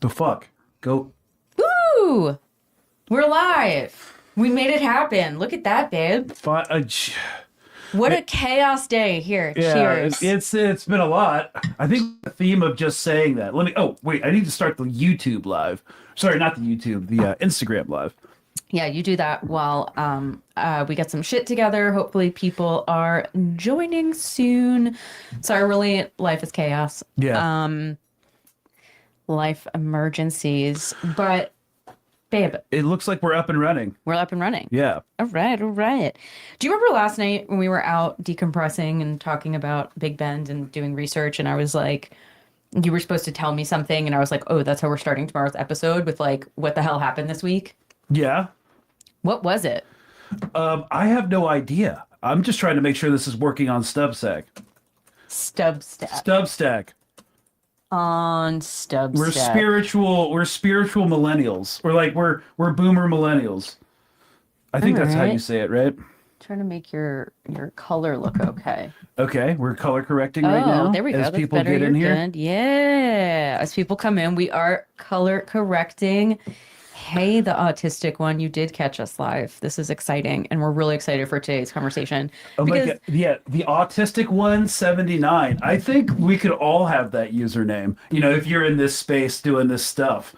The fuck? Go. Woo! We're live. We made it happen. Look at that, babe. What a chaos day here. Yeah, Cheers. it's been a lot. I think the theme of just saying that. Oh, wait, I need to start the YouTube live. Sorry, not the YouTube, the Instagram live. Yeah, you do that while we get some shit together. Hopefully people are joining soon. Sorry, really, life is chaos. Yeah. Life emergencies. But, babe, It looks like we're up and running. we're up and running. Yeah. All right, all right. Do you remember last night when we were out decompressing and talking about Big Bend and doing research, and I was like, you were supposed to tell me something, and I was like, oh, that's how we're starting tomorrow's episode with like, what the hell happened this week? Yeah. What was it? I have no idea. I'm just trying to make sure this is working on Substack. Substack. On Substack. We're spiritual millennials. We're boomer millennials. I think that's how you say it, right? Trying to make your color look okay. Okay, we're color correcting right now. Oh, there we go. As That's people better. get in You're here. good. Yeah. As people come in, we are color correcting. Hey, the autistic one, you did catch us live. This is exciting, and we're really excited for today's conversation. Oh my God. Yeah, the autistic 179. I think we could all have that username. You know, if you're in this space doing this stuff.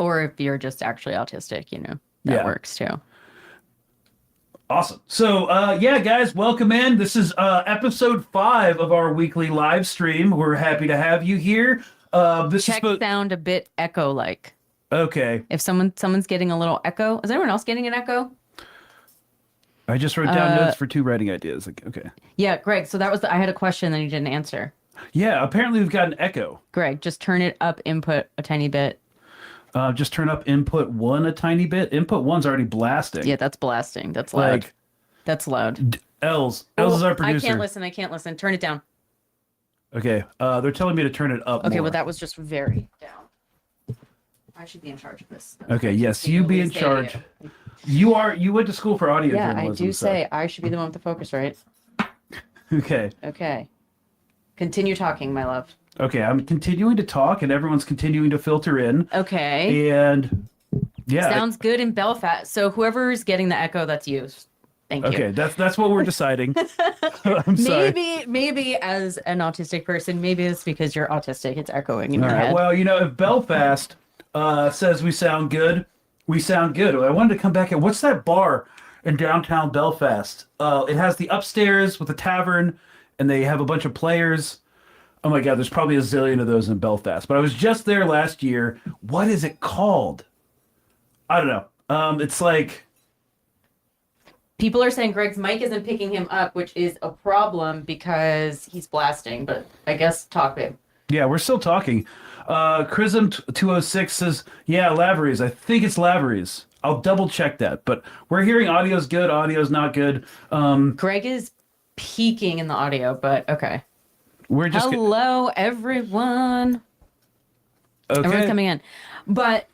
Or if you're just actually autistic, that works too. Awesome. So, yeah, guys, welcome in. This is episode 5 of our weekly live stream. We're happy to have you here. Check sound a bit echo-like. Okay. If someone's getting a little echo, is anyone else getting an echo? I just wrote down notes for 2 writing ideas. Like, okay. Yeah, Greg. So that was I had a question that you didn't answer. Yeah, apparently we've got an echo. Greg, just turn it up input a tiny bit. Just turn up input 1 a tiny bit. Input 1's already blasting. Yeah, that's blasting. That's loud. That's loud. Els is our producer. I can't listen. Turn it down. Okay. They're telling me to turn it up Okay, more. well, that was just very down. I should be in charge of this. Okay, yes, you be in charge. You went to school for audio Yeah, journalism. I do say I should be the one with the focus, right? Okay. Okay. Continue talking, my love. Okay, I'm continuing to talk, and everyone's continuing to filter in. Okay. And yeah. Sounds good in Belfast. So whoever's getting the echo, that's you. Thank you. Okay, that's what we're deciding. I'm sorry. Maybe as an autistic person, maybe it's because you're autistic. It's echoing in your head. Well, if Belfast says we sound good, we sound good. I wanted to come back and what's that bar in downtown Belfast? It has the upstairs with a tavern, and they have a bunch of players. Oh my God, there's probably a zillion of those in Belfast. But I was just there last year. What is it called? I don't know. It's like... People are saying Greg's mic isn't picking him up, which is a problem because he's blasting. But I guess talk, babe. Yeah, we're still talking. Chrism206 says, yeah, Lavery's. I think it's Lavery's. I'll double check that. But we're hearing audio's good, audio's not good. Greg is peaking in the audio, but okay. We're just Hello, everyone. Okay. Everyone's coming in. But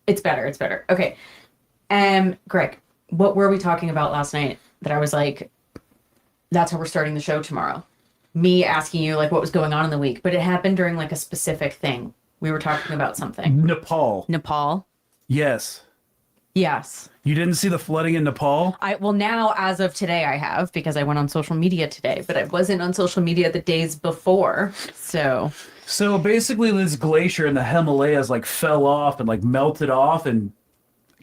it's better. It's better. Okay. Greg, what were we talking about last night that I was like, that's how we're starting the show tomorrow? Me asking you like what was going on in the week, but it happened during like a specific thing. We were talking about something. Nepal. Yes. Yes. You didn't see the flooding in Nepal? Well, now as of today I have, because I went on social media today, but I wasn't on social media the days before. So basically this glacier in the Himalayas like fell off and like melted off and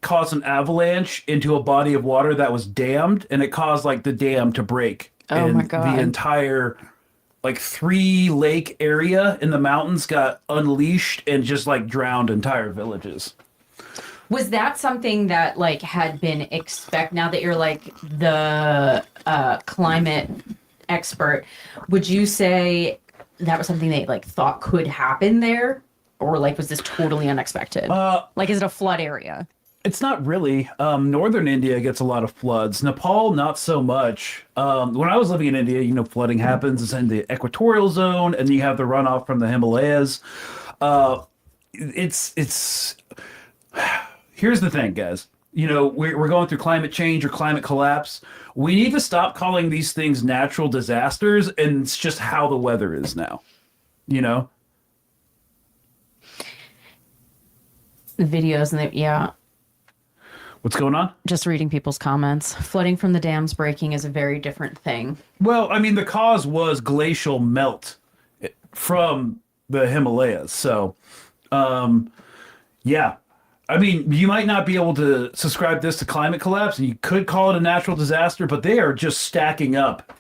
caused an avalanche into a body of water that was dammed, and it caused like the dam to break. Oh and my God. The entire like 3 lake area in the mountains got unleashed and just like drowned entire villages. Was that something that like had been now that you're like the climate expert, would you say that was something they like thought could happen there? Or like, was this totally unexpected? Like, is it a flood area? It's not really. Northern India gets a lot of floods. Nepal, not so much. When I was living in India, flooding happens. It's in the equatorial zone, and you have the runoff from the Himalayas. Here's the thing, guys. We're going through climate change or climate collapse. We need to stop calling these things natural disasters, and it's just how the weather is now. videos and What's going on? just reading people's comments. Flooding from the dams breaking is a very different thing. Well, I mean, the cause was glacial melt from the Himalayas. So, yeah. I mean, you might not be able to subscribe this to climate collapse, and you could call it a natural disaster, but they are just stacking up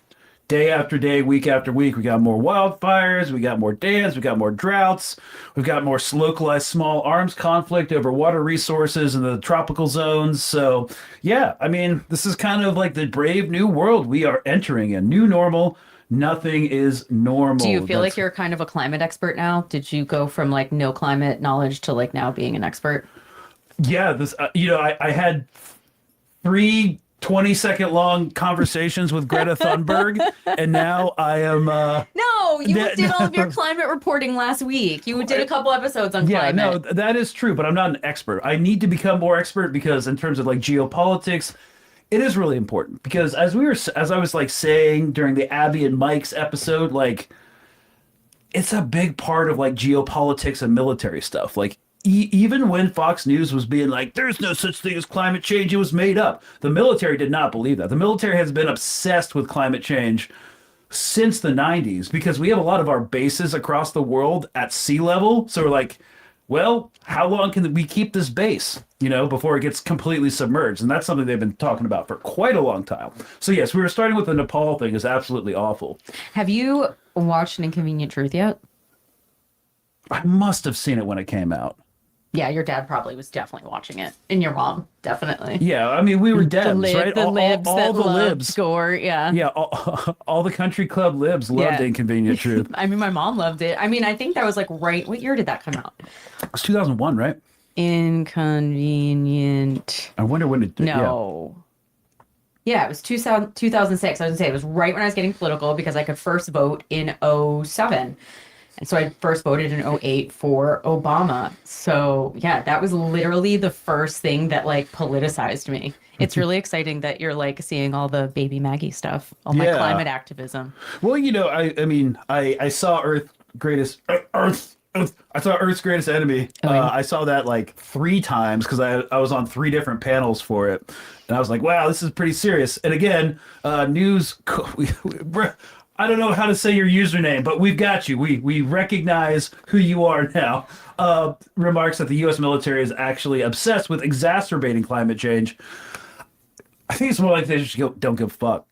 day after day, week after week. We got more wildfires, we got more dams, we got more droughts, we've got more localized small arms conflict over water resources in the tropical zones. So, yeah, I mean, this is kind of like the brave new world we are entering in. New normal. Nothing is normal. Do you feel like you're kind of a climate expert now? Did you go from like no climate knowledge to like now being an expert? Yeah, this, I had 3 20-second long conversations with Greta Thunberg, and now I am. No, you did all of your climate reporting last week. You did a couple episodes on Yeah, climate. no, that is true, but I'm not an expert. I need to become more expert because, in terms of like geopolitics, it is really important. Because as I was like saying during the Abby and Mike's episode, like it's a big part of like geopolitics and military stuff. Like even when Fox News was being like, there's no such thing as climate change, it was made up. The military did not believe that. The military has been obsessed with climate change since the 90s because we have a lot of our bases across the world at sea level. So we're like, well, how long can we keep this base, before it gets completely submerged? And that's something they've been talking about for quite a long time. So yes, we were starting with the Nepal thing is absolutely awful. Have you watched An Inconvenient Truth yet? I must have seen it when it came out. Yeah, your dad probably was definitely watching it. And your mom, definitely. Yeah, I mean, we were Debs, right? The libs all that the loved libs. Gore, yeah. Yeah, all the country club libs loved Inconvenient Truth. I mean, my mom loved it. I mean, I think that was like what year did that come out? It was 2001, right? Inconvenient. I wonder when it did. No. Yeah, it was 2006. I was going to say it was right when I was getting political because I could first vote in '07. And so I first voted in '08 for Obama. So yeah, that was literally the first thing that like politicized me. It's really exciting that you're like seeing all the baby Maggie stuff, all my climate activism. Well, I saw Earth's greatest enemy. I saw that like 3 times because I was on 3 different panels for it. And I was like, wow, this is pretty serious. And again, news... I don't know how to say your username, but we've got you. We recognize who you are now. Remarks that the U.S. military is actually obsessed with exacerbating climate change. I think it's more like they just don't give a fuck.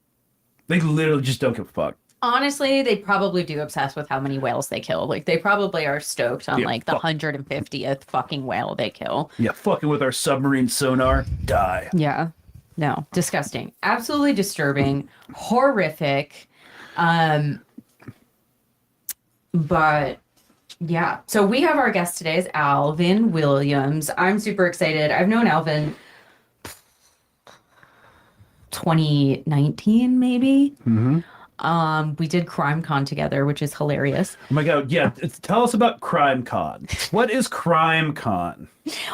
They literally just don't give a fuck. Honestly, they probably do obsess with how many whales they kill. Like, they probably are stoked on, like, the 150th fucking whale they kill. Yeah, fucking with our submarine sonar. Die. Yeah. No. Disgusting. Absolutely disturbing. Horrific. But yeah, so we have our guest today is Alvin Williams. I'm super excited. I've known Alvin 2019 maybe. Mm-hmm. We did CrimeCon together, which is hilarious. Oh my God. Yeah. Tell us about CrimeCon. What is CrimeCon?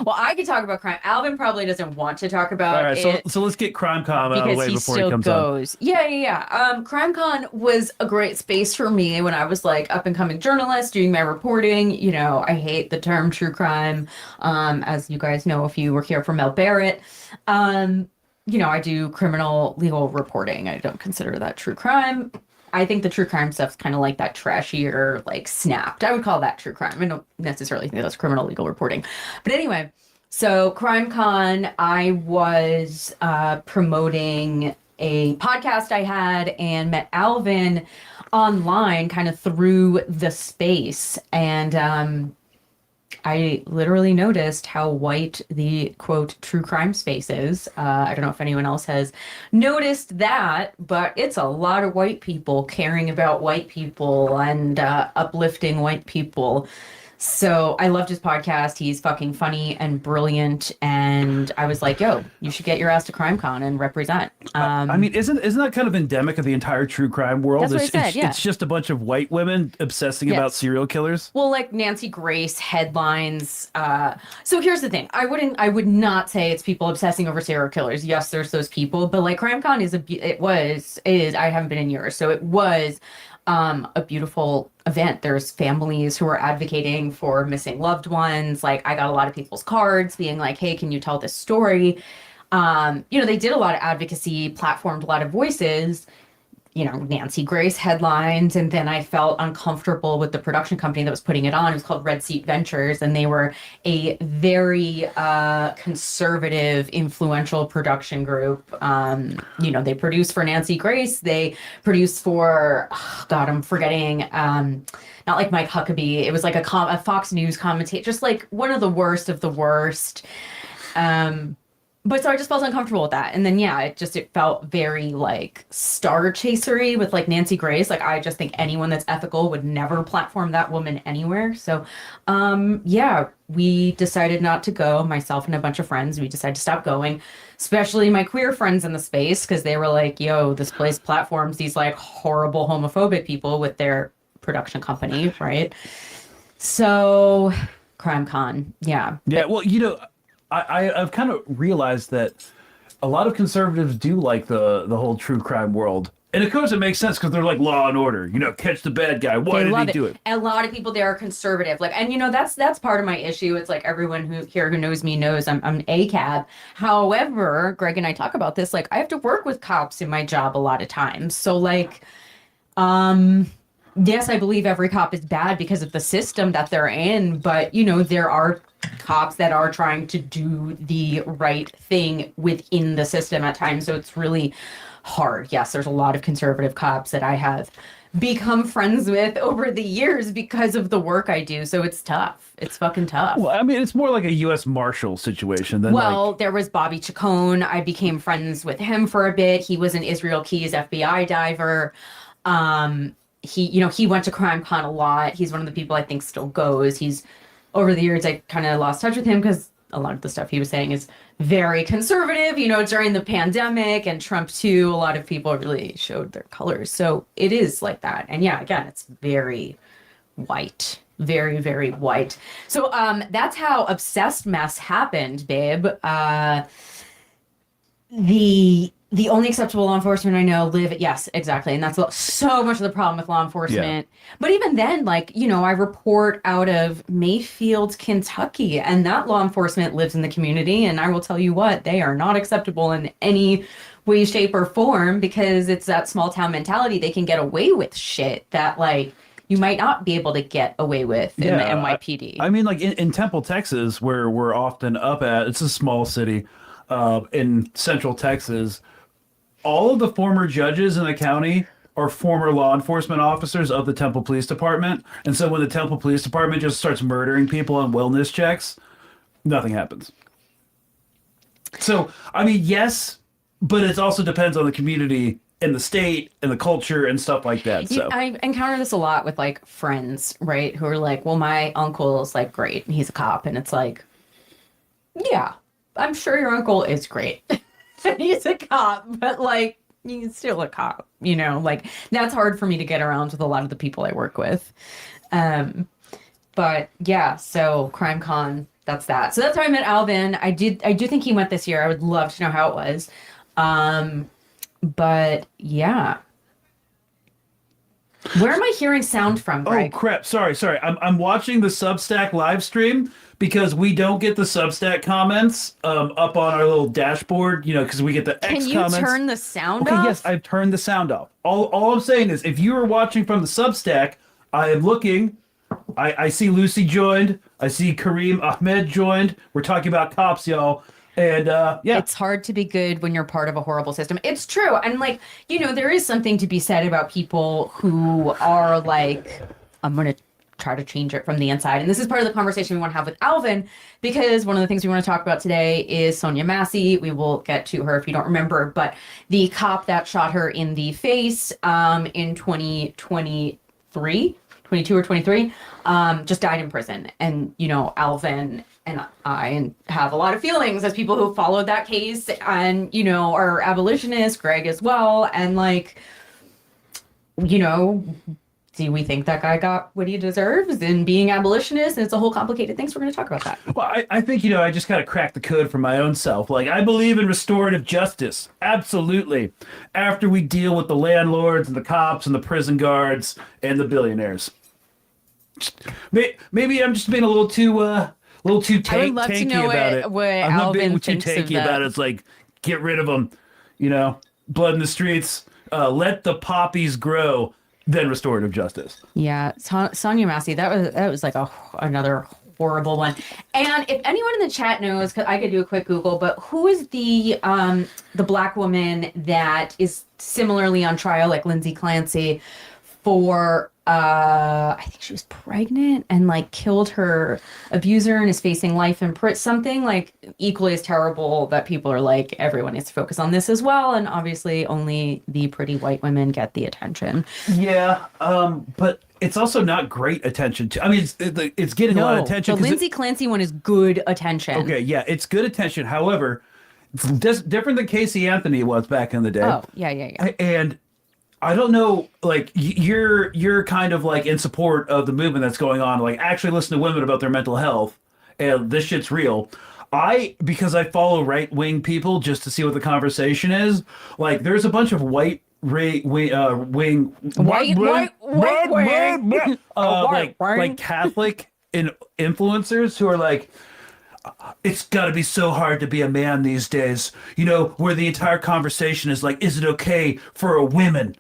Well, I could talk about crime. Alvin probably doesn't want to talk about it. So let's get CrimeCon out of the way before he comes on. Yeah. CrimeCon was a great space for me when I was like up and coming journalist doing my reporting. I hate the term true crime. As you guys know, if you were here for Mel Barrett, I do criminal legal reporting. I don't consider that true crime. I think the true crime stuff's kind of like that trashier, like Snapped. I would call that true crime. I don't necessarily think that's criminal legal reporting. But anyway, so CrimeCon, I was promoting a podcast I had and met Alvin online kind of through the space. And I literally noticed how white the quote true crime space is. I don't know if anyone else has noticed that, but it's a lot of white people caring about white people and uplifting white people. So I loved his podcast. He's fucking funny and brilliant. And I was like, yo, you should get your ass to CrimeCon and represent. I mean, isn't that kind of endemic of the entire true crime world? That's what I said, yeah. It's just a bunch of white women obsessing about serial killers. Well, like Nancy Grace headlines. So here's the thing. I would not say it's people obsessing over serial killers. Yes, there's those people, but like CrimeCon is I haven't been in years. So it was a beautiful event. There's families who are advocating for missing loved ones. Like, I got a lot of people's cards being like, hey, can you tell this story? They did a lot of advocacy, platformed a lot of voices, Nancy Grace headlines. And then I felt uncomfortable with the production company that was putting it on. It was called Red Seat Ventures. And they were a very conservative, influential production group. They produced for Nancy Grace. They produced for, I'm forgetting, not like Mike Huckabee. It was like a Fox News commentator, just like one of the worst of the worst. But so I just felt uncomfortable with that. And then, it felt very like star chasery with like Nancy Grace. Like, I just think anyone that's ethical would never platform that woman anywhere. So, we decided not to go, myself and a bunch of friends. We decided to stop going, especially my queer friends in the space, because they were like, yo, this place platforms these like horrible homophobic people with their production company, right? So, CrimeCon, yeah. Yeah, well, I've kind of realized that a lot of conservatives do like the whole true crime world. And of course it makes sense because they're like Law and Order, catch the bad guy. Why did he do it? A lot of people there are conservative. Like, and that's part of my issue. It's like everyone who knows me knows I'm an ACAB. However, Greg and I talk about this, like, I have to work with cops in my job a lot of times. So like, yes, I believe every cop is bad because of the system that they're in, but there are cops that are trying to do the right thing within the system at times. So it's really hard. Yes, there's a lot of conservative cops that I have become friends with over the years because of the work I do. So it's tough. It's fucking tough. Well, I mean, it's more like a U.S. Marshal situation than there was Bobby Chacon. I became friends with him for a bit. He was an Israel Keys FBI diver. He went to CrimeCon a lot. He's one of the people I think still goes. Over the years, I kind of lost touch with him because a lot of the stuff he was saying is very conservative. During the pandemic and Trump too, a lot of people really showed their colors. So it is like that. And again, it's very white, very, very white. So that's how Obsessed Mess happened, babe. The only acceptable law enforcement I know yes, exactly. And that's so much of the problem with law enforcement. Yeah. But even then, I report out of Mayfield, Kentucky, and that law enforcement lives in the community. And I will tell you what, they are not acceptable in any way, shape, or form because it's that small town mentality. They can get away with shit that you might not be able to get away with in the NYPD. I mean, in Temple, Texas, where we're often up at, it's a small city in central Texas. All of the former judges in the county are former law enforcement officers of the Temple Police Department. And so when the Temple Police Department just starts murdering people on wellness checks, nothing happens. So, I mean, yes, but it also depends on the community and the state and the culture and stuff like that. So I encounter this a lot with friends, right? Who are like, well, my uncle is great and he's a cop. And it's like, yeah, I'm sure your uncle is great. He's a cop, but he's still a cop, that's hard for me to get around with a lot of the people I work with. But yeah, so CrimeCon, that's that. So that's how I met Alvin. I do think he went this year. I would love to know how it was. But yeah. Where am I hearing sound from, Greg? Oh crap! Sorry. I'm watching the Substack live stream because we don't get the Substack comments up on our little dashboard. Because we get the X comments. Can you turn the sound off? Okay, yes, I've turned the sound off. All I'm saying is, if you are watching from the Substack, I am looking. I see Lucy joined. I see Kareem Ahmed joined. We're talking about cops, y'all. And it's hard to be good when you're part of a horrible system. It's true. And there is something to be said about people who are I'm going to try to change it from the inside. And this is part of the conversation we want to have with Alvin, because one of the things we want to talk about today is Sonya Massey. We will get to her if you don't remember, but the cop that shot her in the face in 2023, 22 or 23, just died in prison. And, Alvin and I have a lot of feelings as people who followed that case and, are abolitionists, Greg as well. And do we think that guy got what he deserves in being abolitionist? And it's a whole complicated thing, so we're going to talk about that. Well, I think, I just got to crack the code for my own self. Like, I believe in restorative justice. Absolutely. After we deal with the landlords and the cops and the prison guards and the billionaires. Maybe I'm just being a little too I would love to tanky know about it. what I'm not being Alvin too thinks of tanky that. about it. It's like, get rid of them, blood in the streets, let the poppies grow, then restorative justice. Yeah, Sonya Massey, that was like another horrible one. And if anyone in the chat knows, because I could do a quick Google, but who is the black woman that is similarly on trial, like Lindsay Clancy, for I think she was pregnant and like killed her abuser and is facing life in prison, something like equally as terrible that people are like, everyone needs to focus on this as well. And obviously only the pretty white women get the attention. Yeah, but it's also not great attention. I mean, it's getting a lot of attention. The Lindsay Clancy one is good attention. Okay, yeah, it's good attention. However, it's different than Casey Anthony was back in the day. Oh, yeah. And I don't know, like, you're kind of like in support of the movement that's going on, like actually listen to women about their mental health, and this shit's real. Because I follow right-wing people just to see what the conversation is, like there's a bunch of white wing like Catholic influencers who are like, it's got to be so hard to be a man these days, where the entire conversation is like, is it okay for a woman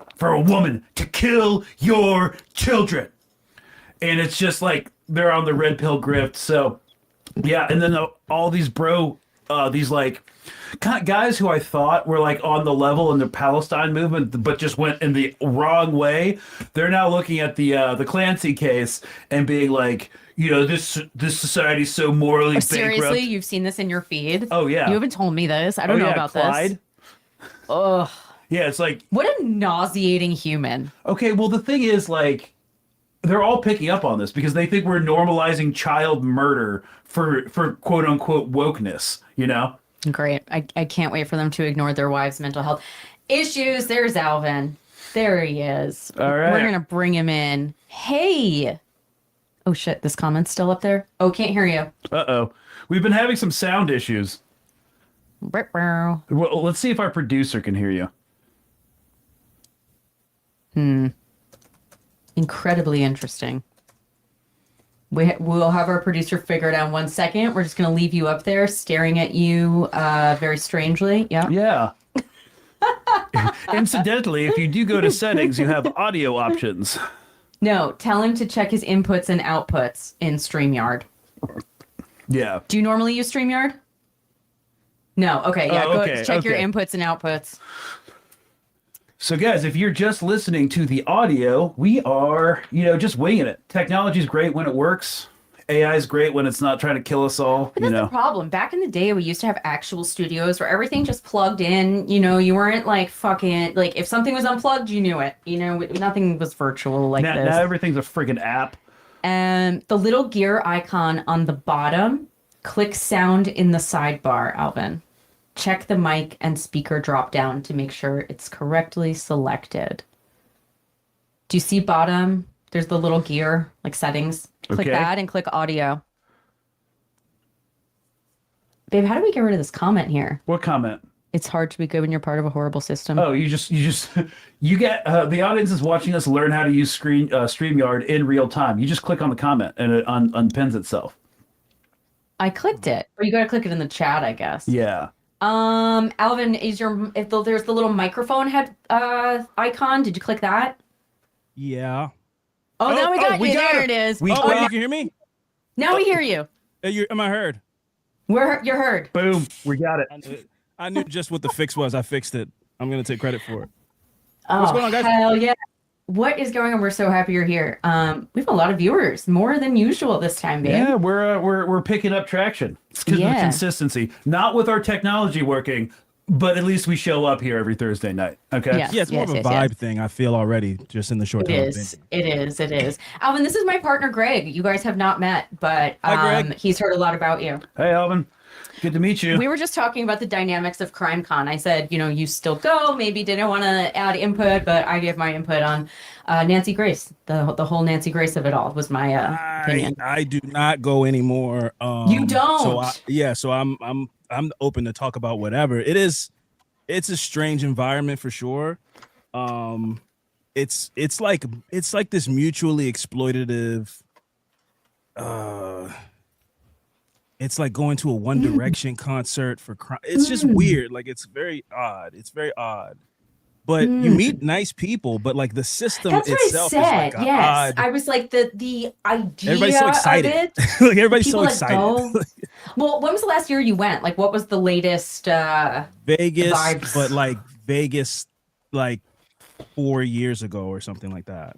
to kill your children? And it's just like they're on the red pill grift. So yeah, and then all these these like guys who I thought were like on the level in the Palestine movement, but just went in the wrong way. They're now looking at the Clancy case and being like, this society's so morally bankrupt. Seriously, you've seen this in your feed? Oh yeah, you haven't told me this. I don't know about Clyde. This. Ugh. Yeah, it's like, what a nauseating human. Okay, well the thing is, like, they're all picking up on this because they think we're normalizing child murder for quote unquote wokeness. Great. I can't wait for them to ignore their wives' mental health issues. There's Alvin. There he is. All right. We're going to bring him in. Hey. Oh, shit. This comment's still up there. Oh, can't hear you. Uh-oh. We've been having some sound issues. Well, let's see if our producer can hear you. Incredibly interesting. We'll have our producer figure it out in 1 second. We're just going to leave you up there staring at you very strangely. Yeah. Yeah. Incidentally, if you do go to settings, you have audio options. No, tell him to check his inputs and outputs in StreamYard. Yeah. Do you normally use StreamYard? No. Okay. Yeah. Go check your inputs and outputs. So guys, if you're just listening to the audio, we are, just winging it. Technology's great when it works. AI is great when it's not trying to kill us all. But that's the problem. Back in the day, we used to have actual studios where everything just plugged in. You weren't like fucking, like if something was unplugged, you knew it. Nothing was virtual like this. Now everything's a friggin' app. The little gear icon on the bottom, click sound in the sidebar, Alvin. Check the mic and speaker drop down to make sure it's correctly selected. Do you see bottom? There's the little gear, like settings. Click that and click audio. Babe, how do we get rid of this comment here? What comment? It's hard to be good when you're part of a horrible system. Oh, you get the audience is watching us learn how to use StreamYard in real time. You just click on the comment and it unpins itself. I clicked it. Or you got to click it in the chat, I guess. Yeah. Alvin, there's the little microphone head icon. Did you click that? Yeah. Oh, now we got you. There it is. You can hear me? Now we hear you. Am I heard? You're heard. Boom. We got it. I knew just what the fix was. I fixed it. I'm going to take credit for it. Oh, what's going on, guys? Hell yeah. What is going on? We're so happy you're here. We have a lot of viewers, more than usual this time, babe. Yeah, we're picking up traction. It's because of the consistency. Not with our technology working, but at least we show up here every Thursday night. Okay. Yes. Yeah, it's more of a vibe thing. I feel already just in the short time. It is. Alvin, this is my partner, Greg. You guys have not met, but Hi, Greg. he's heard a lot about you. Hey, Alvin. Good to meet you. We were just talking about the dynamics of CrimeCon. I said, you still go, maybe didn't want to add input, but I gave my input on Nancy Grace. The whole Nancy Grace of it all was my opinion. I do not go anymore. You don't? So I'm open to talk about whatever. It's a strange environment for sure. It's like this mutually exploitative. It's like going to a One Direction concert for crime. It's just weird. Like it's very odd. But you meet nice people, but like the system That's itself what I said. is like Yes, odd. I was like the idea Everybody's so excited. of it. Like everybody's People so that excited. go- Well, when was the last year you went? Like, what was the latest? Vegas, vibes? but like Vegas, like 4 years ago or something like that.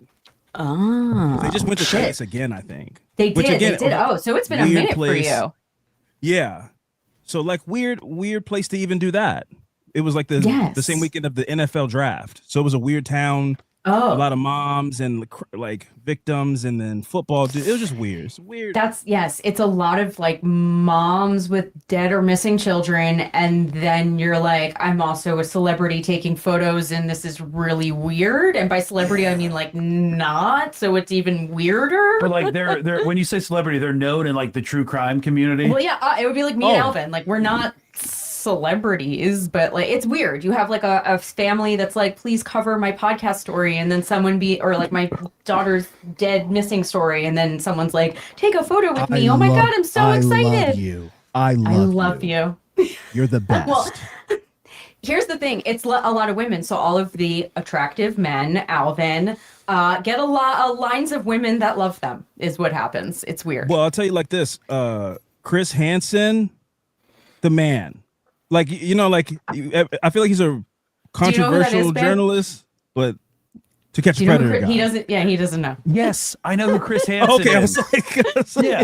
Oh, They just went to shit. Vegas again, I think. They Which did. again, They did. Oh, so it's been a weird minute place. for you. Yeah. So like weird place to even do that. It was like the same weekend of the NFL draft. So it was a weird town. Oh, A lot of moms and like victims, and then football. It was just weird. It's weird. yes. It's a lot of like moms with dead or missing children, and then you're like, I'm also a celebrity taking photos, and this is really weird. And by celebrity, I mean like not, so it's even weirder. But like they're when you say celebrity, they're known in like the true crime community. Well, yeah, it would be like me and Alvin. Like we're not celebrities, but like it's weird. You have like a family that's like, please cover my podcast story, and then someone or like my daughter's dead missing story, and then someone's like, take a photo with me. Oh my god, I'm so excited. I love you. You're the best. Well, here's the thing. It's a lot of women. So all of the attractive men, Alvin, get a lot of lines of women that love them is what happens. It's weird. Well, I'll tell you like this. Chris Hansen, the man. Like, like I feel like he's a controversial journalist, but To Catch a Predator guy. He doesn't. Yeah, he doesn't know. Yes, I know who Chris Hansen Okay, is. Yeah.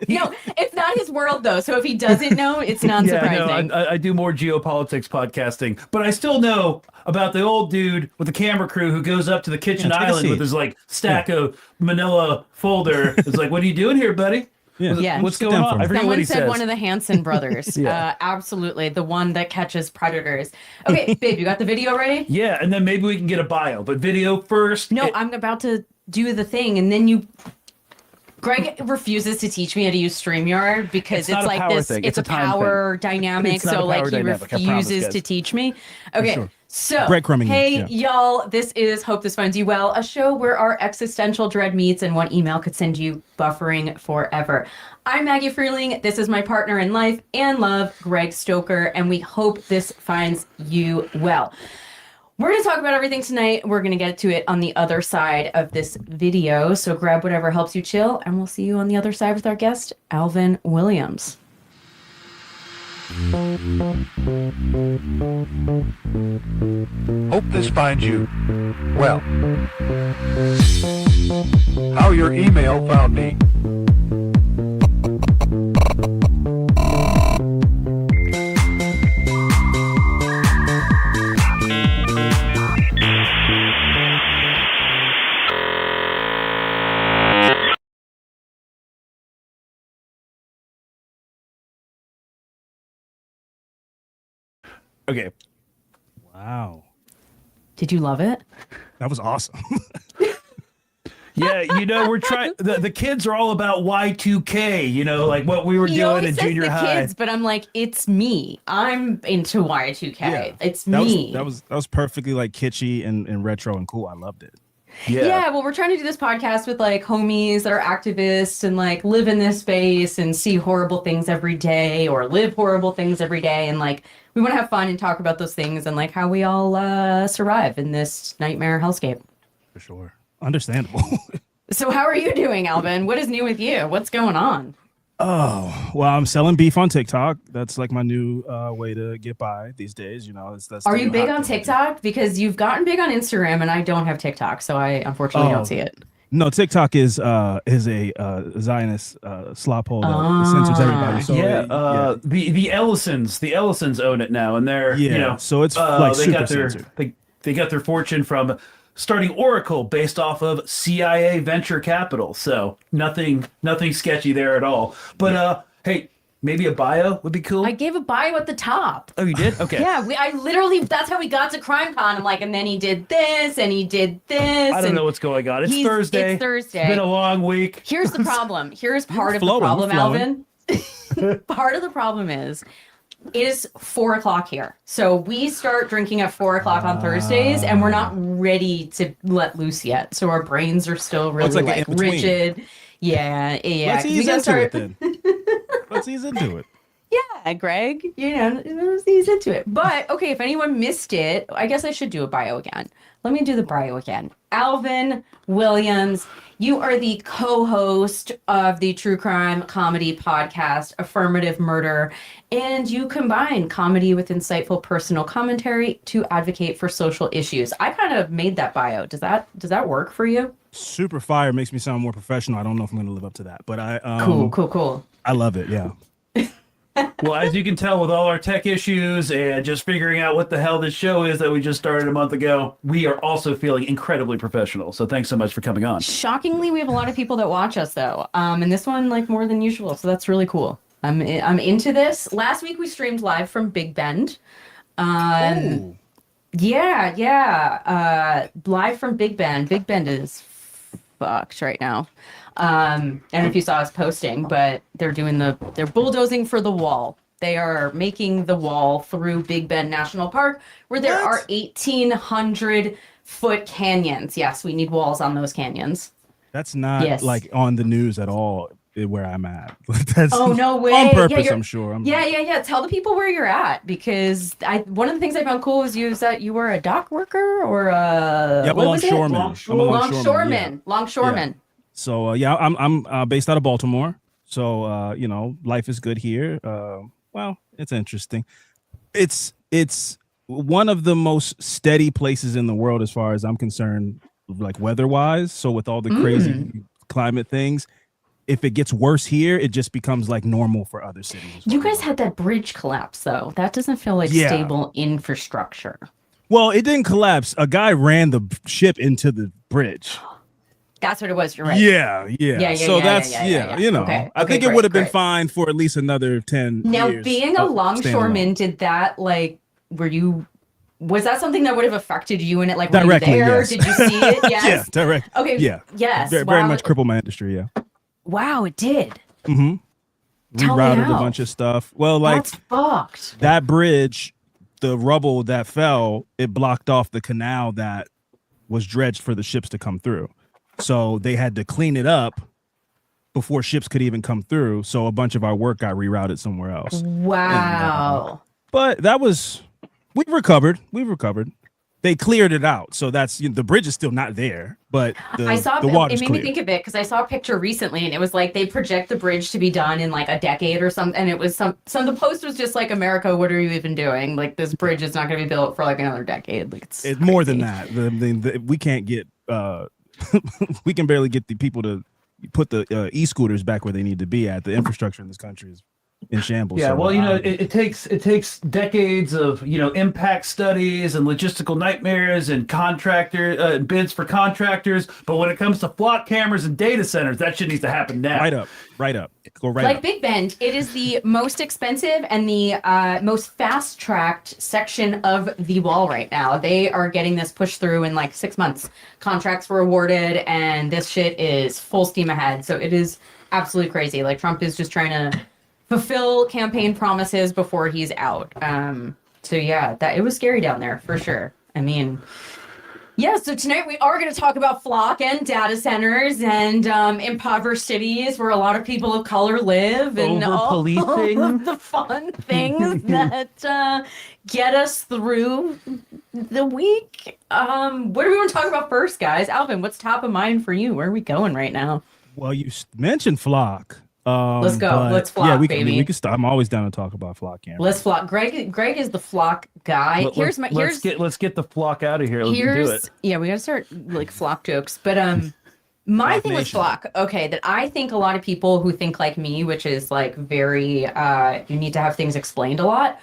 No, it's not his world though. So if he doesn't know, it's not surprising. No, I do more geopolitics podcasting, but I still know about the old dude with the camera crew who goes up to the kitchen take a island seat. with his like stack of manila folder. It's like, what are you doing here, buddy? Yeah. What's Sit going down on? for me. I forget what Someone he said says. one of the Hansen brothers. Yeah. Absolutely. The one that catches predators. Okay, babe, you got the video ready? Yeah, and then maybe we can get a bio, but video first. No, I'm about to do the thing, and then you. Greg refuses to teach me how to use StreamYard because It's not it's a like power this. thing. It's It's a a time power dynamic. It's not So a like power he dynamic, I promise, refuses guys. to teach me. Okay. sure. So, Breadcrumbing you, hey, yeah. y'all, this is Hope This Finds You Well, a show where our existential dread meets and one email could send you buffering forever. I'm Maggie Freeling. This is my partner in life and love, Greg Stoker, and we hope this finds you well. We're going to talk about everything tonight. We're going to get to it on the other side of this video, so grab whatever helps you chill, and we'll see you on the other side with our guest, Alvin Williams. Hope this finds you well. How your email found me. Okay. Wow. Did you love it? That was awesome. Yeah, we're trying. The kids are all about Y2K. Like what we were He doing always in says junior the high. kids, but I'm like, it's me. I'm into Y2K. It's me. That was perfectly like kitschy and retro and cool. I loved it. Yeah, well, we're trying to do this podcast with like homies that are activists and like live in this space and see horrible things every day or live horrible things every day. And like, we want to have fun and talk about those things and like how we all survive in this nightmare hellscape. For sure. Understandable. So how are you doing, Alvin? What is new with you? What's going on? Oh, well, I'm selling beef on TikTok. That's like my new way to get by these days. That's Are the you new big hot on thing. TikTok? Because you've gotten big on Instagram and I don't have TikTok, so I unfortunately don't see it. No, TikTok is a Zionist slop hole that censors everybody. So the Ellisons own it now, and they're so it's like they super got their censored. they got their fortune from starting Oracle based off of CIA venture capital. So nothing sketchy there at all. But hey, maybe a bio would be cool. I gave a bio at the top. Oh, you did? Okay. Yeah, I literally, that's how we got to CrimeCon. I'm like, and then he did this, and he did this. I don't know what's going on. It's Thursday. It's Thursday. It's been a long week. Here's the problem. Here's part of the problem, Alvin. Part of the problem is, it is 4 o'clock here. So we start drinking at 4 o'clock on Thursdays, and we're not ready to let loose yet. So our brains are still really like rigid. Yeah. Let's ease into it then. Let's ease into it. Yeah, Greg, let's ease into it. But okay, if anyone missed it, I guess I should do a bio again. Let me do the bio again. Alvin Williams, you are the co-host of the true crime comedy podcast, Affirmative Murder, and you combine comedy with insightful personal commentary to advocate for social issues. I kind of made that bio. Does that work for you? Super fire, makes me sound more professional. I don't know if I'm going to live up to that, but I Cool. I love it. Yeah. Well, as you can tell with all our tech issues and just figuring out what the hell this show is that we just started a month ago, we are also feeling incredibly professional. So thanks so much for coming on. Shockingly, we have a lot of people that watch us though. And this one like more than usual. So that's really cool. I'm into this. Last week we streamed live from Big Bend. Live from Big Bend. Big Bend is fucked right now. I don't know if you saw us posting, but they're bulldozing for the wall. They are making the wall through Big Bend National Park, where there are 1,800-foot canyons. Yes, we need walls on those canyons. That's not like on the news at all where I'm at. That's no way. On purpose, I'm sure. Yeah. Tell the people where you're at, because one of the things I found cool was that you were a dock worker or a longshoreman. Longshoreman. So I'm based out of Baltimore. So life is good here. Well, it's interesting. It's one of the most steady places in the world as far as I'm concerned, like weather-wise. So with all the crazy climate things, if it gets worse here, it just becomes like normal for other cities. You guys had that bridge collapse though. That doesn't feel like stable infrastructure. Well, it didn't collapse. A guy ran the ship into the bridge. That's what it was. You're right. Yeah. So that's Okay. I think it would have been fine for at least another 10 now, years. Now, being a longshoreman, did that was that something that would have affected you in it? Like, directly, were you there? yes. Did you see it? Yes. Yeah, direct. Okay. Yeah. Yes. Very much crippled my industry. Yeah. Wow, it did. Mm-hmm. Rerouted a bunch of stuff. Well, like that's fucked. That bridge, the rubble that fell, it blocked off the canal that was dredged for the ships to come through. So they had to clean it up before ships could even come through. So a bunch of our work got rerouted somewhere else. Wow. But we've recovered. They cleared it out. So that's, the bridge is still not there, but the water's it made clear. me think of it because I saw a picture recently and it was like they project the bridge to be done in like a decade or something. And it was the post was just like, America, what are you even doing? Like, this bridge is not going to be built for like another decade. Like, it's more than that. We can't get, we can barely get the people to put the e-scooters back where they need to be at. The infrastructure in this country is in shambles. Yeah, so, well, it takes decades of impact studies and logistical nightmares and bids for contractors. But when it comes to flock cameras and data centers, that shit needs to happen now. Right up. Go right like up. Big Bend, it is the most expensive and the most fast-tracked section of the wall right now. They are getting this pushed through in like 6 months. Contracts were awarded, and this shit is full steam ahead. So it is absolutely crazy. Like, Trump is just trying to fulfill campaign promises before he's out. So yeah, it was scary down there for sure. I mean, yeah, so tonight we are going to talk about flock and data centers and impoverished cities where a lot of people of color live and all of the fun things that get us through the week. What do we want to talk about first, guys? Alvin, what's top of mind for you? Where are we going right now? Well, you mentioned flock. Let's go. Let's flock, baby. We can start. I'm always down to talk about flock cameras. Let's flock. Greg is the flock guy. Let's get the flock out of here. Let's do it. Yeah, we gotta start like flock jokes. But My Flock thing with Nation. Flock, okay, that I think a lot of people who think like me, which is like very, you need to have things explained a lot.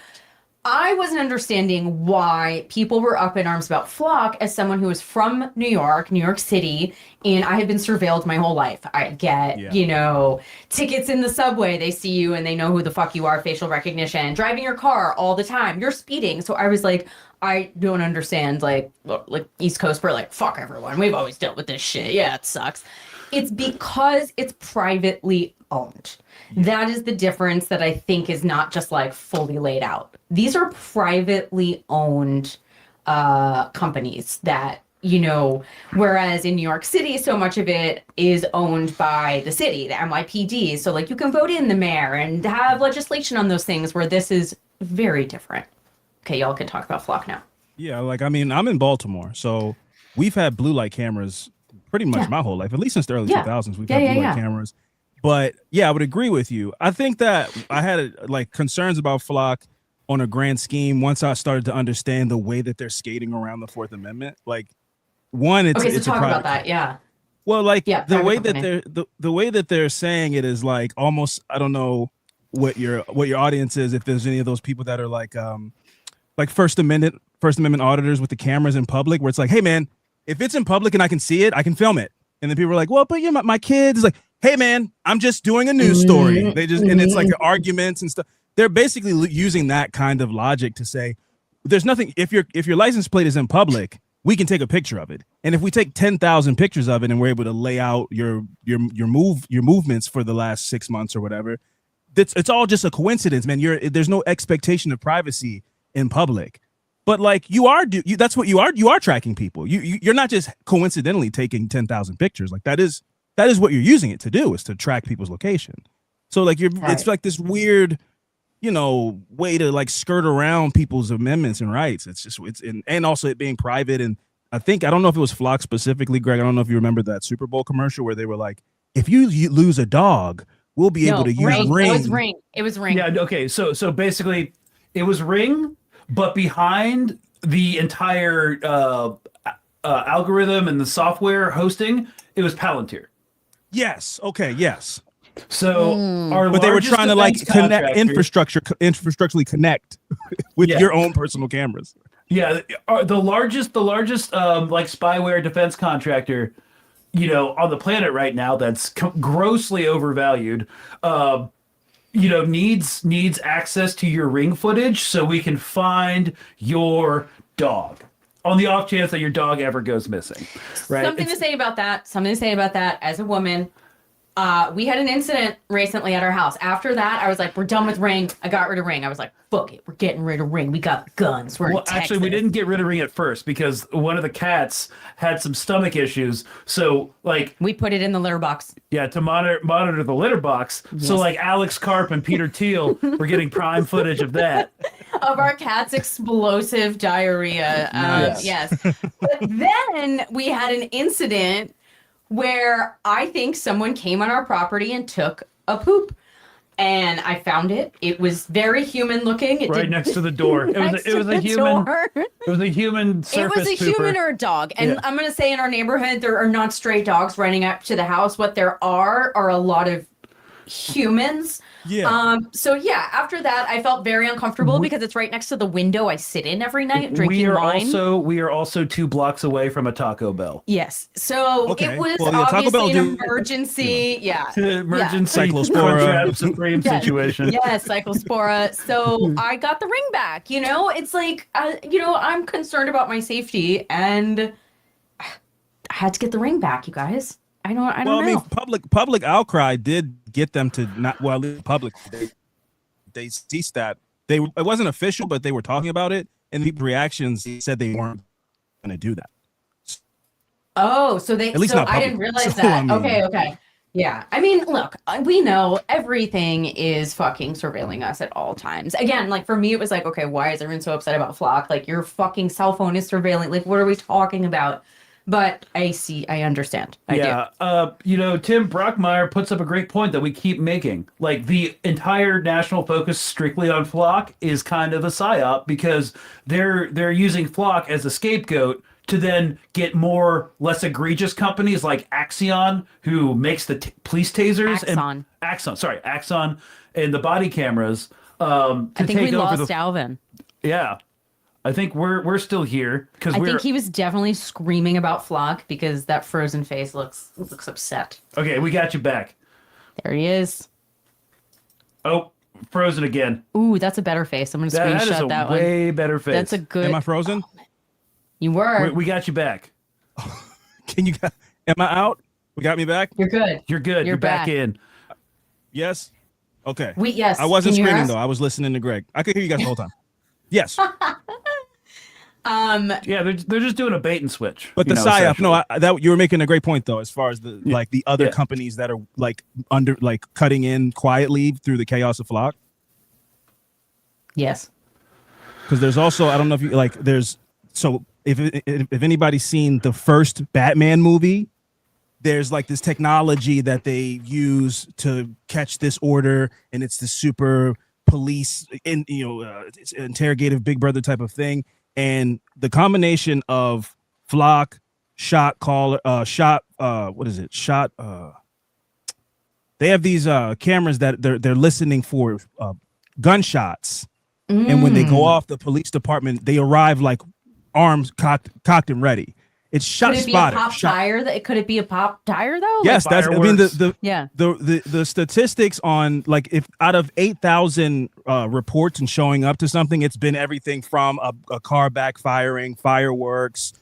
I wasn't understanding why people were up in arms about Flock as someone who was from New York City, and I have been surveilled my whole life. I get, tickets in the subway, they see you and they know who the fuck you are, facial recognition, driving your car all the time, you're speeding. So I was like, I don't understand, like East Coast, we're like, fuck everyone. We've always dealt with this shit. Yeah, it sucks. It's because it's privately owned. That is the difference that I think is not just like fully laid out. These are privately owned companies that, whereas in New York City, so much of it is owned by the city, the NYPD. So like you can vote in the mayor and have legislation on those things, where this is very different. Okay, y'all can talk about Flock now. Yeah, like, I mean, I'm in Baltimore, so we've had blue light cameras pretty much my whole life, at least since the early 2000s. We've had blue light cameras. But yeah, I would agree with you. I think that I had like concerns about Flock on a grand scheme once I started to understand the way that they're skating around the Fourth Amendment. Like, one, it's okay, so it's talk a private, about that. Yeah. Well, like the way company. that the way that they're saying it is like almost, I don't know what your audience is, if there's any of those people that are like First Amendment auditors with the cameras in public, where it's like, hey man, if it's in public and I can see it, I can film it. And then people are like, well, but my kids is like, hey man, I'm just doing a news story. They just, and it's like arguments and stuff. They're basically using that kind of logic to say, there's nothing, if your license plate is in public, we can take a picture of it. And if we take 10,000 pictures of it and we're able to lay out your movements for the last 6 months or whatever, it's all just a coincidence, man. There's no expectation of privacy in public. But like that's what you are tracking people. You're not just coincidentally taking 10,000 pictures. Like that is what you're using it to do, is to track people's location. So like it's like this weird, way to like skirt around people's amendments and rights. And also it being private. And I don't know if it was Flock specifically, Greg. I don't know if you remember that Super Bowl commercial where they were like, if you lose a dog, we'll be able to use Ring. It was Ring. Yeah. Okay. So basically, it was Ring, but behind the entire algorithm and the software hosting, it was Palantir. Yes. Okay. Yes. So, but they were trying to like connect infrastructurally connect with your own personal cameras. Yeah, the largest like spyware defense contractor, on the planet right now, that's grossly overvalued. Needs access to your Ring footage so we can find your dog, on the off chance that your dog ever goes missing. Right. Something to say about that as a woman. We had an incident recently at our house. After that, I was like, we're done with Ring. I got rid of Ring. I was like, fuck it. We're getting rid of Ring. We got guns. Actually, we didn't get rid of Ring at first because one of the cats had some stomach issues. So, like... we put it in the litter box. Yeah, to monitor the litter box. Yes. So, like, Alex Karp and Peter Thiel were getting prime footage of that. Of our cat's explosive diarrhea. Yes. But then we had an incident where I think someone came on our property and took a poop. And I found it. It was very human looking. Next to the door. It was a human. It was a human surface. It was a human or a dog. And I'm gonna say in our neighborhood there are not stray dogs running up to the house. What there are a lot of humans. Yeah. So after that I felt very uncomfortable because it's right next to the window I sit in every night drinking wine. We are also 2 blocks away from a Taco Bell. Yes. So it was Taco Bell obviously an emergency. Emergency Cyclospora Supreme situation. Yes, Cyclospora. So I got the Ring back. It's like I'm concerned about my safety, and I had to get the Ring back, you guys. I don't know. I mean, public outcry did get them to not. Well, public they ceased that. It wasn't official, but they were talking about it, and the reactions said they weren't going to do that. Oh, so they. At least not I didn't realize that. I mean, okay. Yeah, I mean, look, we know everything is fucking surveilling us at all times. Again, like for me, it was like, okay, why is everyone so upset about Flock? Like your fucking cell phone is surveilling. Like, what are we talking about? But I understand. I do. Tim Brockmeyer puts up a great point that we keep making. Like the entire national focus strictly on Flock is kind of a psyop because they're using Flock as a scapegoat to then get more less egregious companies like Axion, who makes the police tasers, and Axon, and the body cameras. I think we lost Alvin. Yeah, I think we're still here because I think he was definitely screaming about Flock because that frozen face looks upset. Okay, we got you back. There he is. Oh, frozen again. Ooh, that's a better face. I'm gonna screenshot that one. Way better face. That's a good. Am I frozen? You were. We got you back. Am I out? We got me back? You're good. You're good. You're back in. Yes. Okay. Yes. I wasn't screaming though. I was listening to Greg. I could hear you guys the whole time. Yes. Yeah, they're just doing a bait and switch. But the psyop, no, that you were making a great point though, as far as the the other companies that are cutting in quietly through the chaos of Flock. Yes. Because there's also, I don't know if you if anybody's seen the first Batman movie, there's like this technology that they use to catch this order, and it's the super police it's interrogative Big Brother type of thing. And the combination of Flock, they have these cameras that they're listening for gunshots, and when they go off, the police department, they arrive like arms cocked and ready. It's shot spotted. Could it be a pop tire though? Yes, that's. I mean the statistics on like if out of 8,000 reports and showing up to something, it's been everything from a car backfiring, fireworks,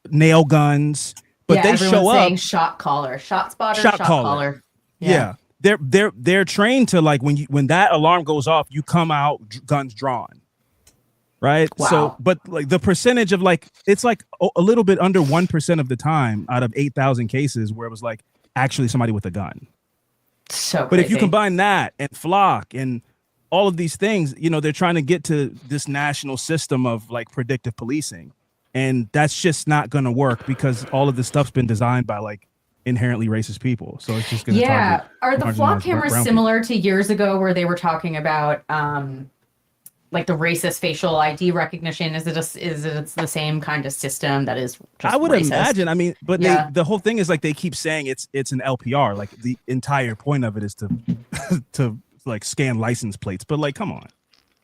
nail guns. But they show up. Shot caller, shot spotter, shot caller. Yeah. They're trained to like when that alarm goes off, you come out guns drawn. Right. Wow. So, but like the percentage of like, it's like a little bit under 1% of the time out of 8,000 cases where it was like actually somebody with a gun. So, but if you combine that and Flock and all of these things, they're trying to get to this national system of like predictive policing. And that's just not going to work because all of this stuff's been designed by like inherently racist people. So it's just going to target. Are the Flock cameras similar to years ago where they were talking about, like the racist facial ID recognition? Is it the same kind of system that is just I would racist? imagine. I mean, but the whole thing is like they keep saying it's an LPR. Like the entire point of it is to to like scan license plates. But like, come on,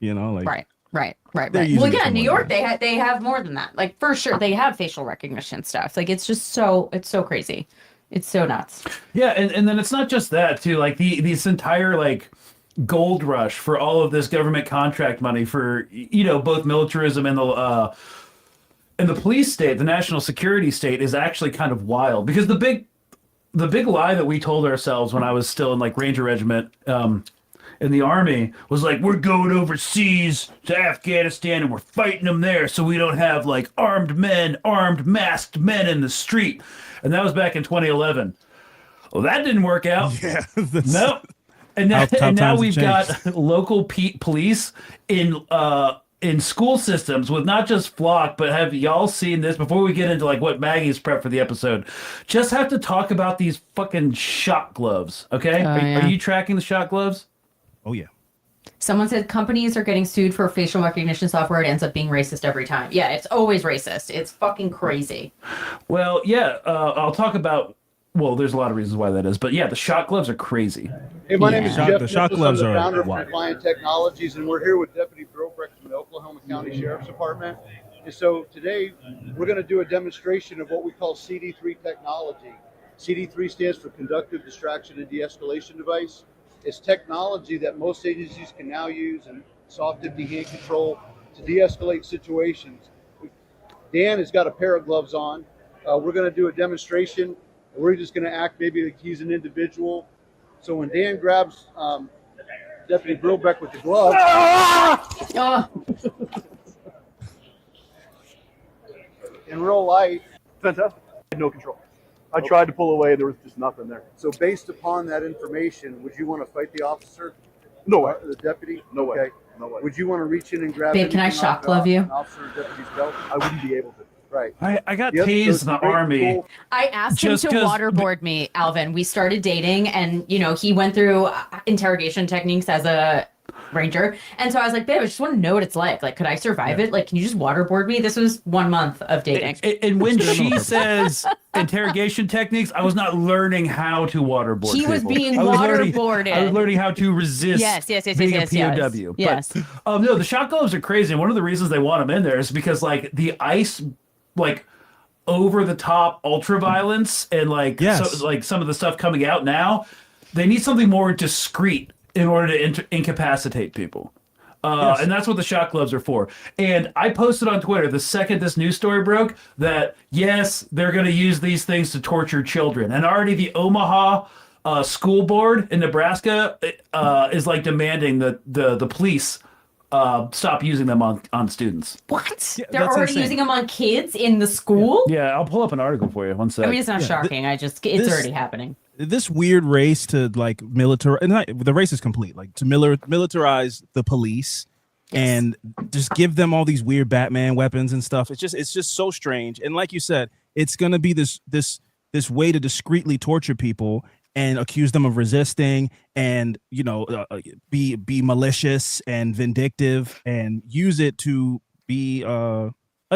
like right. Well, yeah, New York they have more than that. Like for sure, they have facial recognition stuff. Like it's so crazy. It's so nuts. Yeah, and then it's not just that too. Like this entire like gold rush for all of this government contract money for both militarism and the police state, the national security state, is actually kind of wild because the big lie that we told ourselves when I was still in like Ranger Regiment in the Army was like, we're going overseas to Afghanistan and we're fighting them there so we don't have like armed masked men in the street. And that was back in 2011. Well, that didn't work out. Yeah. Nope. And now we've got local police in school systems with not just Flock, but have y'all seen this before we get into like what Maggie's prep for the episode? Just have to talk about these fucking shot gloves, okay? Are you tracking the shot gloves? Oh yeah. Someone said companies are getting sued for facial recognition software. It ends up being racist every time. Yeah, it's always racist. It's fucking crazy. Well, yeah, I'll talk about. Well, there's a lot of reasons why that is, but yeah, the shot gloves are crazy. Hey, my name is Jeff. The shot gloves I'm the are founder of wild. Compliant Technologies, and we're here with Deputy Brobrecht from the Oklahoma County Sheriff's Department. And so today, we're going to do a demonstration of what we call CD3 technology. CD3 stands for Conductive Distraction and De-escalation Device. It's technology that most agencies can now use in soft empty hand control to de-escalate situations. Dan has got a pair of gloves on. We're going to do a demonstration. We're just going to act maybe like he's an individual. So when Dan grabs Deputy Brobrecht with the glove, in real life, Fantastic. I had no control. I tried to pull away. There was just nothing there. so based upon that information, would you want to fight the officer? No way. The deputy? No way. Okay. No way. Would you want to reach in and grab Babe, can I anything shock off glove you? an officer or deputy's belt? I wouldn't be able to. Right. I got Yep, tased so it's in the very Army. cool. I asked him Just to 'cause- waterboard me, Alvin. We started dating, and he went through interrogation techniques as a ranger. And so I was like, babe, I just want to know what it's like. Like, could I survive it? Like, can you just waterboard me? This was 1 month of dating. And when she says interrogation techniques, I was not learning how to waterboard. He was people. being waterboarded. I was learning how to resist. Yes. Being a POW. Yes. But, no, the shot gloves are crazy. And one of the reasons they want them in there is because like the ice, like over the top ultra violence and like so, like some of the stuff coming out now, they need something more discreet in order to incapacitate people. And that's what the shot gloves are for. And I posted on Twitter the second this news story broke that, yes, they're going to use these things to torture children. And already the Omaha school board in Nebraska is like demanding that the police stop using them on students. What? Yeah, they're already using them on kids in the school? Yeah, I'll pull up an article for you. One sec. I mean, it's not shocking. It's already happening. This weird race to like militarize, the race is complete, like to militarize the police and just give them all these weird Batman weapons and stuff. It's just so strange. And like you said, it's gonna be this way to discreetly torture people and accuse them of resisting and be malicious and vindictive and use it to be a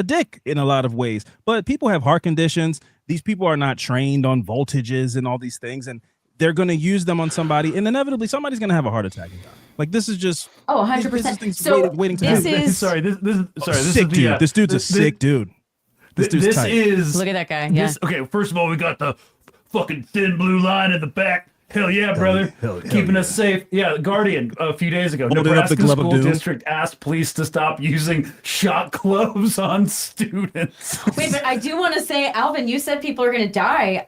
dick in a lot of ways. But people have heart conditions. These people are not trained on voltages and all these things, and they're going to use them on somebody, and inevitably somebody's going to have a heart attack and die. Like, this is just 100%. So waiting to happen. This dude's a sick dude. This dude's tight. Look at that guy. Yeah. Okay, first of all, we got the fucking thin blue line in the back. Hell yeah, brother. Keeping us safe. Yeah, Guardian a few days ago. Nebraska School District asked police to stop using shot gloves on students. Wait, but I do want to say, Alvin, you said people are going to die.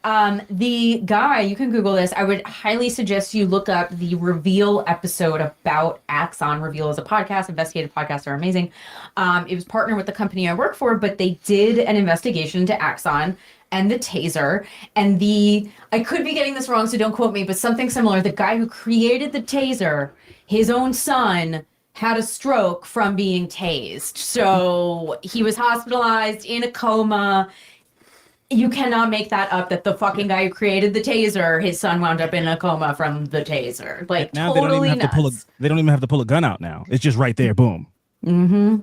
The guy, you can Google this. I would highly suggest you look up the Reveal episode about Axon. Reveal is a podcast. Investigative podcasts are amazing. It was partnered with the company I work for, but they did an investigation into Axon and the taser, and I could be getting this wrong, so don't quote me, but something similar. The guy who created the taser, his own son had a stroke from being tased. So he was hospitalized in a coma. You cannot make that up, that the fucking guy who created the taser, his son wound up in a coma from the taser. Like, now totally nuts. They don't even have to pull a gun out now. It's just right there, boom. Mm-hmm.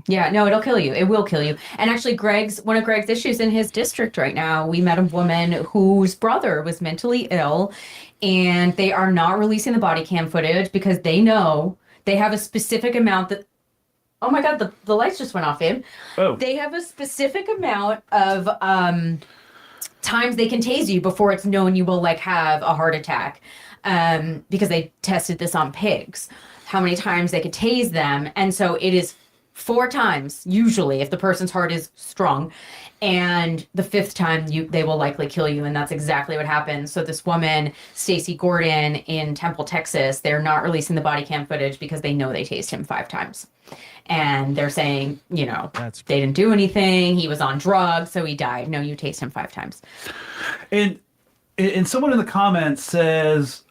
Yeah, no, it'll kill you. It will kill you. And actually, one of Greg's issues in his district right now, we met a woman whose brother was mentally ill, and they are not releasing the body cam footage because they know they have a specific amount that. Oh my God, the lights just went off, Abe. Oh. They have a specific amount of times they can tase you before it's known you will have a heart attack, because they tested this on pigs. How many times they could tase them, and so it is 4 times usually if the person's heart is strong, and the 5th time they will likely kill you, and that's exactly what happened. So this woman, Stacy Gordon in Temple, Texas, they're not releasing the body cam footage because they know they tased him 5 times, and they're saying they didn't do anything, he was on drugs, so he died. No, you tased him 5 times. And someone in the comments says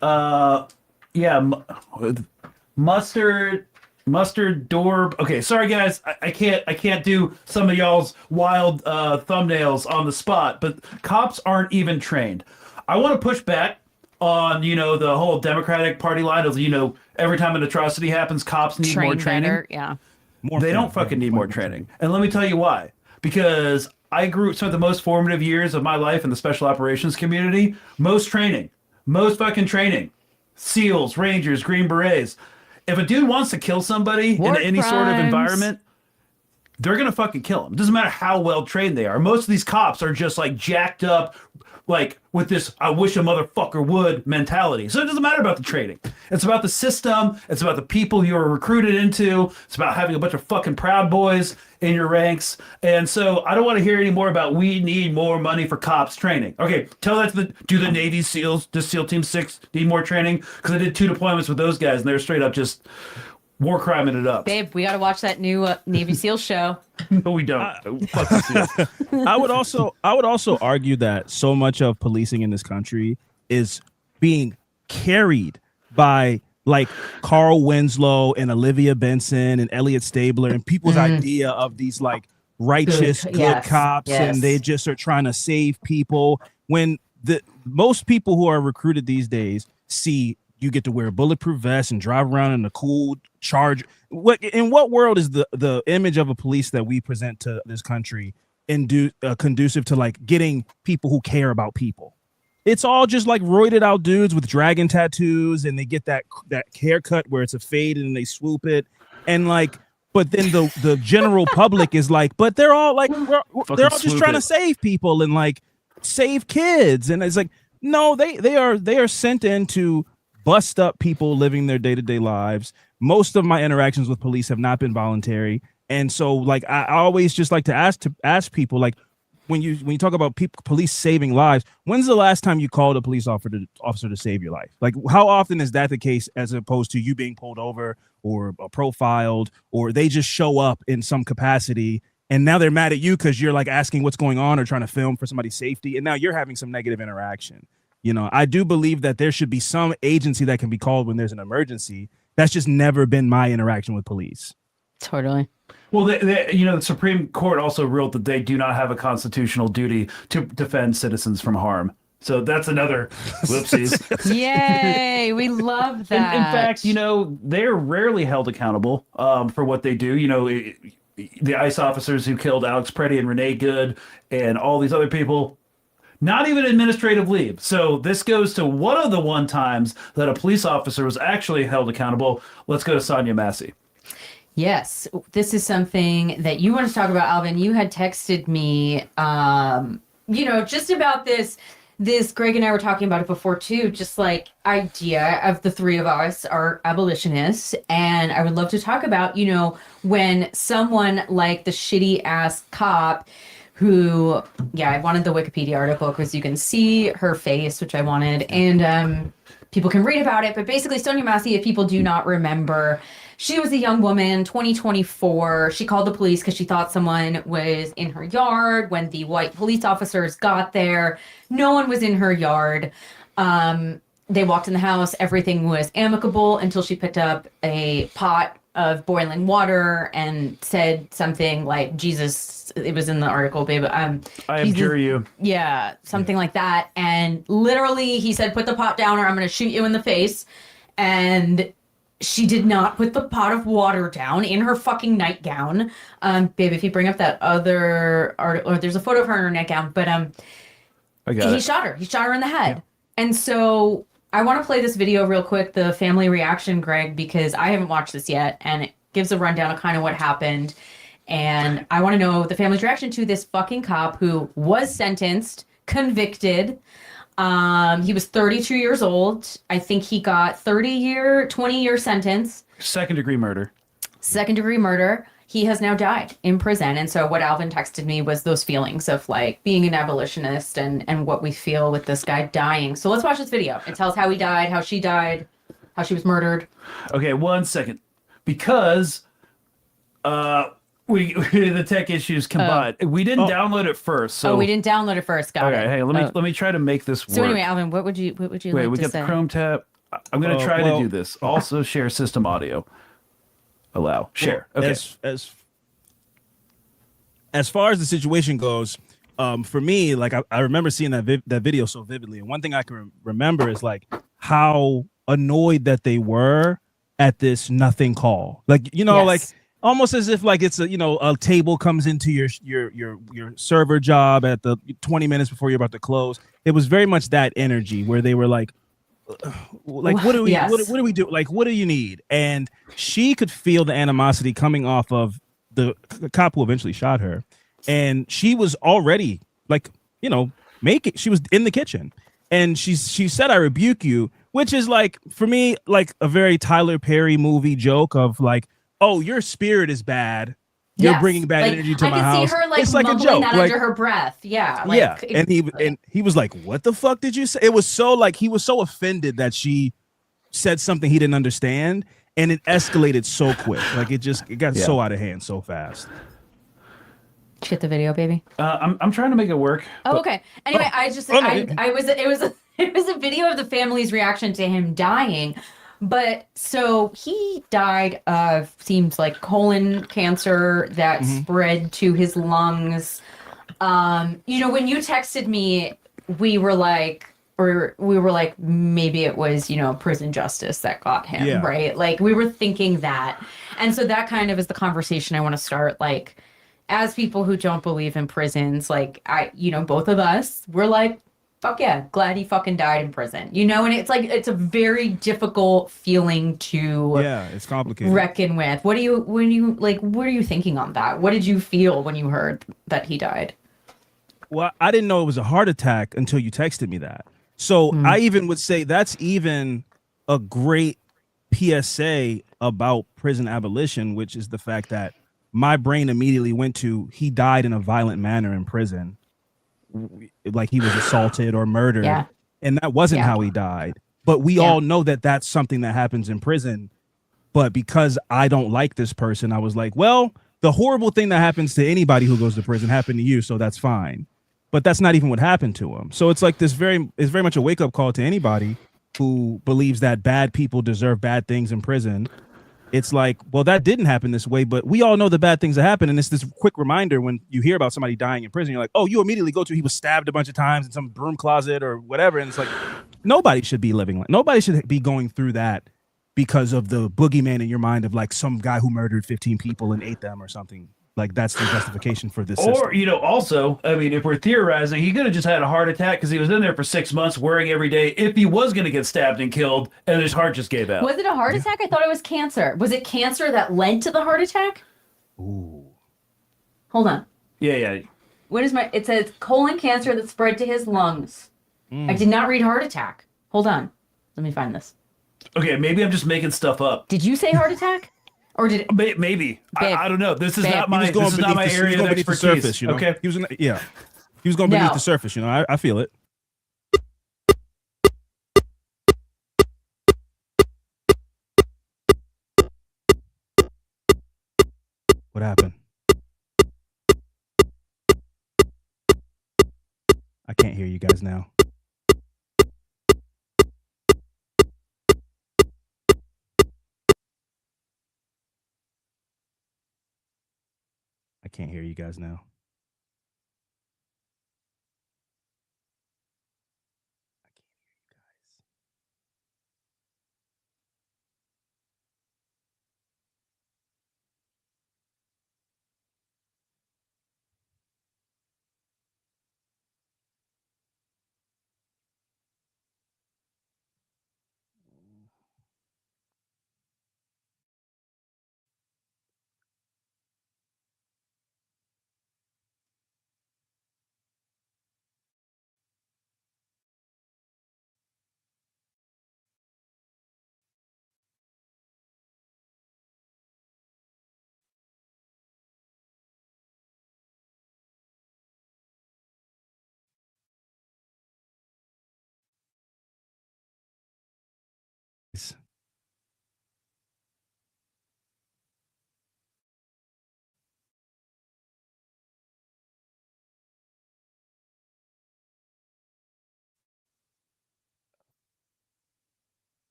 Mustard Dorb. Okay, sorry guys, I can't do some of y'all's wild thumbnails on the spot, but cops aren't even trained. I want to push back on the whole Democratic Party line of every time an atrocity happens, cops need more training. Better, yeah. They don't fucking need more training, and let me tell you why. Because I spent the most formative years of my life in the special operations community. Most fucking training. SEALs, Rangers, Green Berets. If a dude wants to kill somebody in any sort of environment, they're going to fucking kill him. It doesn't matter how well trained they are. Most of these cops are just jacked up, with this I wish a motherfucker would mentality. So it doesn't matter about the training. It's about the system. It's about the people you are recruited into. It's about having a bunch of fucking Proud Boys in your ranks. And so I don't want to hear any more about we need more money for cops training. Okay, tell that do the Navy SEALs, does SEAL Team 6 need more training? Because I did 2 deployments with those guys, and they're straight up just war criming it up. Babe, we got to watch that new Navy SEAL show. No, we don't. Fuck the SEALs. I would also argue that so much of policing in this country is being carried by Carl Winslow and Olivia Benson and Elliot Stabler and people's idea of these righteous good cops, and they just are trying to save people, when the most people who are recruited these days see you get to wear a bulletproof vest and drive around in a cool charge. In what world is the image of a police that we present to this country conducive to like getting people who care about people? It's all just like roided out dudes with dragon tattoos, and they get that haircut where it's a fade and they swoop it, and like, but then the general public is like, but they're all like, they're all just trying to save people and like save kids, and it's like, no, they are sent in to bust up people living their day-to-day lives. Most of my interactions with police have not been voluntary, and so like I always just like to ask people, like, when you talk about police saving lives, when's the last time you called a police officer to save your life? Like, how often is that the case, as opposed to you being pulled over or profiled, or they just show up in some capacity and now they're mad at you because you're like asking what's going on or trying to film for somebody's safety, and now you're having some negative interaction. You know, I do believe that there should be some agency that can be called when there's an emergency. That's just never been my interaction with police. Totally. Well, the Supreme Court also ruled that they do not have a constitutional duty to defend citizens from harm. So that's another whoopsies. Yay! We love that. In fact, they're rarely held accountable for what they do. The ICE officers who killed Alex Preddy and Renee Good and all these other people, not even administrative leave. So this goes to one of the times that a police officer was actually held accountable. Let's go to Sonya Massey. Yes, this is something that you want to talk about, Alvin. You had texted me, just about this. Greg and I were talking about it before too, just like idea of the three of us are abolitionists. And I would love to talk about, when someone like the shitty ass cop who, I wanted the Wikipedia article because you can see her face, which I wanted, and people can read about it. But basically, Sonya Massey, if people do not remember, she was a young woman, 2024. She called the police because she thought someone was in her yard. When the white police officers got there, no one was in her yard. They walked in the house. Everything was amicable until she picked up a pot of boiling water and said something like, Jesus, it was in the article, babe. I abjure you. Yeah, something like that. And literally he said, put the pot down or I'm going to shoot you in the face. And she did not put the pot of water down in her fucking nightgown. Babe, if you bring up that other article, or there's a photo of her in her nightgown, but he shot her. He shot her in the head. Yeah. And so I want to play this video real quick, the family reaction, Greg, because I haven't watched this yet, and it gives a rundown of kind of what happened. And I want to know the family's reaction to this fucking cop who was sentenced, convicted. He was 32 years old. I think he got 20-year sentence. Second-degree murder. He has now died in prison. And so what Alvin texted me was those feelings of like being an abolitionist and what we feel with this guy dying. So let's watch this video. It tells how he died, how she died, how she was murdered. Okay, 1 second. Because the tech issues combined. We didn't download it first. So we didn't download it first. Got it. Okay, hey, let me try to make this work. So anyway, Alvin, what would you Wait, like to say? Wait, we got the Chrome tab. I'm going to try to do this. Also share system audio. Allow. Share. Okay. As far as the situation goes, for me, like I remember seeing that video so vividly. And one thing I can remember is like how annoyed that they were at this nothing call. Like, like almost as if like it's a table comes into your server job at the 20 minutes before you're about to close. It was very much that energy where they were like what do we do? Like, what do you need? And she could feel the animosity coming off of the cop who eventually shot her. And she was already like, she was in the kitchen, and she said, I rebuke you, which is like, for me, like a very Tyler Perry movie joke of like, oh, your spirit is bad. You're bringing bad energy to my house. I can see her like, it's like a joke, that under her breath. Yeah. And he was like, what the fuck did you say? It was so like, he was so offended that she said something he didn't understand, and it escalated so quick. Like it got so out of hand so fast. Did you get the video, baby? I'm trying to make it work. Oh, okay. Anyway, it was a video of the family's reaction to him dying. But so he died of, seems like, colon cancer that spread to his lungs. When you texted me, we were like, or we were like, maybe it was, prison justice that got him, right? Like we were thinking that. And so that kind of is the conversation I want to start. Like, as people who don't believe in prisons, like both of us, we're like, fuck yeah, glad he fucking died in prison, and it's like, it's a very difficult feeling to it's complicated. Reckon with. What are you thinking on that? What did you feel when you heard that he died? Well, I didn't know it was a heart attack until you texted me that. So I even would say that's even a great PSA about prison abolition, which is the fact that my brain immediately went to he died in a violent manner in prison, like he was assaulted or murdered. Yeah. And that wasn't how he died. But we all know that that's something that happens in prison. But because I don't like this person, I was like, well, the horrible thing that happens to anybody who goes to prison happened to you, so that's fine. But that's not even what happened to him. So it's like it's very much a wake-up call to anybody who believes that bad people deserve bad things in prison. It's like, well, that didn't happen this way, but we all know the bad things that happen. And it's this quick reminder when you hear about somebody dying in prison, you're like, oh, you immediately go to he was stabbed a bunch of times in some broom closet or whatever. And it's like, nobody should be nobody should be going through that because of the boogeyman in your mind of like some guy who murdered 15 people and ate them or something. Like that's the justification for this Or, system. Also, I mean, if we're theorizing, he could have just had a heart attack because he was in there for 6 months worrying every day if he was going to get stabbed and killed and his heart just gave out. Was it a heart attack? I thought it was cancer. Was it cancer that led to the heart attack? Ooh. Hold on. Yeah. What is it says colon cancer that spread to his lungs. I did not read heart attack. Hold on. Let me find this. Okay, maybe I'm just making stuff up. Did you say heart attack? Or did it? Maybe. Babe, I don't know. This is not my He area of beneath the expertise. surface, Okay. He was he was going beneath the surface, I feel it. What happened? I can't hear you guys now. I can't hear you guys now.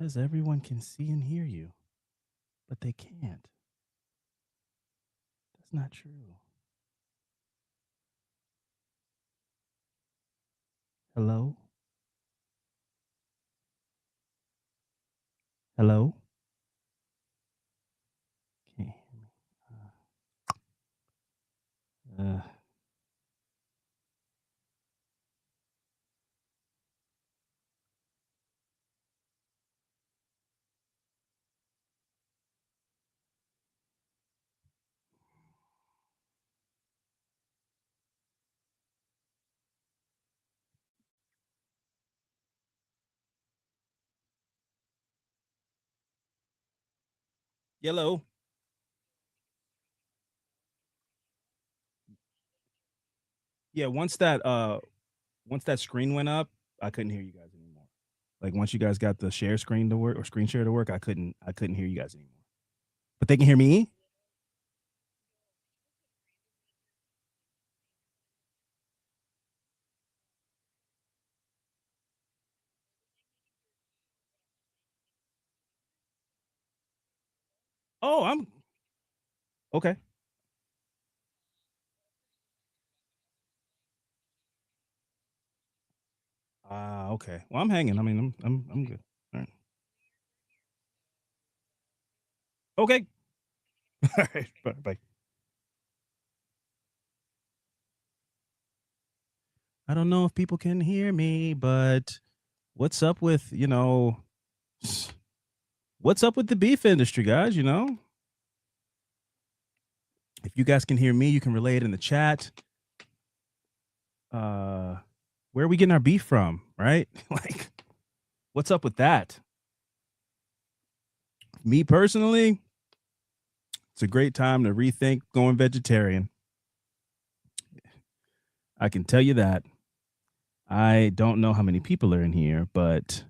It says everyone can see and hear you, but they can't. That's not true. Hello? Hello? Can't hear me. Yellow. Yeah, once that screen went up, I couldn't hear you guys anymore. Like once you guys got the share screen to work or screen share to work, I couldn't hear you guys anymore. But they can hear me. Oh, I'm okay. Okay. Well, I'm hanging. I mean, I'm good. All right. Okay. All right. Bye. I don't know if people can hear me, but what's up with, what's up with the beef industry, guys? If you guys can hear me, you can relay it in the chat. Where are we getting our beef from, right? Like, what's up with that? Me personally, it's a great time to rethink going vegetarian. I can tell you that. I don't know how many people are in here, but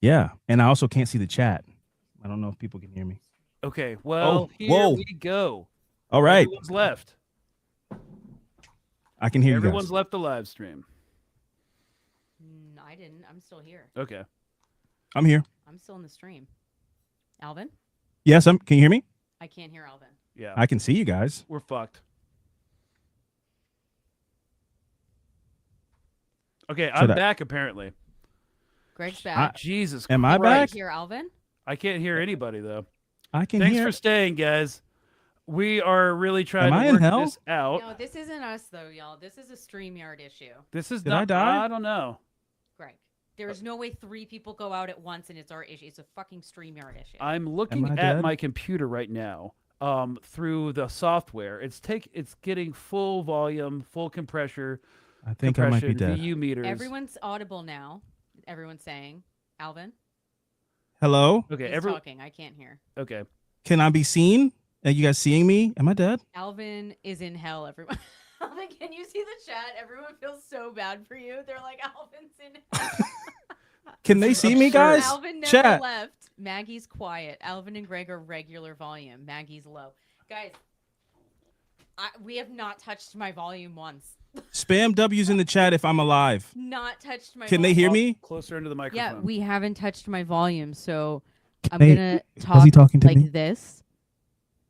yeah. And I also can't see the chat. I don't know if people can hear me. Okay, well, whoa. we go. All right. Everyone's left. I can hear Everyone's you guys. left the live stream. I didn't. I'm still here. Okay. I'm here. I'm still in the stream. Alvin? Yes, can you hear me? I can't hear Alvin. Yeah. I can see you guys. We're fucked. Okay, I'm back apparently. Greg's back. Jesus Am I Christ. back? Hear Alvin? I can't hear anybody though. I can Thanks hear. for staying, guys. We are really trying Am I to in work hell? this out. No, this isn't us though, y'all. This is a StreamYard issue. This is Did not. I die? I don't know. Greg, there's no way 3 people go out at once and it's our issue. It's a fucking StreamYard issue. I'm looking I at dead? my computer right now. Through the software, it's getting full volume, full compression. I think I might be dead. VU meters. Everyone's audible now. Everyone's saying, Alvin. Hello? Okay, He's talking. I can't hear. Okay. Can I be seen? Are you guys seeing me? Am I dead? Alvin is in hell, everyone. Alvin, can you see the chat? Everyone feels so bad for you. They're like, Alvin's in hell. Can they see me, guys? Alvin never Chat. left. Maggie's quiet. Alvin and Greg are regular volume. Maggie's low. Guys, we have not touched my volume once. Spam W's in the chat if I'm alive. Not touched my Can volume. they hear me? Closer into the microphone. Yeah, we haven't touched my volume, so I'm Hey, gonna is talk he talking to like me? this.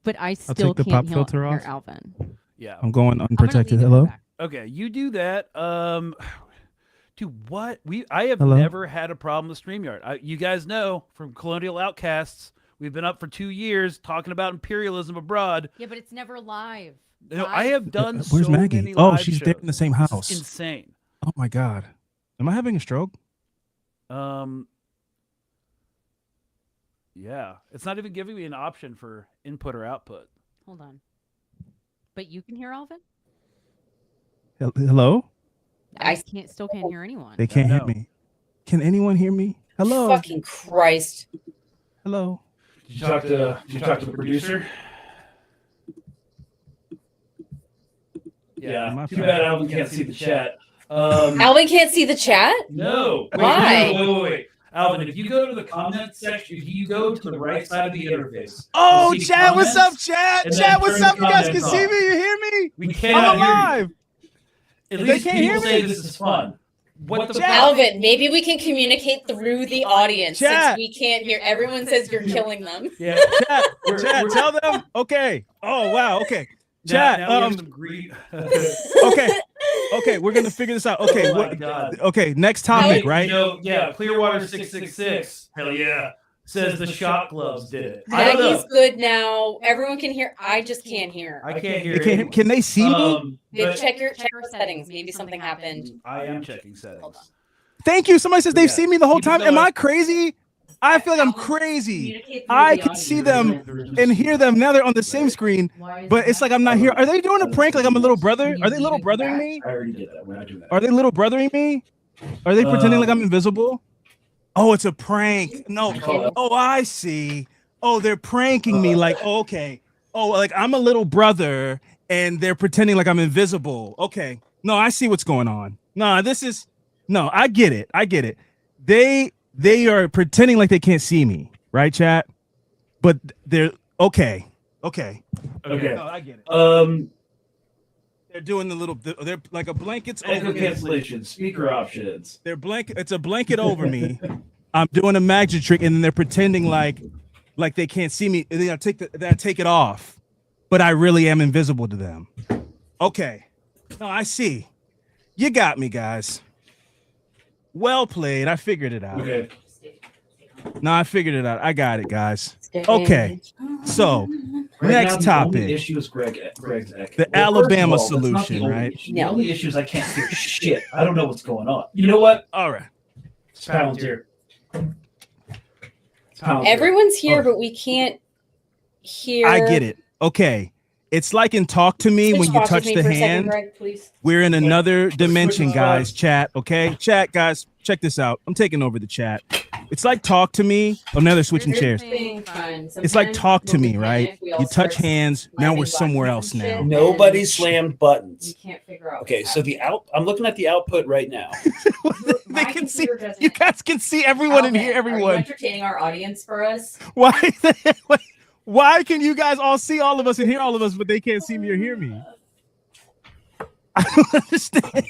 But I still take the pop can't filter hear off. Alvin. Yeah. I'm going I'm gonna unprotected. leave it Hello? back. Okay, you do that. Dude, what? I have Hello? never had a problem with StreamYard. You guys know from Colonial Outcasts, we've been up for 2 years talking about imperialism abroad. Yeah, but it's never live. No, I have done Where's so Maggie? many Oh, live she's shows. there in the same It's house. insane. Oh my god. Am I having a stroke? Yeah, it's not even giving me an option for input or output. Hold on. But you can hear Alvin? Hello? I still can't hear anyone. They can't No. hear me. Can anyone hear me? Hello? Fucking Christ. Hello? Did you talk to the producer? Yeah. Too bad Alvin can't see the chat. Alvin can't see the chat? No. Why? Wait. Alvin, if you go to the comment section, if you go to the right side of the interface. Oh, you'll see chat, what's up, comments, chat? and Chat, then what's turn up? the You guys can comments see on. me? You hear me? We I'm cannot hear alive. you. At They least can't people hear say me? this is fun. What the Chat. Alvin, maybe we can communicate through the audience Chat. since we can't hear. Everyone says you're killing them. Yeah. Chat, We're- tell them. Okay. Oh, wow. Okay. Now Chat, we have some greed. Okay, we're gonna figure this out. Okay, Oh my God. okay, next topic, right? Clearwater 666. Hell yeah. Says the shot gloves did it. I don't Maggie's know. good now. Everyone can hear. I just can't hear. I can't hear. They can't, anyone. can they see me? Maybe But check your settings. Maybe something happened. I am checking Hold on. settings. Thank you. Somebody says they've Yeah. seen me the whole Even time. though Am I- I crazy? I feel like I'm crazy. Communicate through I the can see audience. them and hear them. Now they're on the same screen, but it's like I'm not here. Are they doing a prank like I'm a little brother? Are they little brothering me? I already did that. We're not doing that. Are they little brothering me? Are they pretending like I'm invisible? Oh, it's a prank. No. Oh, I see. Oh, they're pranking me. Like, okay. Oh, like I'm a little brother and they're pretending like I'm invisible. Okay. No, I see what's going on. No, I get it. they are pretending like they can't see me, right, chat? But they're okay. Okay. No, I get it. They're doing they're like a blanket's Echo over me. cancellation, speaker options. It's a blanket over me. I'm doing a magic trick, and then they're pretending like they can't see me. And then I take it off, but I really am invisible to them. Okay. No, I see. You got me, guys. Well played. I figured it out. Okay. No, I figured it out. I got it, guys. Okay. So, next topic. The issue is Greg's echo. The Alabama solution, right? The only issue is I can't hear shit. I don't know what's going on. You know what? All right. Palantir. Everyone's here, but we can't hear. I get it. Okay. It's like in Talk to Me when you Switch touch with me the for a second, hand. Greg, please. We're in another dimension, guys. Chat, okay? Chat, guys, check this out. I'm taking over the chat. It's like Talk to Me. Oh, now they're switching chairs. It's like Talk to Me, right? You touch hands. Now we're somewhere else now. Nobody slammed buttons. You can't figure out. Okay, so I'm looking at the output right now. They can see. You guys can see everyone and hear Are you everyone. entertaining our audience for us? Why? Why can you guys all see all of us and hear all of us, but they can't see me or hear me? I don't understand.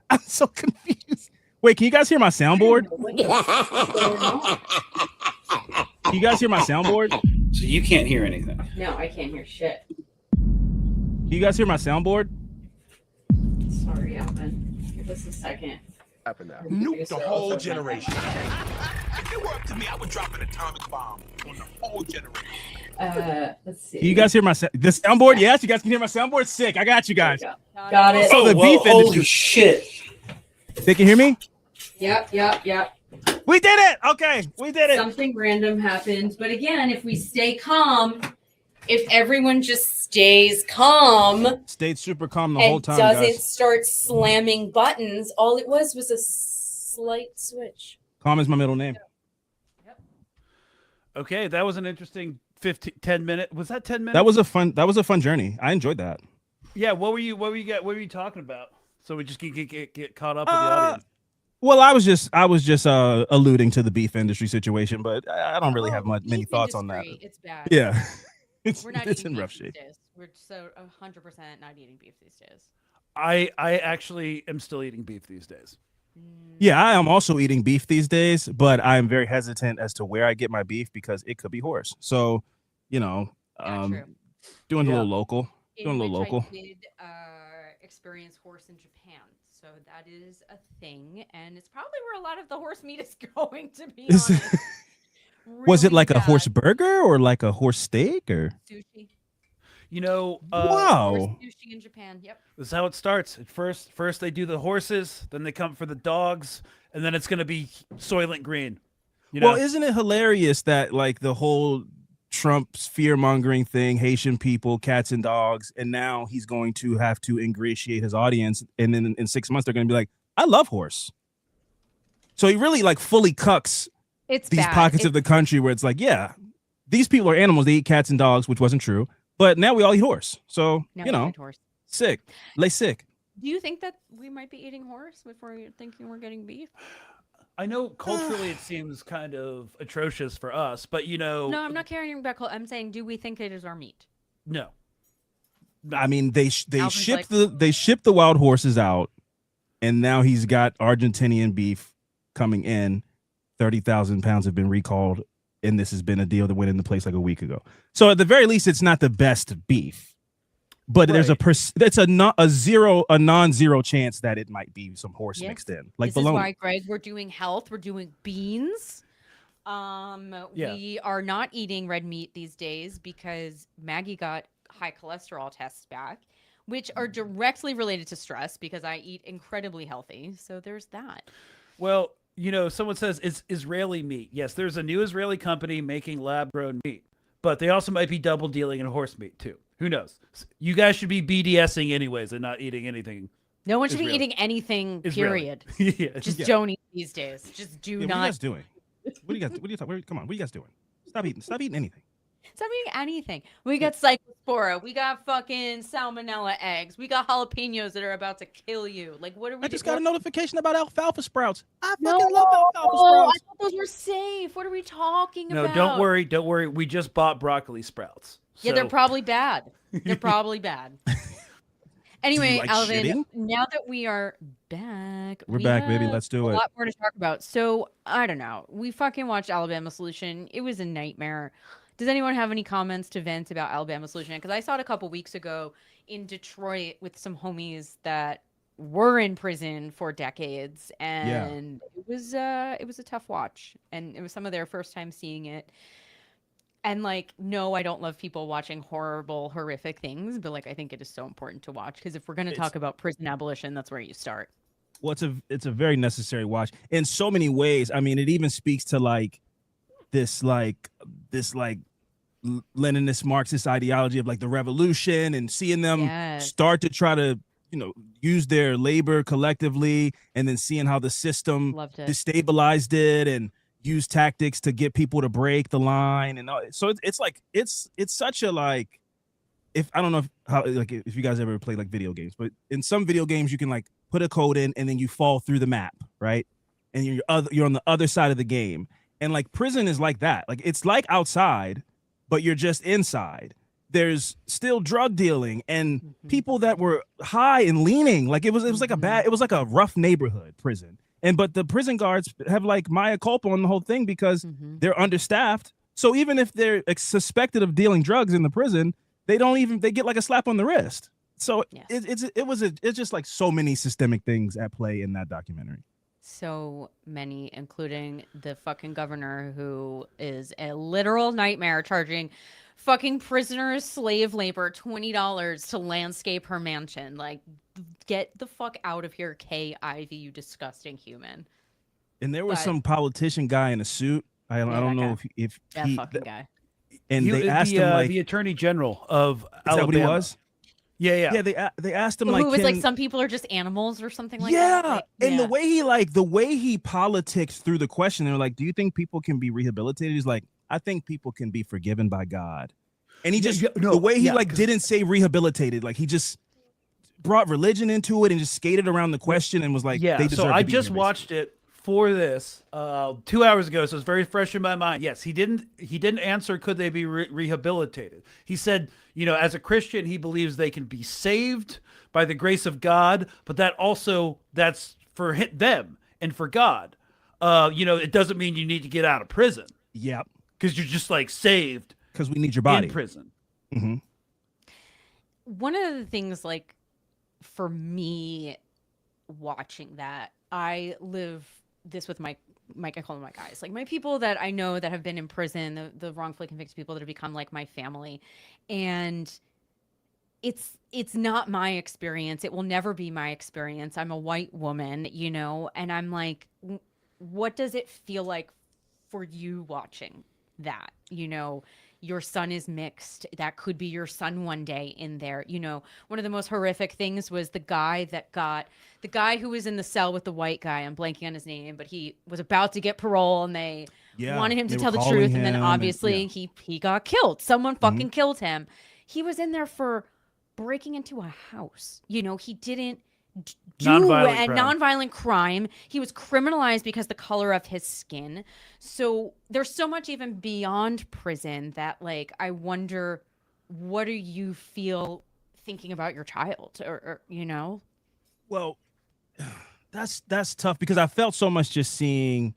I'm so confused. Wait, can you guys hear my soundboard? Can you guys hear my soundboard? So you can't hear anything. No, I can't hear shit. Can you guys hear my soundboard? Sorry, Alvin. Give us a second. Nuke the whole generation. If it were up to me, I would drop an atomic bomb on the whole generation. Let's see. Can you guys hear the soundboard? Yes, you guys can hear my soundboard. Sick. I got you guys. Got it. So the beef holy industry. shit. They can hear me? Yep. We did it. Okay, we did it. Something random happened, but again, if we stay calm, if everyone just stays calm, Stayed super calm the whole and time, doesn't guys. start slamming buttons, all it was a slight switch. Calm is my middle name. Okay, that was an interesting 10 minute. Was that 10 minutes? That was a fun journey. I enjoyed that. Yeah, what were you talking about? So we just get caught up with the audience. Well, I was just alluding to the beef industry situation, but I don't really have many thoughts on that. It's bad. Yeah. We're not it's eating in beef rough these shape. days. We're so 100% not eating beef these days. I actually am still eating beef these days. Yeah, I am also eating beef these days, but I'm very hesitant as to where I get my beef because it could be horse. So, True. doing a little local. Doing a little which local. I did experience horse in Japan, so that is a thing, and it's probably where a lot of the horse meat is going. To be honest, Was it Really like a bad. horse burger or like a horse steak or? Sushi. You know, Horse Wow. sushi in Japan. Yep. this is how it starts. At first they do the horses, then they come for the dogs, and then it's gonna be Soylent Green. You know? Well, isn't it hilarious that like the whole Trump's fear mongering thing, Haitian people, cats and dogs, and now he's going to have to ingratiate his audience, and then in 6 months they're going to be like, "I love horse." So he really like fully cucks It's these bad. pockets of the country where it's like, yeah, these people are animals. They eat cats and dogs, which wasn't true, but now we all eat horse. So Now you we know, eat horse. sick, lay sick. Do you think that we might be eating horse before you're thinking we're getting beef? I know culturally it seems kind of atrocious for us, but you know, No, I'm not caring about. I'm saying, do we think it is our meat? no. I mean, they Alvin's shipped like- the wild horses out, and now he's got Argentinian beef coming in. 30,000 pounds have been recalled, and this has been a deal that went into place like a week ago. So at the very least, it's not the best beef, but there's a non-zero chance that it might be some horse Yes. mixed in, like This is bologna. why, Greg, we're doing health. We're doing beans. We are not eating red meat these days because Maggie got high cholesterol tests back, which are directly related to stress because I eat incredibly healthy. So there's that. Well, you know, someone says it's Israeli meat. Yes, there's a new Israeli company making lab-grown meat, but they also might be double dealing in horse meat too. Who knows? You guys should be BDSing anyways and not eating anything. No one should Israeli. be eating anything, Israeli. period. Yeah. Just Yeah. don't eat these days. Just do Yeah, what are you not. guys doing? What are you guys? Come on, what are you guys doing? Stop eating anything. Stop eating anything. We got cyclospora. We got fucking salmonella eggs. We got jalapenos that are about to kill you. Like, what are we? I just got a notification about alfalfa sprouts. I No, fucking love alfalfa I sprouts. thought those were safe. What are we talking No, about? don't worry. We just bought broccoli sprouts. Yeah, So- they're probably bad. They're probably bad. Anyway, like Alvin, shitting? now that we are back, We're back, baby. have Let's do a it. lot more to talk about. So, I don't know. We fucking watched Alabama Solution. It was a nightmare. Does anyone have any comments to vent about Alabama Solution? Because I saw it a couple weeks ago in Detroit with some homies that were in prison for decades, and it was a tough watch, and it was some of their first time seeing it. And like, no, I don't love people watching horrible, horrific things, but like, I think it is so important to watch because if we're going to talk about prison abolition, that's where you start. Well, it's a very necessary watch in so many ways. I mean, it even speaks to like this Leninist Marxist ideology of like the revolution and seeing them start to try to, use their labor collectively, and then seeing how the system destabilized it and use tactics to get people to break the line. And so it's such a like, if I don't know if you guys ever played like video games, but in some video games you can like put a code in and then you fall through the map, right? And you're on the other side of the game. And like prison is like that. Like it's like outside, but you're just inside. There's still drug dealing and people that were high and leaning. Like it was like a rough neighborhood prison. But the prison guards have like mea culpa on the whole thing because they're understaffed. So even if they're suspected of dealing drugs in the prison, they get like a slap on the wrist. So it's just like so many systemic things at play in that documentary. So many, including the fucking governor, who is a literal nightmare, charging fucking prisoners slave labor $20 to landscape her mansion. Like, get the fuck out of here, Kay Ivey, you disgusting human. And there was some politician guy in a suit. I don't know if that fucking guy. And they asked him like the attorney general of Alabama. Is that what he was? Yeah. They asked him who like was like some people are just animals or something like that. Like, and the way he politics through the question, they're like, "Do you think people can be rehabilitated?" He's like, "I think people can be forgiven by God." And he just the way he didn't say rehabilitated, like he just brought religion into it and just skated around the question and was like, "They deserve." So I just watched it for this 2 hours ago, so it's very fresh in my mind. Yes, he didn't answer could they be rehabilitated. He said, as a Christian, he believes they can be saved by the grace of God, but that's for them and for God. It doesn't mean you need to get out of prison. Yep. Because you're just like saved because we need your body in prison. Mm-hmm. One of the things, like, for me watching that, I live this with my I call them my guys, like my people that I know that have been in prison, the wrongfully convicted people that have become like my family. And it's not my experience. It will never be my experience. I'm a white woman, and I'm like, what does it feel like for you watching that? Your son is mixed. That could be your son one day in there. One of the most horrific things was the guy who was in the cell with the white guy. I'm blanking on his name, but he was about to get parole and they wanted him to tell the truth. And then obviously he got killed. Someone fucking killed him. He was in there for breaking into a house. He didn't do a nonviolent crime. He was criminalized because the color of his skin. So there's so much even beyond prison that, like, I wonder, what do you feel thinking about your child or Well, that's tough because I felt so much just seeing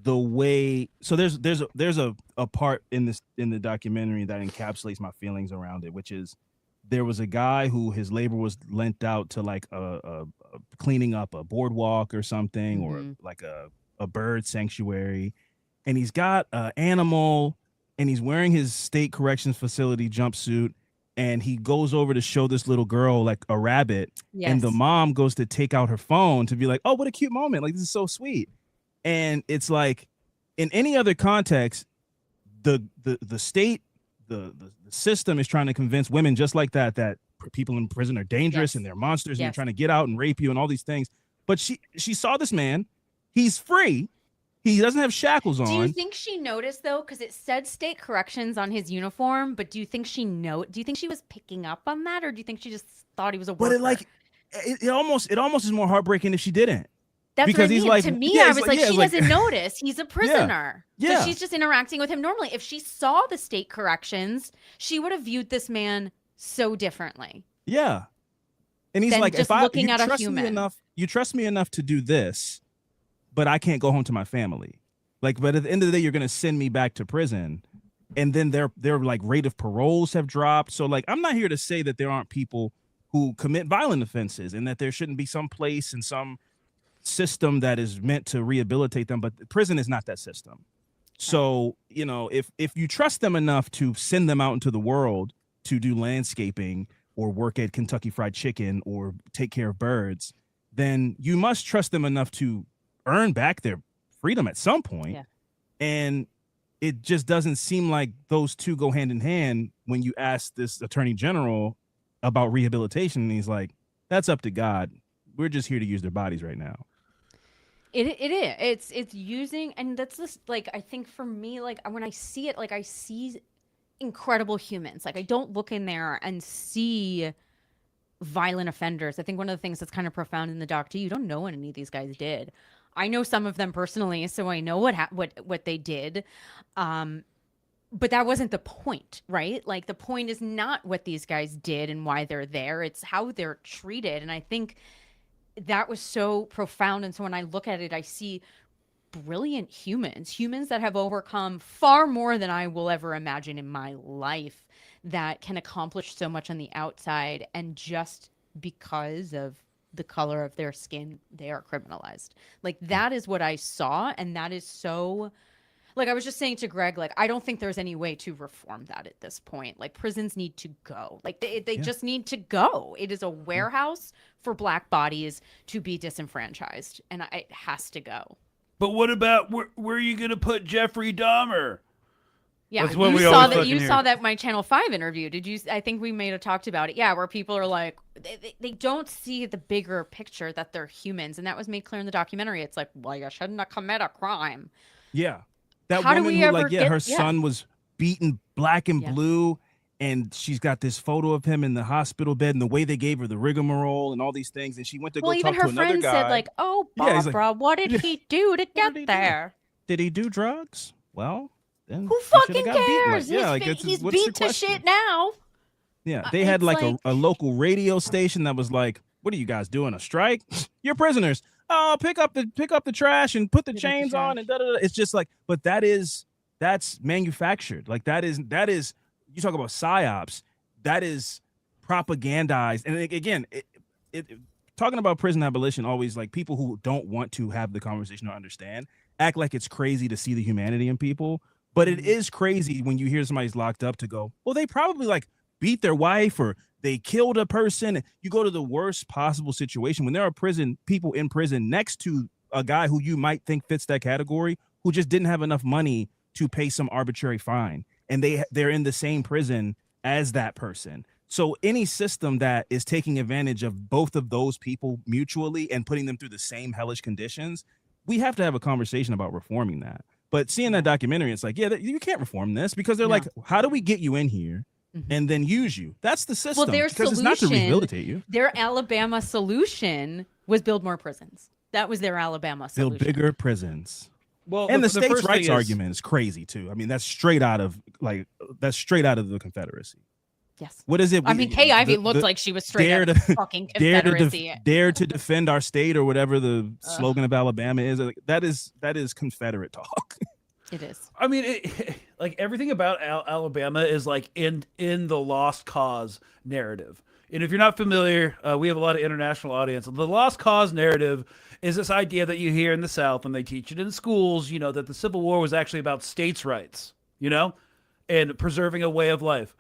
the way. So there's a part in the documentary that encapsulates my feelings around it, which is there was a guy who his labor was lent out to like a cleaning up a boardwalk or something, or like a bird sanctuary, and he's got an animal and he's wearing his state corrections facility jumpsuit, and he goes over to show this little girl like a rabbit, and the mom goes to take out her phone to be like, "Oh, what a cute moment, like this is so sweet." And it's like, in any other context, the state, the system is trying to convince women just like that people in prison are dangerous and they're monsters and they're trying to get out and rape you and all these things. But she saw this man, he's free, He doesn't have shackles on. Do you think she noticed though? Because it said state corrections on his uniform, but do you think she was picking up on that, or do you think she just thought he was a worker? But it almost is more heartbreaking if she didn't. That's because what I mean. he's like, to me, yeah, I was like, she doesn't notice. He's a prisoner. Yeah. So she's just interacting with him normally. If she saw the state corrections, she would have viewed this man so differently. Yeah. And he's than like, just looking at a human. You trust me enough to do this, but I can't go home to my family. Like, but at the end of the day, you're gonna send me back to prison. And then their like rate of paroles have dropped. So like, I'm not here to say that there aren't people who commit violent offenses and that there shouldn't be some place and some system that is meant to rehabilitate them, but prison is not that system. So, you know, if you trust them enough to send them out into the world to do landscaping or work at Kentucky Fried Chicken or take care of birds, then you must trust them enough to earn back their freedom at some point. Yeah. And it just doesn't seem like those two go hand in hand when you ask this attorney general about rehabilitation, and he's like, that's up to God. We're just here to use their bodies right now. It is. It's using, and that's this, like, I think for me, like, when I see it, like, I see incredible humans. Like, I don't look in there and see violent offenders. I think one of the things that's kind of profound in the doc too, you don't know what any of these guys did. I know some of them personally, so I know what they did. But that wasn't the point, right? Like, the point is not what these guys did and why they're there. It's how they're treated. And I think that was so profound. And so when I look at it, I see brilliant humans that have overcome far more than I will ever imagine in my life, that can accomplish so much on the outside. And just because of the color of their skin, they are criminalized. Like, that is what I saw. And that is so... Like, I was just saying to Greg, like, I don't think there's any way to reform that at this point. Like, prisons need to go. Like, they just need to go. It is a warehouse for Black bodies to be disenfranchised, and it has to go. But what about where are you going to put Jeffrey Dahmer? Yeah, that's what you saw that my Channel 5 interview. Did you? I think we may have talked about it. Yeah, where people are like, they don't see the bigger picture that they're humans, and that was made clear in the documentary. It's like, well, you shouldn't have commit a crime. Yeah. That How woman do we who, ever like, get, her son was beaten black and blue, and she's got this photo of him in the hospital bed, and the way they gave her the rigmarole and all these things, and she went to go talk to another guy. Well, even her friend said, like, "Oh, Barbara, what did he do to get there? Did he do drugs? Well, then who fucking cares? He's beat to shit now." Yeah, they had like a local radio station that was like, "What are you guys doing? A strike? You're prisoners. Oh, pick up the trash and put the chains on and da da da." It's just like, but that's manufactured. Like, that is you talk about psyops. That is propagandized. And again, talking about prison abolition, always, like, people who don't want to have the conversation or understand act like it's crazy to see the humanity in people. But it is crazy when you hear somebody's locked up to go, well, they probably like beat their wife or they killed a person. You go to the worst possible situation when there are people in prison next to a guy who you might think fits that category, who just didn't have enough money to pay some arbitrary fine, and they're in the same prison as that person. So any system that is taking advantage of both of those people mutually and putting them through the same hellish conditions, we have to have a conversation about reforming that. But seeing that documentary, it's like, yeah, you can't reform this, because they're like, how do we get you in here and then use you? That's the system. Well, their because solution, it's not to rehabilitate you. Their Alabama solution was build more prisons. That was their Alabama solution. Build bigger prisons. Well, and the states' rights argument is crazy too. I mean, that's straight out of the Confederacy. Yes. What is it? I mean, Kay Ivey looked like she was straight out of fucking Confederacy. Dare to defend our state, or whatever the slogan of Alabama is. That is Confederate talk. It is. I mean, like, everything about Alabama is like in the Lost Cause narrative. And if you're not familiar, we have a lot of international audience. The Lost Cause narrative is this idea that you hear in the South when they teach it in schools, you know, that the Civil War was actually about states' rights, you know, and preserving a way of life.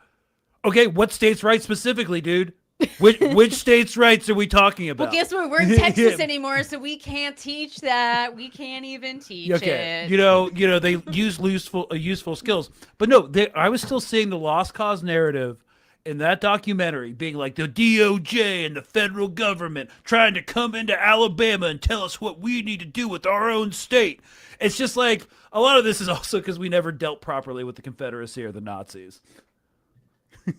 Okay, what states' rights specifically, dude? Which states' rights are we talking about? Well, guess what? We're in Texas anymore, so we can't teach that. We can't even teach it. You know, they use useful skills, but no, I was still seeing the Lost Cause narrative in that documentary being like the DOJ and the federal government trying to come into Alabama and tell us what we need to do with our own state. It's just like a lot of this is also because we never dealt properly with the Confederacy or the Nazis.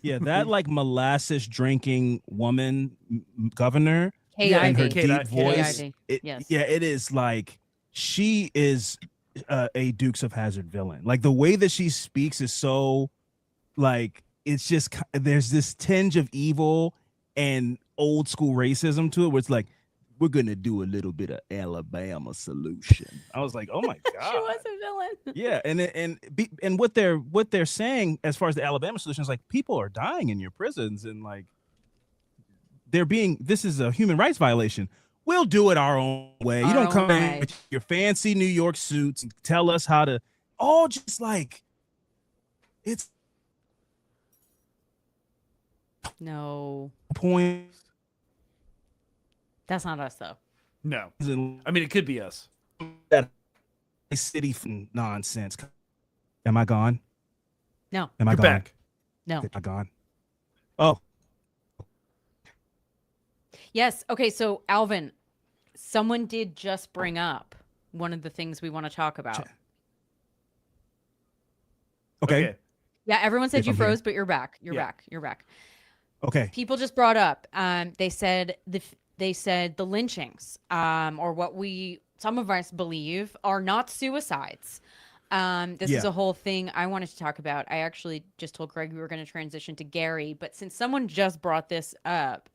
Yeah, that like molasses drinking woman governor and her K. deep voice. Yes. Yeah, it is like she is a Dukes of Hazzard villain. Like the way that she speaks is so like it's just there's this tinge of evil and old school racism to it where it's like we're gonna do a little bit of Alabama solution. I was like, oh my god, she was a villain. Yeah, and what they're saying as far as the Alabama solution is like people are dying in your prisons and like this is a human rights violation. We'll do it our own way. You don't come in with your fancy New York suits and tell us how to. All just like it's no point. That's not us, though. No. I mean, it could be us. That city nonsense. Am I gone? No. Am I You're gone? back. No. Am I gone? Oh. Yes. Okay. So, Alvin, someone did just bring up one of the things we want to talk about. Okay. Yeah. Everyone said If you I'm froze, here. but you're back. You're back. You're back. Okay. People just brought up. They said the lynchings, or what some of us believe are not suicides. This is a whole thing I wanted to talk about. I actually just told Greg we were going to transition to Gary, but since someone just brought this up,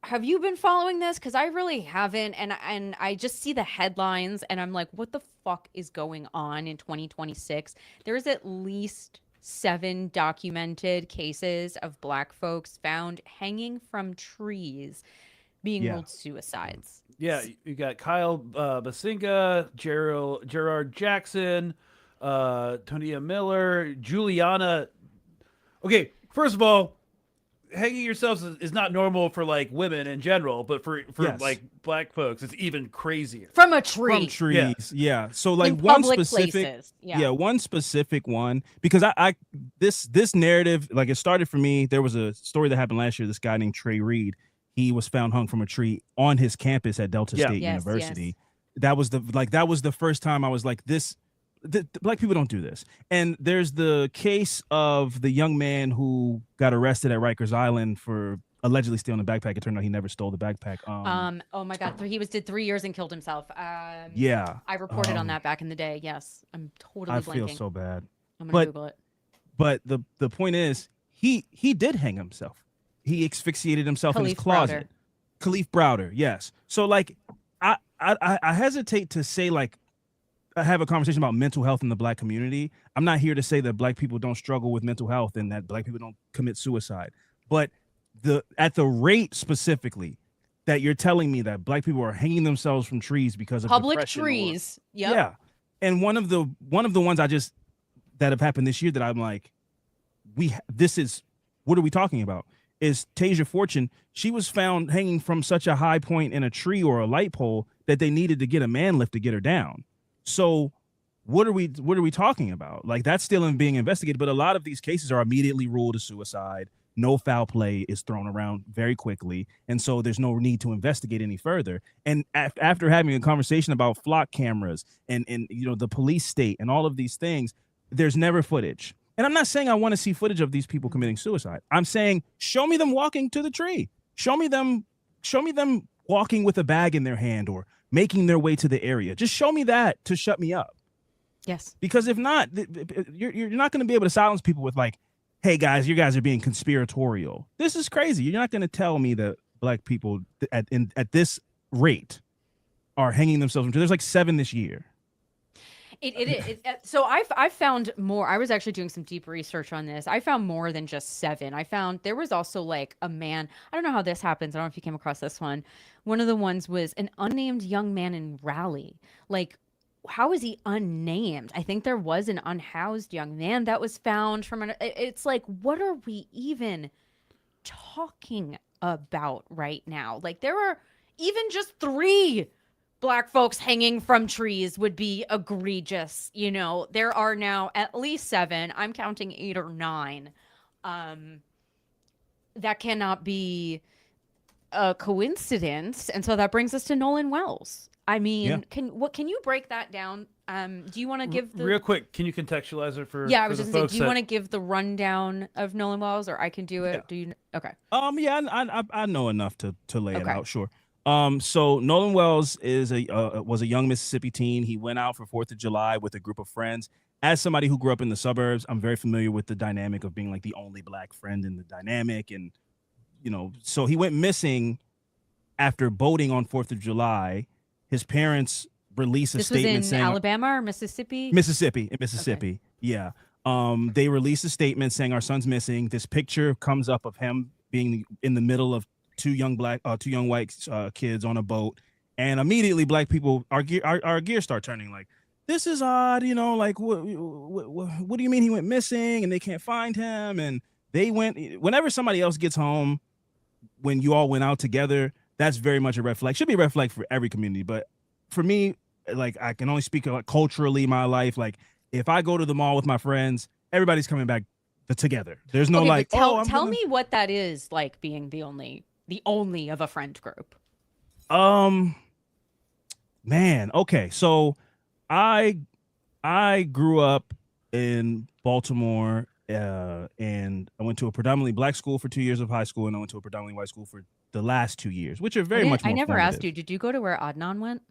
have you been following this? Because I really haven't, and I just see the headlines, and I'm like, what the fuck is going on in 2026? There's at least 7 documented cases of Black folks found hanging from trees being ruled suicides. Yeah, you got Kyle Basinga, Gerard Jackson, Tonia Miller, Juliana. Okay, first of all, hanging yourselves is not normal for like women in general, but for like Black folks, it's even crazier. From a tree. From trees, yeah. So like In one public specific, places. Yeah. one specific one because I this narrative like it started for me. There was a story that happened last year. This guy named Trey Reed. He was found hung from a tree on his campus at Delta State University. That was the first time I was like, Black people don't do this. And there's the case of the young man who got arrested at Rikers Island for allegedly stealing a backpack. It turned out he never stole the backpack. Oh my God. He did 3 years and killed himself. Yeah. I reported on that back in the day. Yes. I'm totally blanking. I feel so bad. I'm going to Google it. But the point is, he did hang himself. He asphyxiated himself in his closet. Khalif Browder, yes. So like, I hesitate to say like, I have a conversation about mental health in the Black community. I'm not here to say that Black people don't struggle with mental health and that Black people don't commit suicide. But at the rate specifically that you're telling me that Black people are hanging themselves from trees because of public depression trees. Yeah. And one of the ones that have happened this year that I'm like, what are we talking about? Is Tasia Fortune. She was found hanging from such a high point in a tree or a light pole that they needed to get a man lift to get her down. So what are we talking about? Like that's still being investigated, but a lot of these cases are immediately ruled a suicide. No foul play is thrown around very quickly, and so there's no need to investigate any further. And after having a conversation about flock cameras and the police state and all of these things, there's never footage. And I'm not saying I want to see footage of these people committing suicide. I'm saying show me them walking to the tree. Show me them walking with a bag in their hand or making their way to the area. Just show me that to shut me up. Yes. Because if not, you're not going to be able to silence people with like, hey guys, you guys are being conspiratorial. This is crazy. You're not going to tell me that Black people at this rate are hanging themselves. There's like 7 this year. So I found more. I was actually doing some deep research on this. I found more than just 7. I found there was also like a man. I don't know how this happens. I don't know if you came across this one. One of the ones was an unnamed young man in Raleigh. Like, how is he unnamed? I think there was an unhoused young man that was found from it's like, what are we even talking about right now? Like, there are even just 3 Black folks hanging from trees would be egregious. There are now at least 7. I'm counting 8 or 9. that cannot be a coincidence. And so that brings us to Nolan Wells. I mean, can you break that down? Do you want to give the real quick? Can you contextualize it for? Yeah, I was for just the saying. folks Do you that- want to give the rundown of Nolan Wells, or I can do it? Yeah. Do you? Okay. Yeah, I know enough to lay it Okay. out. Sure. So Nolan Wells is was a young Mississippi teen. He went out for 4th of July with a group of friends. As somebody who grew up in the suburbs, I'm very familiar with the dynamic of being like the only black friend in the dynamic, and so he went missing after boating on 4th of July. His parents released a statement was in saying Alabama or Mississippi. Mississippi. Okay. Yeah. They released a statement saying our son's missing. This picture comes up of him being in the middle of two young white kids on a boat, and immediately black people, our gear start turning. Like, this is odd, like what do you mean he went missing and they can't find him? And they went, whenever somebody else gets home, when you all went out together, that's very much a red flag. Should be a red flag for every community, but for me, like, I can only speak like culturally my life. Like, if I go to the mall with my friends, everybody's coming back together. There's no Okay, tell me what that is like, being the only of a friend group. Man, okay. So I grew up in Baltimore, and I went to a predominantly black school for 2 years of high school, and I went to a predominantly white school for the last 2 years, which are very much more I never formative. asked you, did you go to where Adnan went?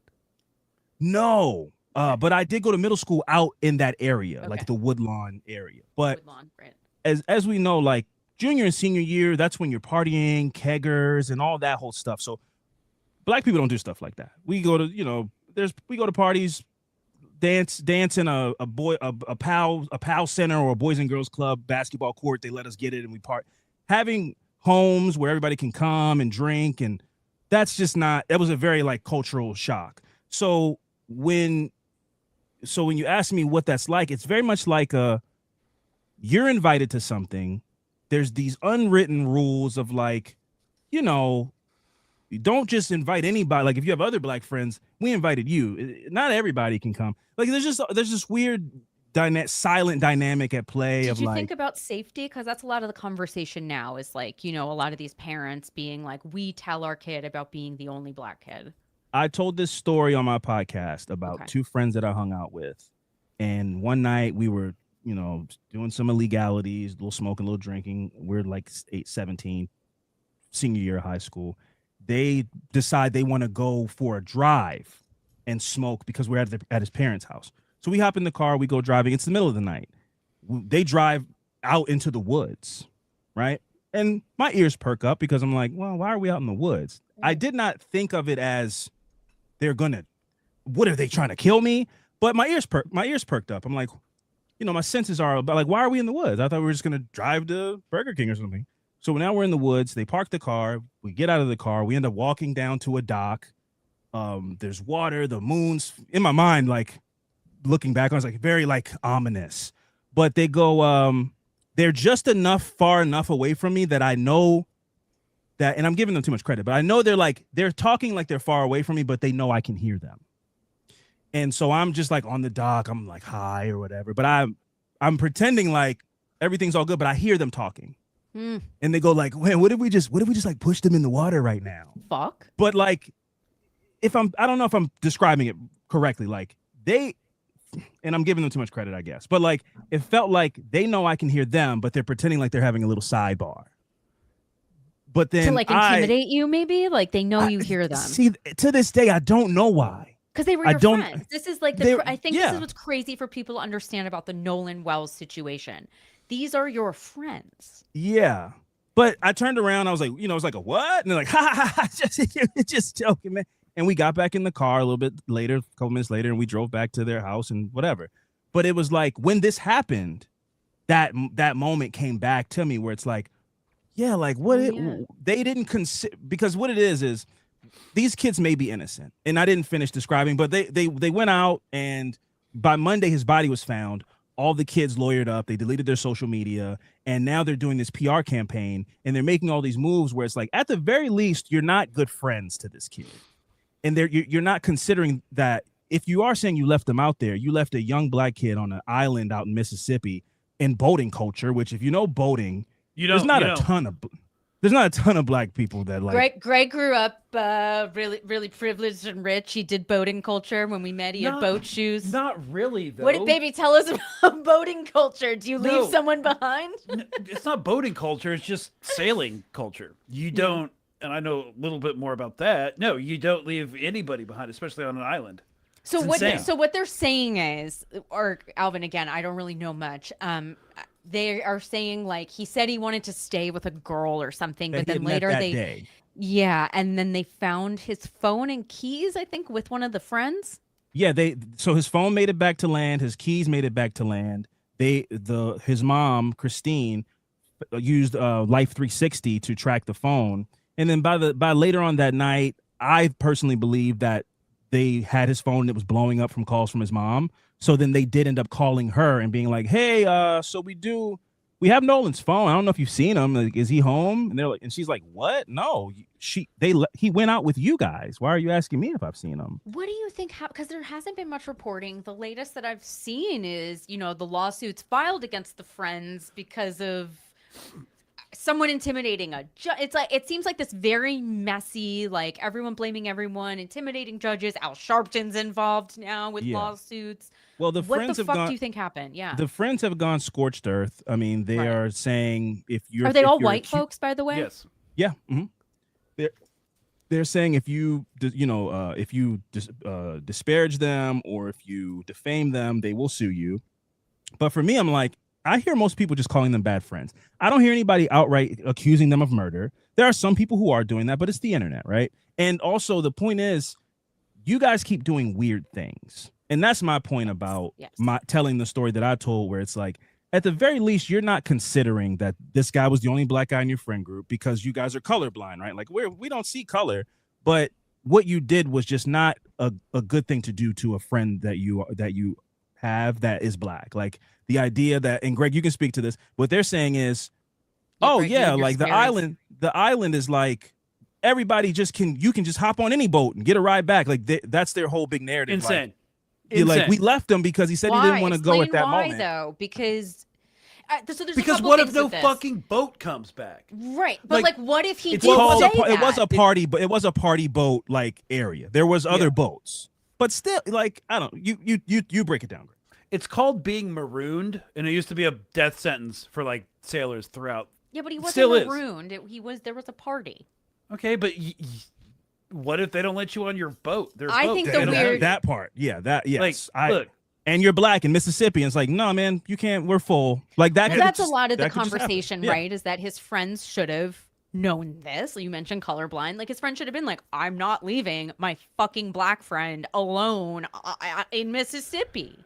No. But I did go to middle school out in that area, Okay. like the Woodlawn area. But Woodlawn, right. as we know, like junior and senior year, that's when you're partying, keggers, and all that whole stuff. So black people don't do stuff like that. We go to, we go to parties, dance in a PAL center or a boys and girls club basketball court. They let us get it, and we having homes where everybody can come and drink, and that's just not. That was a very like cultural shock. So when you ask me what that's like, it's very much like you're invited to something. There's these unwritten rules of like, you don't just invite anybody. Like, if you have other black friends, we invited you. Not everybody can come. Like, there's this weird silent dynamic at play. Did you think about safety? Because that's a lot of the conversation now is like, a lot of these parents being like, we tell our kid about being the only black kid. I told this story on my podcast about two friends that I hung out with. And one night we were, doing some illegalities, a little smoking, a little drinking. We're like 17, senior year of high school. They decide they want to go for a drive and smoke because we're at his parents' house. So we hop in the car, we go driving. It's the middle of the night. They drive out into the woods, right? And my ears perk up because I'm like, well, why are we out in the woods? I did not think of it as what are they trying to kill me? But my ears perked up. I'm like, my senses are about like, why are we in the woods? I thought we were just going to drive to Burger King or something. So now we're in the woods. They park the car. We get out of the car. We end up walking down to a dock. There's water. The moon's in my mind, like looking back, I was like very like ominous. But they go, they're just far enough away from me that I know that, and I'm giving them too much credit, but I know they're talking like they're far away from me, but they know I can hear them. And so I'm just like on the dock. I'm like high or whatever, but I'm pretending like everything's all good, but I hear them talking. And they go like, "Wait, what if we just like push them in the water right now?" Fuck. But like, I don't know if I'm describing it correctly. Like and I'm giving them too much credit, I guess. But like, it felt like they know I can hear them, but they're pretending like they're having a little sidebar. But then to like intimidate you, maybe like they know you hear them. See, to this day, I don't know why. Because they were your friends. This is like I think this is what's crazy for people to understand about the Nolan Wells situation. These are your friends. Yeah. But I turned around, I was like, it was like a what? And they're like, ha ha ha, just joking, man. And we got back in the car a little bit later, a couple minutes later, and we drove back to their house and whatever. But it was like when this happened, that moment came back to me where it's like, yeah, like they didn't consider, because what it is these kids may be innocent. And I didn't finish describing, but they went out, and by Monday his body was found. All the kids lawyered up, they deleted their social media, and now they're doing this PR campaign, and they're making all these moves where it's like, at the very least, you're not good friends to this kid. And you're not considering that if you are saying you left them out there, you left a young black kid on an island out in Mississippi in boating culture, which if you know boating, there's not a ton of. There's not a ton of black people that like. Greg grew up really privileged and rich. He did boating culture. When we met, he had boat shoes. Not really, though. What did baby tell us about boating culture? Do you leave someone behind? It's not boating culture. It's just sailing culture. You don't, and I know a little bit more about that. No, you don't leave anybody behind, especially on an island. So what they're saying is, or Alvin, again, I don't really know much. They are saying like he said he wanted to stay with a girl or something, but then later yeah, and then they found his phone and keys, I think, with one of the friends. Yeah, so his phone made it back to land, his keys made it back to land. His mom, Christine, used Life 360 to track the phone. And then by later on that night, I personally believe that they had his phone that was blowing up from calls from his mom. So then they did end up calling her and being like, "Hey, so we have Nolan's phone. I don't know if you've seen him. Like, is he home?" And they're like, and she's like, "What? No, he went out with you guys. Why are you asking me if I've seen him?" What do you think? Because there hasn't been much reporting. The latest that I've seen is, the lawsuits filed against the friends because of someone intimidating it's like it seems like this very messy, like everyone blaming everyone, intimidating judges. Al Sharpton's involved now with lawsuits. Well, what the fuck do you think happened? Yeah, the friends have gone scorched earth. I mean, they are saying are they all white folks, by the way? Yes. Yeah. Mm-hmm. They're saying if you disparage them or if you defame them, they will sue you. But for me, I'm like, I hear most people just calling them bad friends. I don't hear anybody outright accusing them of murder. There are some people who are doing that, but it's the internet, right? And also the point is, you guys keep doing weird things. And that's my point about my telling the story that I told, where it's like, at the very least, you're not considering that this guy was the only black guy in your friend group because you guys are colorblind, right? Like we don't see color, but what you did was just not a good thing to do to a friend that you have that is black. Like the idea that, and Greg, you can speak to this. What they're saying is, like the island is like everybody you can just hop on any boat and get a ride back. Like that's their whole big narrative. Insane. Like we left him because he said he didn't want to go at that moment. Though, because because what if no fucking boat comes back? Right, but like what if he did it was a party, but it was a party boat like area. There was other boats, but still, like I don't. You break it down, Greg. It's called being marooned, and it used to be a death sentence for like sailors throughout. Yeah, but he wasn't marooned. There was a party. Okay, but what if they don't let you on your boat? Think the weird that part, yes. Like, look, and you're black in Mississippi, and it's like, no, man, you can't. We're full. Like that. Well, that's a lot of the conversation, right? Is that his friends should have known this. You mentioned colorblind. Like his friend should have been like, I'm not leaving my fucking black friend alone in Mississippi.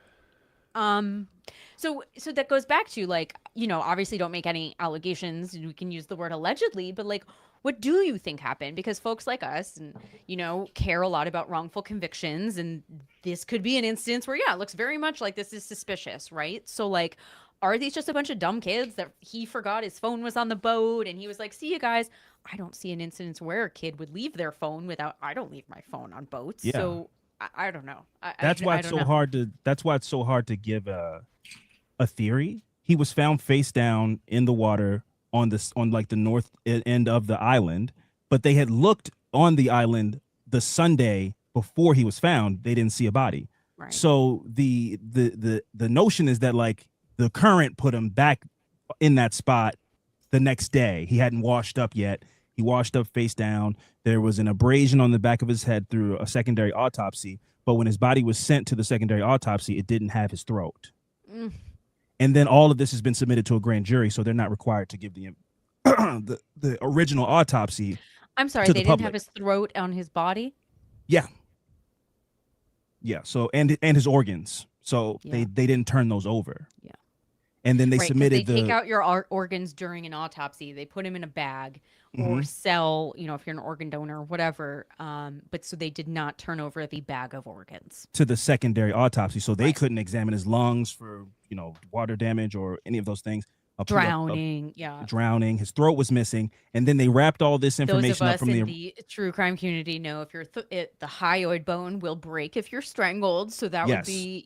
So that goes back to like, obviously don't make any allegations. We can use the word allegedly, but like, what do you think happened? Because folks like us, and care a lot about wrongful convictions, and this could be an instance where, it looks very much like this is suspicious, right? So like, are these just a bunch of dumb kids that he forgot his phone was on the boat and he was like, see you guys? I don't see an instance where a kid would leave their phone I don't leave my phone on boats. Yeah. So I don't know. That's why it's so hard to give a theory. He was found face down in the water on like the north end of the island, but they had looked on the island the Sunday before he was found. They didn't see a body. Right. So the notion is that like the current put him back in that spot the next day. He hadn't washed up yet. He washed up face down. There was an abrasion on the back of his head through a secondary autopsy, but when his body was sent to the secondary autopsy, it didn't have his throat. And then all of this has been submitted to a grand jury, so they're not required to give the original autopsy. I'm sorry, they didn't have his throat on his body? Yeah. Yeah, so and his organs. So they didn't turn those over. Yeah. And then they submitted they take out your organs during an autopsy. They put him in a bag or sell, if you're an organ donor or whatever. But so they did not turn over the bag of organs to the secondary autopsy. So they couldn't examine his lungs for, water damage or any of those things. Drowning. Drowning. His throat was missing. And then they wrapped all this information up from the true crime community know if the hyoid bone will break if you're strangled. So that would be,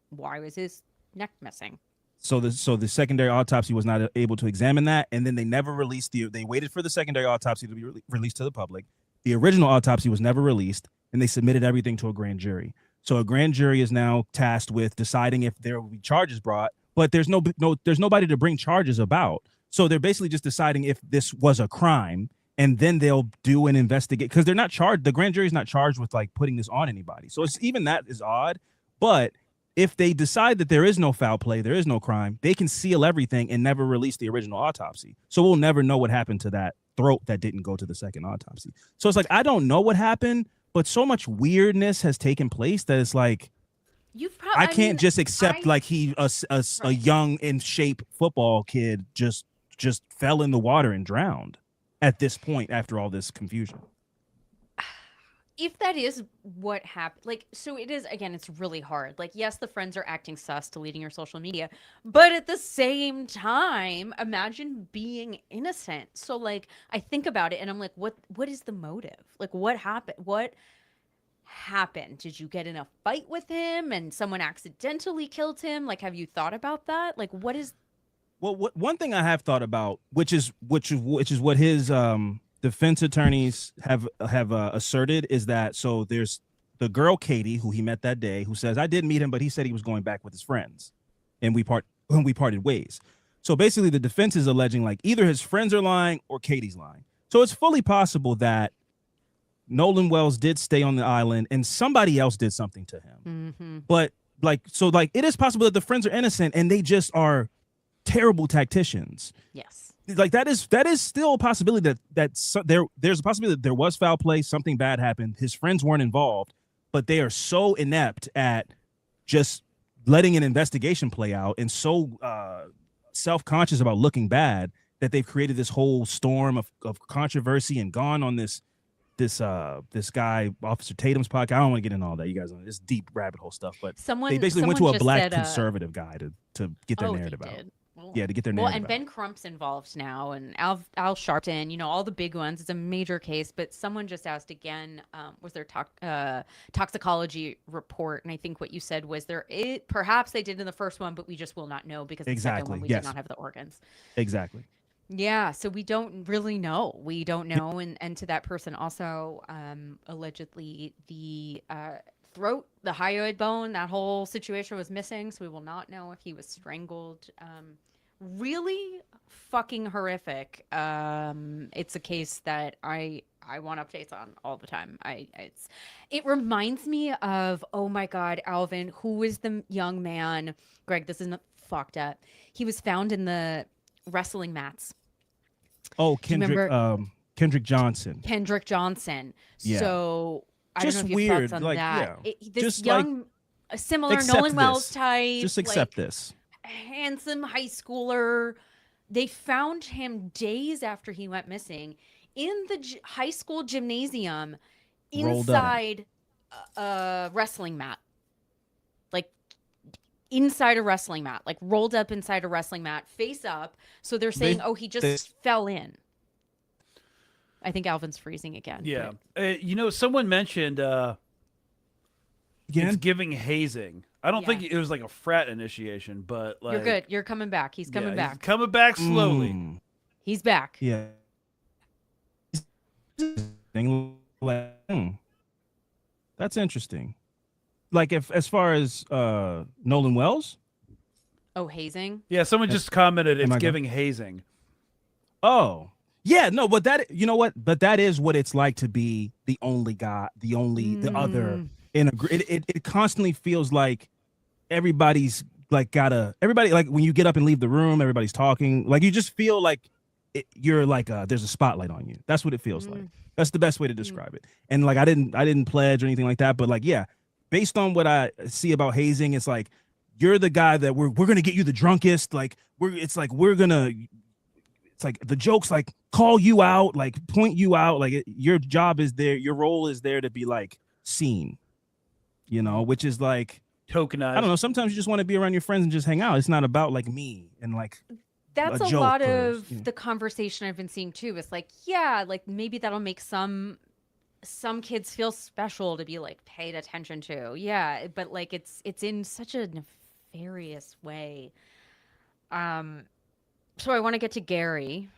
why was his neck missing? So the secondary autopsy was not able to examine that, and then they never released they waited for the secondary autopsy to be released to the public. The original autopsy was never released, and they submitted everything to a grand jury. So a grand jury is now tasked with deciding if there will be charges brought, but there's nobody to bring charges about. So they're basically just deciding if this was a crime, and then they'll do an investigate, because they're not charged. The grand jury is not charged with like putting this on anybody. So it's even that is odd, but if they decide that there is no foul play, there is no crime, they can seal everything and never release the original autopsy. So we'll never know what happened to that throat that didn't go to the second autopsy. So it's like, I don't know what happened, but so much weirdness has taken place that it's like, I can't just accept like he a young in shape football kid just fell in the water and drowned at this point after all this confusion. If that is what happened, like, so it is, again, it's really hard. Like, yes, the friends are acting sus, deleting your social media, but at the same time, imagine being innocent. So, like, I think about it and I'm like, what is the motive? Like, what happened? What happened? Did you get in a fight with him and someone accidentally killed him? Like, have you thought about that? Like, what is... Well, one thing I have thought about, which is what his defense attorneys have asserted, is that, so there's the girl Katie, who he met that day, who says, I didn't meet him, but he said he was going back with his friends, and we parted ways. So basically, the defense is alleging like either his friends are lying or Katie's lying. So it's fully possible that Nolan Wells did stay on the island and somebody else did something to him. Mm-hmm. But like, so like, it is possible that the friends are innocent and they just are terrible tacticians. Yes. Like that is still a possibility there's a possibility that there was foul play, something bad happened, his friends weren't involved, but they are so inept at just letting an investigation play out and so self-conscious about looking bad that they've created this whole storm of controversy and gone on this guy, Officer Tatum's podcast. I don't want to get into all that. You guys know this deep rabbit hole stuff, but they basically went to a black conservative guy to get their narrative out. Yeah, to get their narrative. Well, and Ben Crump's involved now, and Al Sharpton, you know, all the big ones. It's a major case, but someone just asked again, was there toxicology report? And I think what you said was perhaps they did in the first one, but we just will not know because the second one we did not have the organs. Exactly. Yeah, so we don't really know. We don't know, and to that person also, allegedly the throat, the hyoid bone, that whole situation was missing, so we will not know if he was strangled. Really fucking horrific. It's a case that I want updates on all the time. It reminds me of, oh my God, Alvin, who is the young man? Greg, this isn't fucked up. He was found in the wrestling mats. Oh, Kendrick Johnson. Kendrick Johnson. Yeah. So I just don't know if you weird, thoughts on like, that. yeah. This just young, a similar Nolan Wells type. Just accept this. Handsome high schooler. They found him days after he went missing in the high school gymnasium inside a wrestling mat. Like inside a wrestling mat, like rolled up inside a wrestling mat, face up. So they're saying, he just fell in. I think Alvin's freezing again. Yeah. You know, someone mentioned it's giving hazing. I don't think it was like a frat initiation, but like... You're good. You're coming back. He's coming back. He's coming back slowly. He's back. Yeah. That's interesting. Like as far as Nolan Wells? Oh, hazing? Yeah, someone just commented it's giving hazing. Oh. Yeah, no, but that, you know what? But that is what it's like to be the only guy, the other in a group. It constantly feels like everybody's like everybody, like when you get up and leave the room, everybody's talking. Like you just feel like you're like there's a spotlight on you. That's what it feels like. That's the best way to describe it. And like I didn't pledge or anything like that, but like yeah, based on what I see about hazing, it's like you're the guy that we're gonna get you the drunkest. Like it's like the jokes like call you out, like point you out, like your job is there, your role is there to be like seen, you know, which is like tokenized. I don't know. Sometimes you just want to be around your friends and just hang out. It's not about like me and like. That's a lot of the conversation I've been seeing too. It's like, yeah, like maybe that'll make some kids feel special to be like paid attention to. Yeah, but like it's in such a nefarious way. So I want to get to Gary.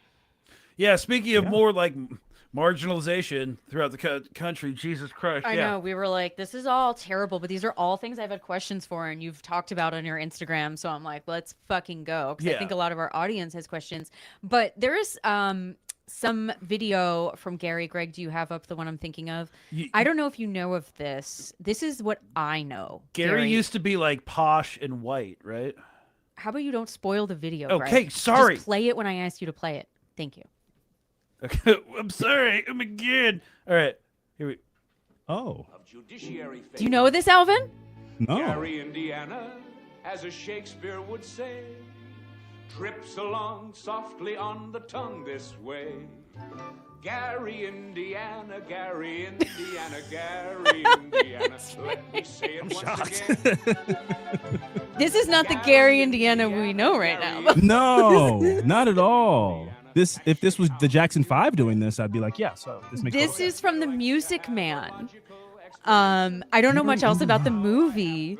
Yeah, speaking of more like marginalization throughout the country, Jesus Christ. I know, we were like, this is all terrible, but these are all things I've had questions for, and you've talked about on your Instagram, so I'm like, let's fucking go, because I think a lot of our audience has questions. But there is some video from Gary. Greg, do you have up the one I'm thinking of? I don't know if you know of this. This is what I know. Gary used to be like posh and white, right? How about you don't spoil the video, Okay, Greg? sorry. Just play it when I ask you to play it. Thank you. Okay, I'm sorry. I'm again. All right. Here we. Oh. Do you know this, Alvin? No. Gary, Indiana, as a Shakespeare would say, trips along softly on the tongue this way. Gary, Indiana, Gary, Indiana, Gary, Indiana. Let me say it once again. This is not the Gary, Indiana we know right now. No, not at all. If this was the Jackson 5 doing this, I'd be like, yeah. So this is from The Music Man. I don't know much else about the movie,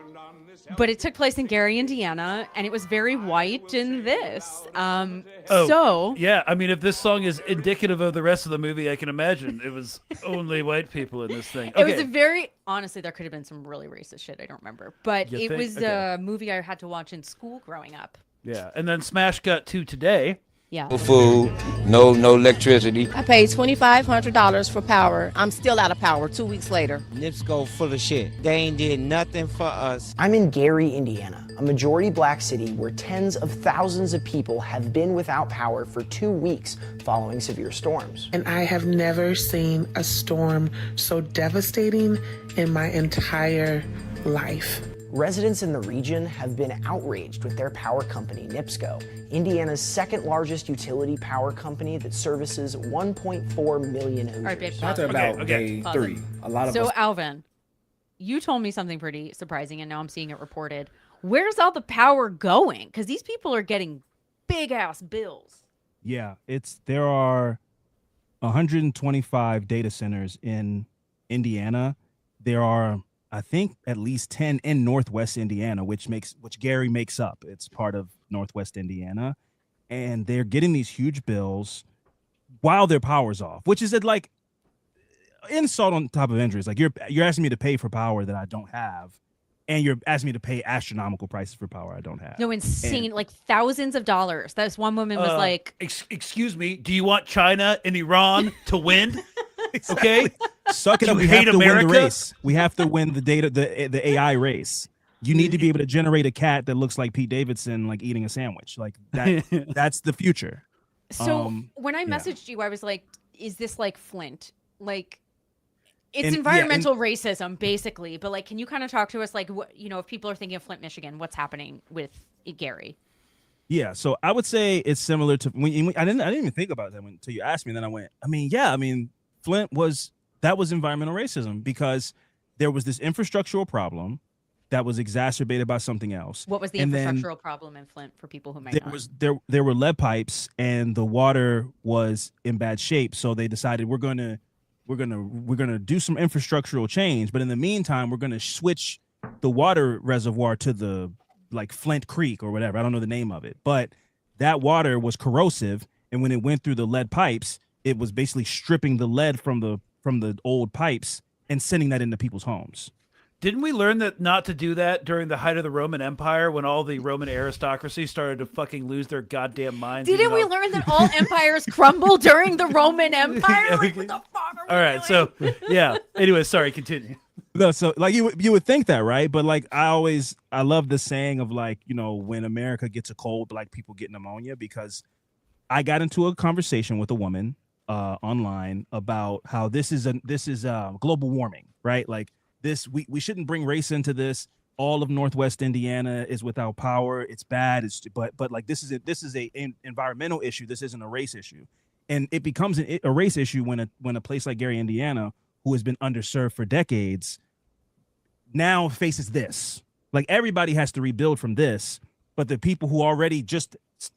but it took place in Gary, Indiana, and it was very white in this. Yeah, I mean, if this song is indicative of the rest of the movie, I can imagine it was only white people in this thing. Okay. It was a very, honestly, there could have been some really racist shit. I don't remember, but it was a movie I had to watch in school growing up. Yeah, and then smash cut to today. Yeah. No food, no electricity. I paid $2,500 for power. I'm still out of power 2 weeks later. NIPSCO full of shit. They ain't did nothing for us. I'm in Gary, Indiana, a majority black city where tens of thousands of people have been without power for 2 weeks following severe storms. And I have never seen a storm so devastating in my entire life. Residents in the region have been outraged with their power company, NIPSCO, Indiana's second largest utility power company that services 1.4 million Hoosiers. All right, babe, Talk about day 3. A lot of us. Alvin, you told me something pretty surprising, and now I'm seeing it reported. Where's all the power going? Because these people are getting big ass bills. Yeah, there are 125 data centers in Indiana. There are, I think, at least 10 in Northwest Indiana, which Gary makes up. It's part of Northwest Indiana, and they're getting these huge bills while their power's off, which is like insult on top of injuries. Like you're asking me to pay for power that I don't have, and you're asking me to pay astronomical prices for power I don't have. No, insane, like thousands of dollars. This one woman was like, excuse me, do you want China and Iran to win? Exactly. Okay. Suck it up. We have to win the race. We have to win the AI race. You need to be able to generate a cat that looks like Pete Davidson, like eating a sandwich. Like that. That's the future. So when I messaged you, I was like, is this like Flint? Like, it's environmental racism, basically. But like, can you kind of talk to us, like, what, if people are thinking of Flint, Michigan, what's happening with Gary? Yeah, so I would say it's similar to when I didn't even think about that until you asked me. And then I went, Flint was environmental racism because there was this infrastructural problem that was exacerbated by something else. What was the infrastructural problem in Flint for people who might not? There were lead pipes and the water was in bad shape, so they decided we're gonna do some infrastructural change, but in the meantime we're gonna switch the water reservoir to the like Flint Creek or whatever. I don't know the name of it, but that water was corrosive, and when it went through the lead pipes, it was basically stripping the lead from the old pipes and sending that into people's homes. Didn't we learn that not to do that during the height of the Roman Empire when all the Roman aristocracy started to fucking lose their goddamn minds? Didn't we learn that all empires crumble during the Roman Empire? Like, what the fuck are we all right, doing? so yeah. Anyway, sorry, continue. No, so like you would think that, right? But like I love the saying of like, when America gets a cold, black people get pneumonia, because I got into a conversation with a woman online about how this is global warming, right? Like this, we shouldn't bring race into this. All of Northwest Indiana is without power. It's bad. But like this is a environmental issue. This isn't a race issue, and it becomes a race issue when a place like Gary, Indiana, who has been underserved for decades, now faces this. Like everybody has to rebuild from this, but the people who already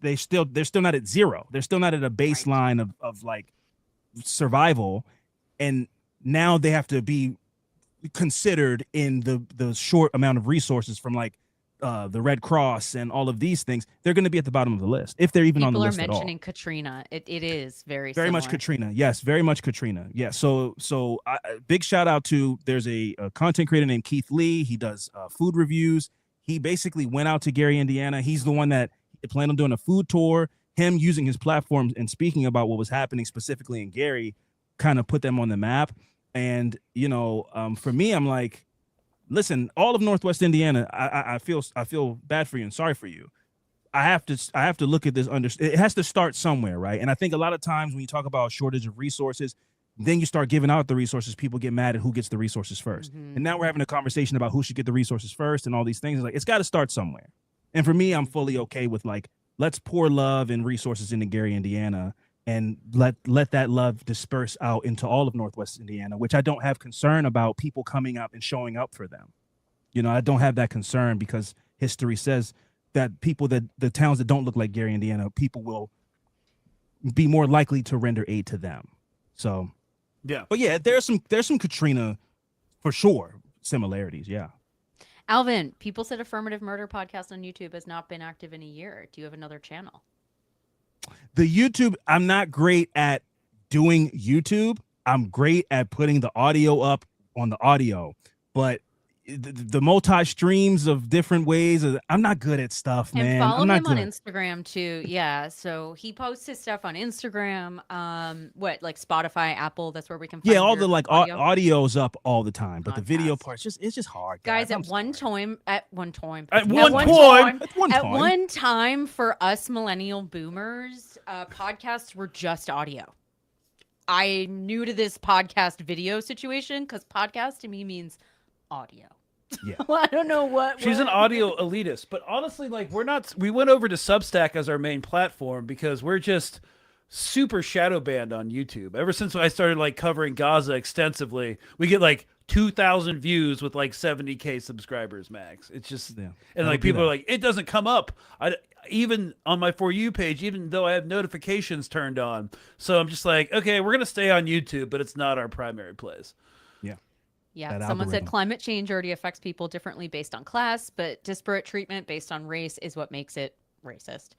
they're still not at zero. They're still not at a baseline of like survival, and now they have to be considered in the short amount of resources from like the Red Cross and all of these things, they're going to be at the bottom of the list if they're even on the list at all. People are mentioning Katrina. It is very much Katrina. Yes, very much Katrina. Yeah. So big shout out to there's a content creator named Keith Lee. He does food reviews. He basically went out to Gary, Indiana. He's the one that planned on doing a food tour. Him using his platform and speaking about what was happening specifically in Gary kind of put them on the map. And, for me, I'm like, listen, all of Northwest Indiana, I feel bad for you and sorry for you. I have to look at this. It has to start somewhere, right? And I think a lot of times when you talk about shortage of resources, then you start giving out the resources. People get mad at who gets the resources first. And now we're having a conversation about who should get the resources first and all these things. It's got to start somewhere. And for me, I'm fully okay with let's pour love and resources into Gary, Indiana, and let that love disperse out into all of Northwest Indiana, which I don't have concern about people coming up and showing up for them. I don't have that concern because history says that the towns that don't look like Gary, Indiana, people will be more likely to render aid to them. So, yeah. But yeah, there's some Katrina for sure similarities. Yeah. Alvin, people said Affirmative Murder podcast on YouTube has not been active in a year. Do you have another channel? The YouTube, I'm not great at doing YouTube. I'm great at putting the audio up on the audio, but the multi streams of different ways, I'm not good at stuff, man. And follow I'm not him on good. Instagram too. Yeah, so he posts his stuff on Instagram. Like Spotify, Apple. That's where we can find all your the audio. Audio's up all the time, but the video part's it's just hard, guys. I'm At one time, for us millennial boomers, podcasts were just audio. I'm new to this podcast video situation because podcast to me means audio. Yeah. Well, I don't know what. She's an audio elitist, but honestly, we went over to Substack as our main platform because we're just super shadow banned on YouTube. Ever since I started covering Gaza extensively, we get 2,000 views with 70K subscribers max. It's just, and people are it doesn't come up. Even on my For You page, even though I have notifications turned on. So I'm just okay, we're going to stay on YouTube, but it's not our primary place. Yeah, someone said climate change already affects people differently based on class, but disparate treatment based on race is what makes it racist.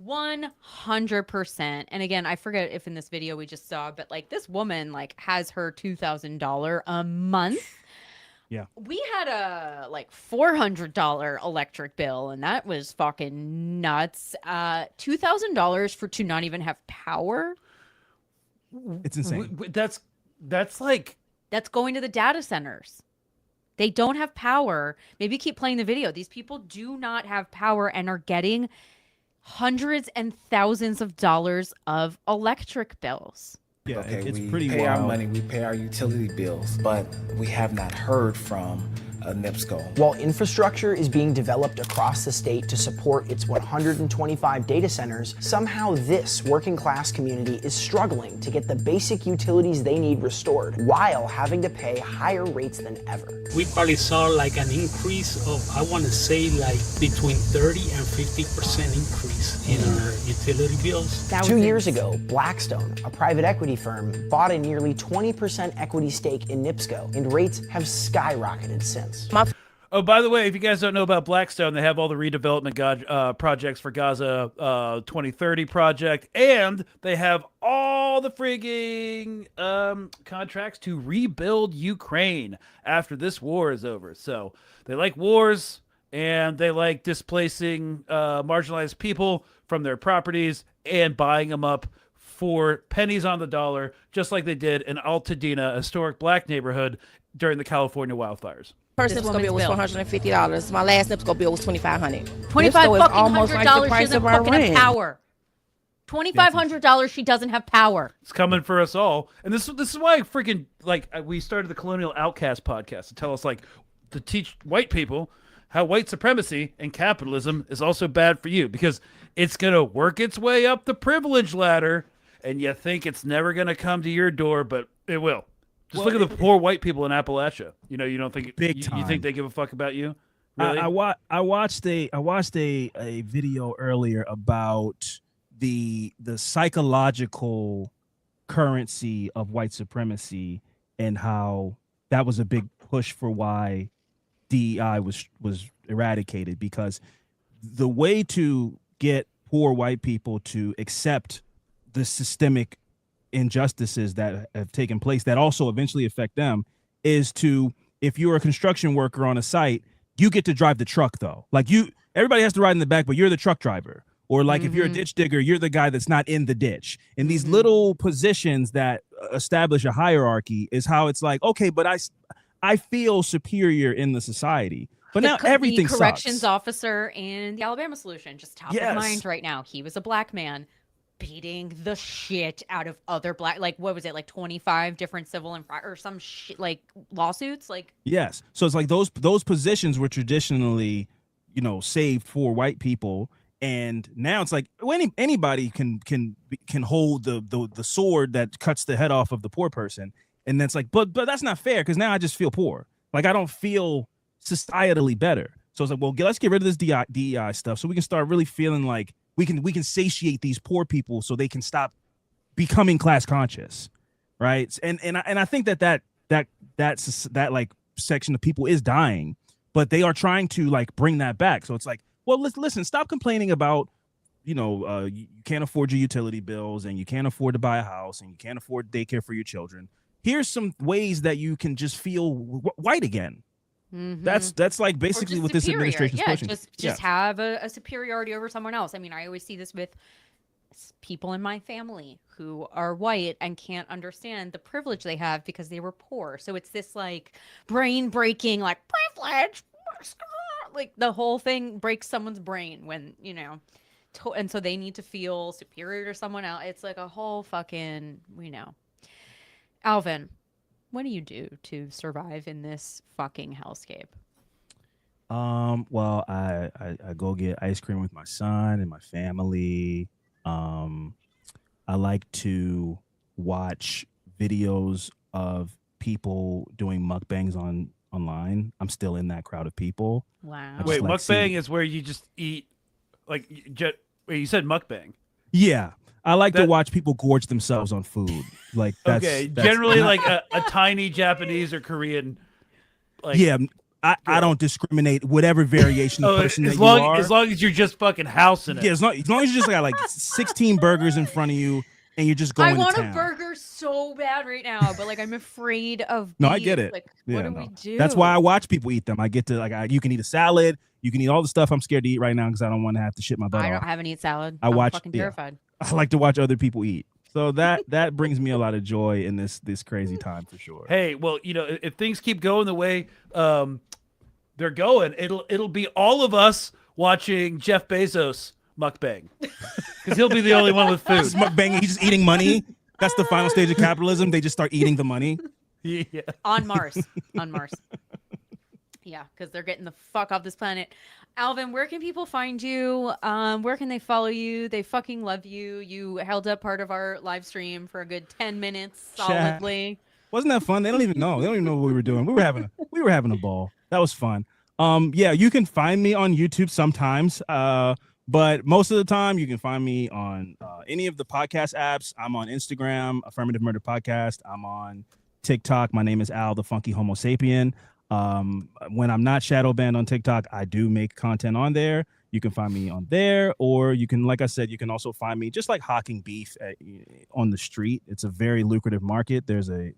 100%. And again, I forget if in this video we just saw, but this woman has her $2,000 a month. Yeah. We had a $400 electric bill, and that was fucking nuts. $2,000 to not even have power. It's insane. That's going to the data centers. They don't have power. Maybe keep playing the video. These people do not have power and are getting hundreds and thousands of dollars of electric bills. Yeah, okay, it's we pretty pay wild. our money, we pay our utility bills, but we have not heard from NIPSCO. While infrastructure is being developed across the state to support its 125 data centers, somehow this working class community is struggling to get the basic utilities they need restored while having to pay higher rates than ever. We probably saw an increase of, I want to say between 30 and 50% increase in our utility bills. 2 years ago, Blackstone, a private equity firm, bought a nearly 20% equity stake in NIPSCO, and rates have skyrocketed since. Oh, by the way, if you guys don't know about Blackstone, they have all the redevelopment projects for Gaza 2030 project, and they have all the frigging contracts to rebuild Ukraine after this war is over. So they like wars, and they like displacing marginalized people from their properties and buying them up for pennies on the dollar, just like they did in Altadena, a historic black neighborhood during the California wildfires. First NIPSCO bill was $450. My last NIPSCO bill was $2,500. $2,500 she doesn't fucking have power. $2,500 she doesn't have power. It's coming for us all, and this is why freaking we started the Colonial Outcast podcast to tell us to teach white people how white supremacy and capitalism is also bad for you because it's gonna work its way up the privilege ladder, and you think it's never gonna come to your door, but it will. Just look at the poor white people in Appalachia. You don't think you think they give a fuck about you? Really? I watched a video earlier about the psychological currency of white supremacy and how that was a big push for why DEI was eradicated, because the way to get poor white people to accept the systemic injustices that have taken place that also eventually affect them is to, if you're a construction worker on a site, you get to drive the truck though. Like everybody has to ride in the back, but you're the truck driver. Or like if you're a ditch digger, you're the guy that's not in the ditch. And these little positions that establish a hierarchy is how it's like, okay, but I feel superior in the society. But now everything the corrections sucks. officer in the Alabama solution, just top of mind right now. He was a black man beating the shit out of other black, like what was it, like 25 different civil and or some shit, like lawsuits, like. Yes, so it's like those positions were traditionally, saved for white people, and now it's like anybody can hold the sword that cuts the head off of the poor person, and that's like, but that's not fair, because now I just feel poor, like I don't feel societally better. So it's like, well, let's get rid of this DEI stuff so we can start really feeling like we can satiate these poor people so they can stop becoming class conscious, right? And I think that like section of people is dying, but they are trying to like bring that back. So it's like, well, listen, stop complaining about, you can't afford your utility bills, and you can't afford to buy a house, and you can't afford daycare for your children. Here's some ways that you can just feel white again. Mm-hmm. That's like basically what this administration is pushing. Just have a superiority over someone else. I mean, I always see this with people in my family who are white and can't understand the privilege they have because they were poor. So it's this like brain breaking, like privilege, like the whole thing breaks someone's brain when, and so they need to feel superior to someone else. It's like a whole fucking, Alvin, what do you do to survive in this fucking hellscape? Well, I go get ice cream with my son and my family. I like to watch videos of people doing mukbangs online. I'm still in that crowd of people. Wow. Wait, mukbang is where you just eat, like, wait, you said mukbang. Yeah. I like to watch people gorge themselves on food. Like that's generally not, like a tiny Japanese or Korean. Like, yeah, I don't discriminate whatever variation of person that you are. As long as you're just fucking housing it. Yeah, as long as you just got like 16 burgers in front of you and you're just going. I want to town. a burger so bad right now, but like I'm afraid of. No, I get it. Like, what do we do? That's why I watch people eat them. I get to you can eat a salad. You can eat all the stuff I'm scared to eat right now because I don't want to have to shit my butt off. I haven't eaten salad. I'm watch. Fucking terrified. I like to watch other people eat. So that brings me a lot of joy in this crazy time for sure. Hey, well, if things keep going the way they're going, it'll be all of us watching Jeff Bezos mukbang because he'll be the only one with food. Mukbang, he's just eating money. That's the final stage of capitalism. They just start eating the money. Yeah. On Mars. Yeah, because they're getting the fuck off this planet. Alvin, where can people find you? Where can they follow you? They fucking love you. You held up part of our live stream for a good 10 minutes solidly. Wasn't that fun? They don't even know. They don't even know what we were doing. We were having a ball. That was fun. Yeah, you can find me on YouTube sometimes. But most of the time you can find me on any of the podcast apps. I'm on Instagram, Affirmative Murder Podcast. I'm on TikTok. My name is Al, the Funky Homo Sapien. When I'm not shadow banned on TikTok, I do make content on there. You can find me on there, or you can, like I said, you can also find me just like hawking beef on the street. It's a very lucrative market. There's a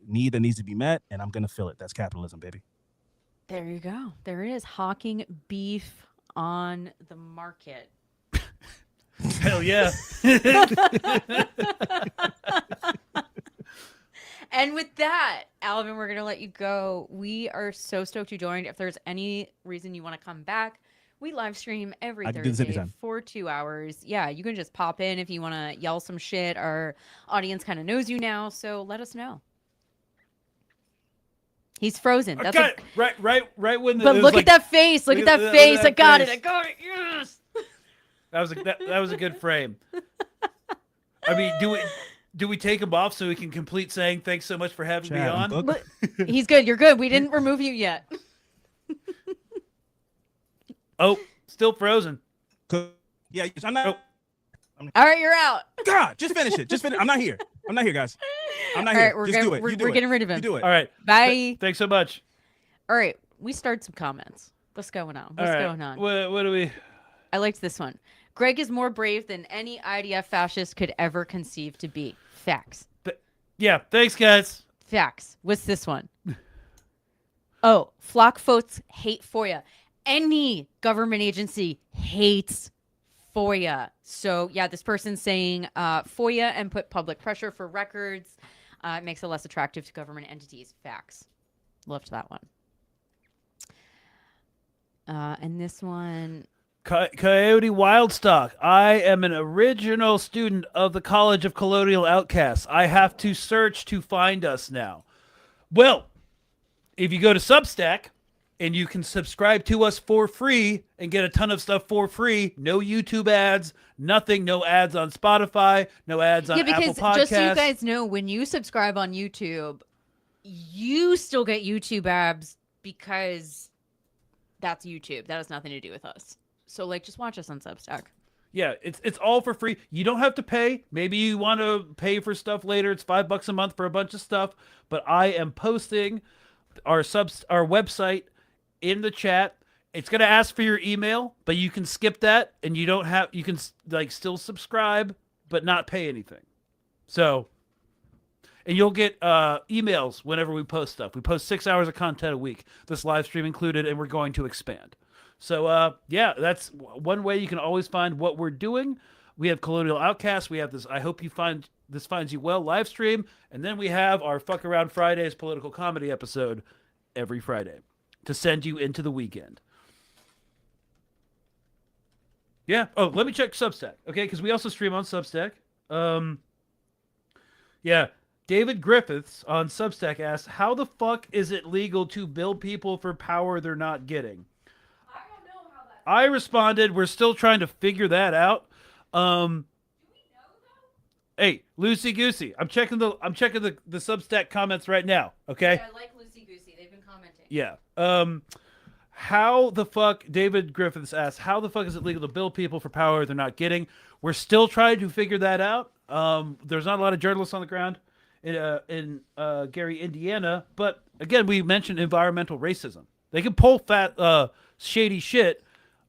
need that needs to be met, and I'm gonna fill it. That's capitalism, baby. There you go. There it is. Hawking beef on the market. Hell yeah. And with that, Alvin, we're going to let you go. We are so stoked you joined. If there's any reason you want to come back, we live stream every Thursday for 2 hours. Yeah, you can just pop in if you want to yell some shit. Our audience kind of knows you now, so let us know. He's frozen. That's right when the. But look at that face. Look at that face. I got it. Yes. That was a good frame. I mean, do we take him off so we can complete saying thanks so much for having me on? He's good. You're good. We didn't remove you yet. Oh, still frozen. Yeah, I'm not. All right, you're out. God, just finish it. Just finish. I'm not here. I'm not here, guys. I'm not here. All right, we're getting rid of him. You do it. All right. Bye. Thanks so much. All right. We started some comments. What's going on? All What's right. going on? What do we? I liked this one. Greg is more brave than any IDF fascist could ever conceive to be. Facts. Yeah. Thanks, guys. Facts. What's this one? Oh, flock votes hate FOIA. Any government agency hates FOIA. So yeah, this person's saying FOIA and put public pressure for records. It makes it less attractive to government entities. Facts. Loved that one. And this one. Coyote Wildstock. I am an original student of the College of Colonial Outcasts. I have to search to find us now. Well, if you go to Substack and you can subscribe to us for free and get a ton of stuff for free, no YouTube ads, nothing, no ads on Spotify, no ads on Apple Podcasts. Just so you guys know, when you subscribe on YouTube, you still get YouTube ads because that's YouTube. That has nothing to do with us. So, like, just watch us on Substack. Yeah, it's all for free. You don't have to pay. Maybe you want to pay for stuff later. It's $5 a month for a bunch of stuff. But I am posting our website in the chat. It's gonna ask for your email, but you can skip that, and you can like still subscribe, but not pay anything. So, and you'll get emails whenever we post stuff. We post 6 hours of content a week, this live stream included, and we're going to expand. So, yeah, that's one way you can always find what we're doing. We have Colonial Outcasts. We have this I Hope You Find This Finds You Well live stream. And then we have our Fuck Around Fridays political comedy episode every Friday to send you into the weekend. Yeah. Oh, let me check Substack. Okay, because we also stream on Substack. Yeah. David Griffiths on Substack asks, how the fuck is it legal to bill people for power they're not getting? I responded, we're still trying to figure that out. Hey, Loosey Goosey, I'm checking the Substack comments right now. Okay. Yeah, I like Loosey Goosey. They've been commenting. Yeah. How the fuck? David Griffiths asks, how the fuck is it legal to bill people for power they're not getting? We're still trying to figure that out. There's not a lot of journalists on the ground in Gary, Indiana, but again, we mentioned environmental racism. They can pull shady shit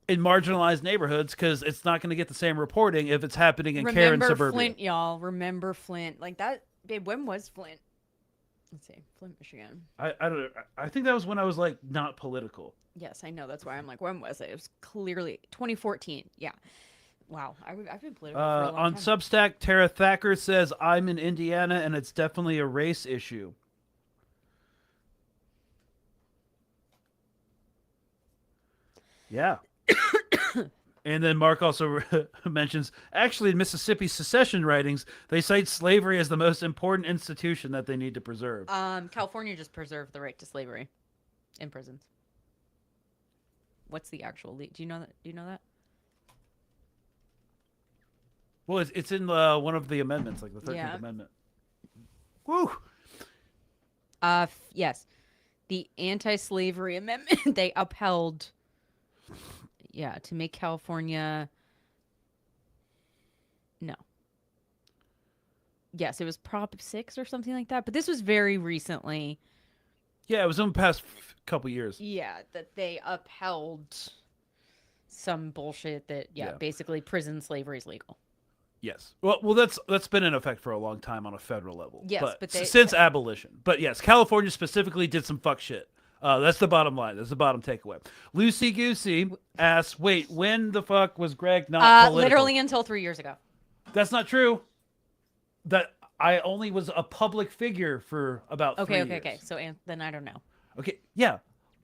in marginalized neighborhoods because it's not going to get the same reporting if it's happening in Karen suburbia. Remember Flint, y'all. Remember Flint. Like that, babe, when was Flint? Let's see. Flint, Michigan. I don't know. I think that was when I was like not political. Yes, I know. That's why I'm like, when was it? It was clearly 2014. Yeah. Wow. I've been political for a long on time. Substack, Tara Thacker says, I'm in Indiana and it's definitely a race issue. Yeah. And then Mark also mentions, actually, in Mississippi secession writings, they cite slavery as the most important institution that they need to preserve. California just preserved the right to slavery in prisons. What's the actual do you know that? Do you know that? Well, it's in one of the amendments, like the 13th Amendment. Woo! Yes. The anti-slavery amendment they upheld. Yeah, to make California. No. Yes, it was Prop 6 or something like that, but this was very recently. Yeah, it was in the past couple years. Yeah, that they upheld some bullshit that basically prison slavery is legal. Yes. Well, that's been in effect for a long time on a federal level. Yes, but since abolition. But yes, California specifically did some fuck shit. That's the bottom line. That's the bottom takeaway. Loosey Goosey asks, wait, when the fuck was Greg not political? Literally until 3 years ago. That's not true. That I only was a public figure for about 3 years. Okay. So then I don't know. Okay, yeah.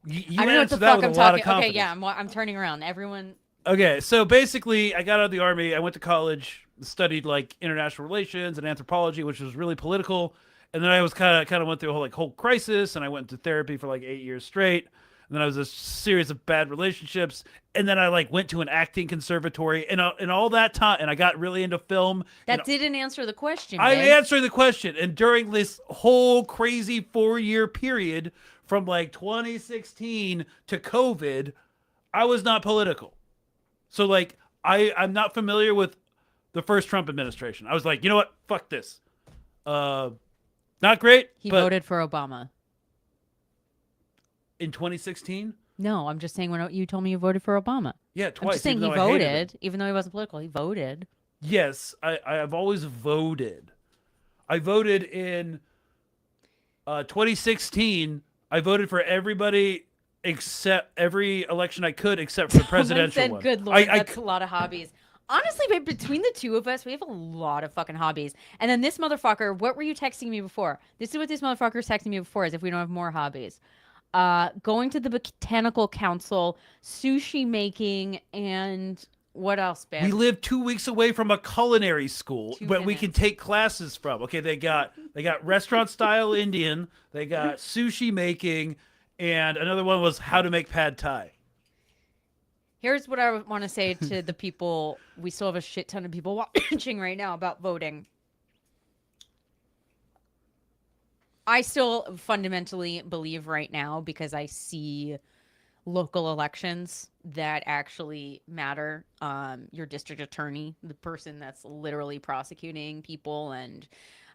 You I don't know what the that fuck with I'm a lot of talking. Okay, confidence. yeah, I'm turning around. Everyone. Okay, so basically, I got out of the Army. I went to college, studied like international relations and anthropology, which was really political. And then I was kind of went through a whole crisis, and I went to therapy for like 8 years straight. And then I was a series of bad relationships, and then I like went to an acting conservatory, and all that time, and I got really into film. That didn't answer the question. I'm babe. answering the question, and during this whole crazy 4-year period from like 2016 to COVID, I was not political. So like I'm not familiar with the first Trump administration. I was like, you know what? Fuck this. Not great. He voted for Obama. in 2016? No, I'm just saying when you told me you voted for Obama. Yeah, twice. I'm just saying he voted, even though he wasn't political. He voted. Yes, I've always voted. I voted in 2016. I voted for everybody except every election I could, except for the presidential said, one. Good Lord, that's a lot of hobbies. Honestly, babe, between the two of us, we have a lot of fucking hobbies. And then this motherfucker, what were you texting me before? This is what this motherfucker's texting me before, as if we don't have more hobbies. Going to the Botanical Council, sushi making, and what else, babe? We live 2 weeks away from a culinary school where we can take classes from. Okay, they got restaurant style Indian, they got sushi making, and another one was how to make pad thai. Here's what I want to say to the people. We still have a shit ton of people watching right now about voting. I still fundamentally believe right now, because I see local elections that actually matter. Your district attorney, the person that's literally prosecuting people, and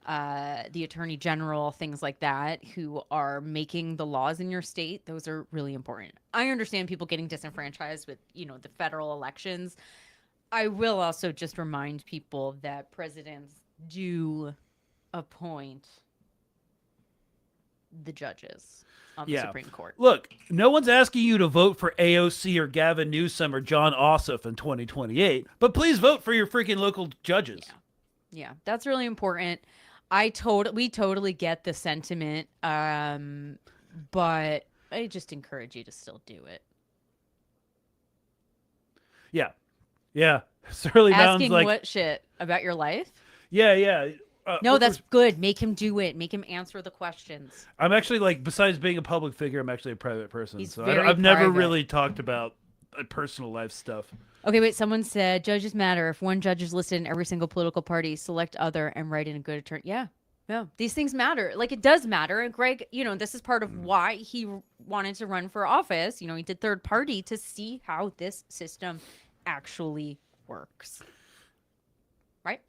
the attorney general, things like that, who are making the laws in your state, those are really important. I understand people getting disenfranchised with, the federal elections. I will also just remind people that presidents do appoint the judges on the Supreme Court. Look, no one's asking you to vote for AOC or Gavin Newsom or John Ossoff in 2028, but please vote for your freaking local judges. Yeah, that's really important. We totally get the sentiment, but I just encourage you to still do it. Yeah. Certainly Asking sounds like what shit about your life? Yeah. No, that's good. Make him do it. Make him answer the questions. I'm actually besides being a public figure, I'm actually a private person. He's so very I've never private. really talked about personal life stuff. Okay, wait. Someone said judges matter. If one judge is listed in every single political party, select other and write in a good attorney. Yeah. These things matter. Like, it does matter. And Greg, this is part of why he wanted to run for office. He did third party to see how this system actually works. Right?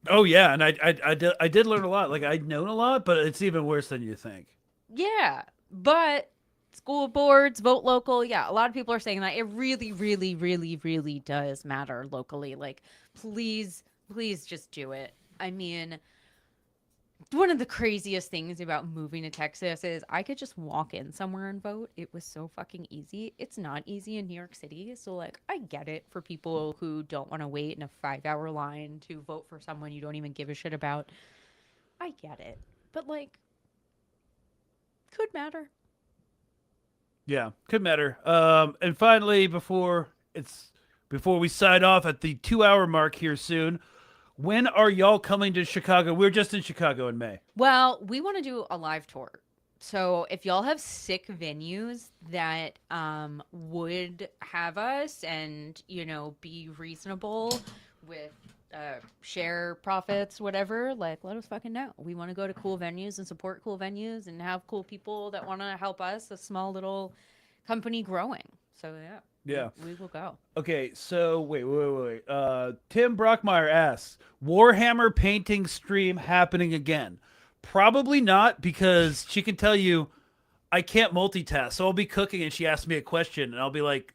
Oh yeah, and I did learn a lot. Like, I'd known a lot, but it's even worse than you think. Yeah, but school boards, vote local. Yeah, a lot of people are saying that it really, really, really, really does matter locally. Like, please just do it. I mean, one of the craziest things about moving to Texas is I could just walk in somewhere and vote. It was so fucking easy. It's not easy in New York City. So, I get it for people who don't want to wait in a 5-hour line to vote for someone you don't even give a shit about. I get it. But, could matter. Yeah, could matter. And finally, before we sign off at the 2-hour mark here soon, when are y'all coming to Chicago? We're just in Chicago in May. Well, we want to do a live tour. So if y'all have sick venues that would have us and, be reasonable with share profits, whatever, let us fucking know. We want to go to cool venues and support cool venues and have cool people that want to help us, a small little company growing. So Yeah. We will go. Okay, so wait. Tim Brockmeyer asks, Warhammer painting stream happening again? Probably not, because she can tell you I can't multitask. So I'll be cooking and she asks me a question and I'll be like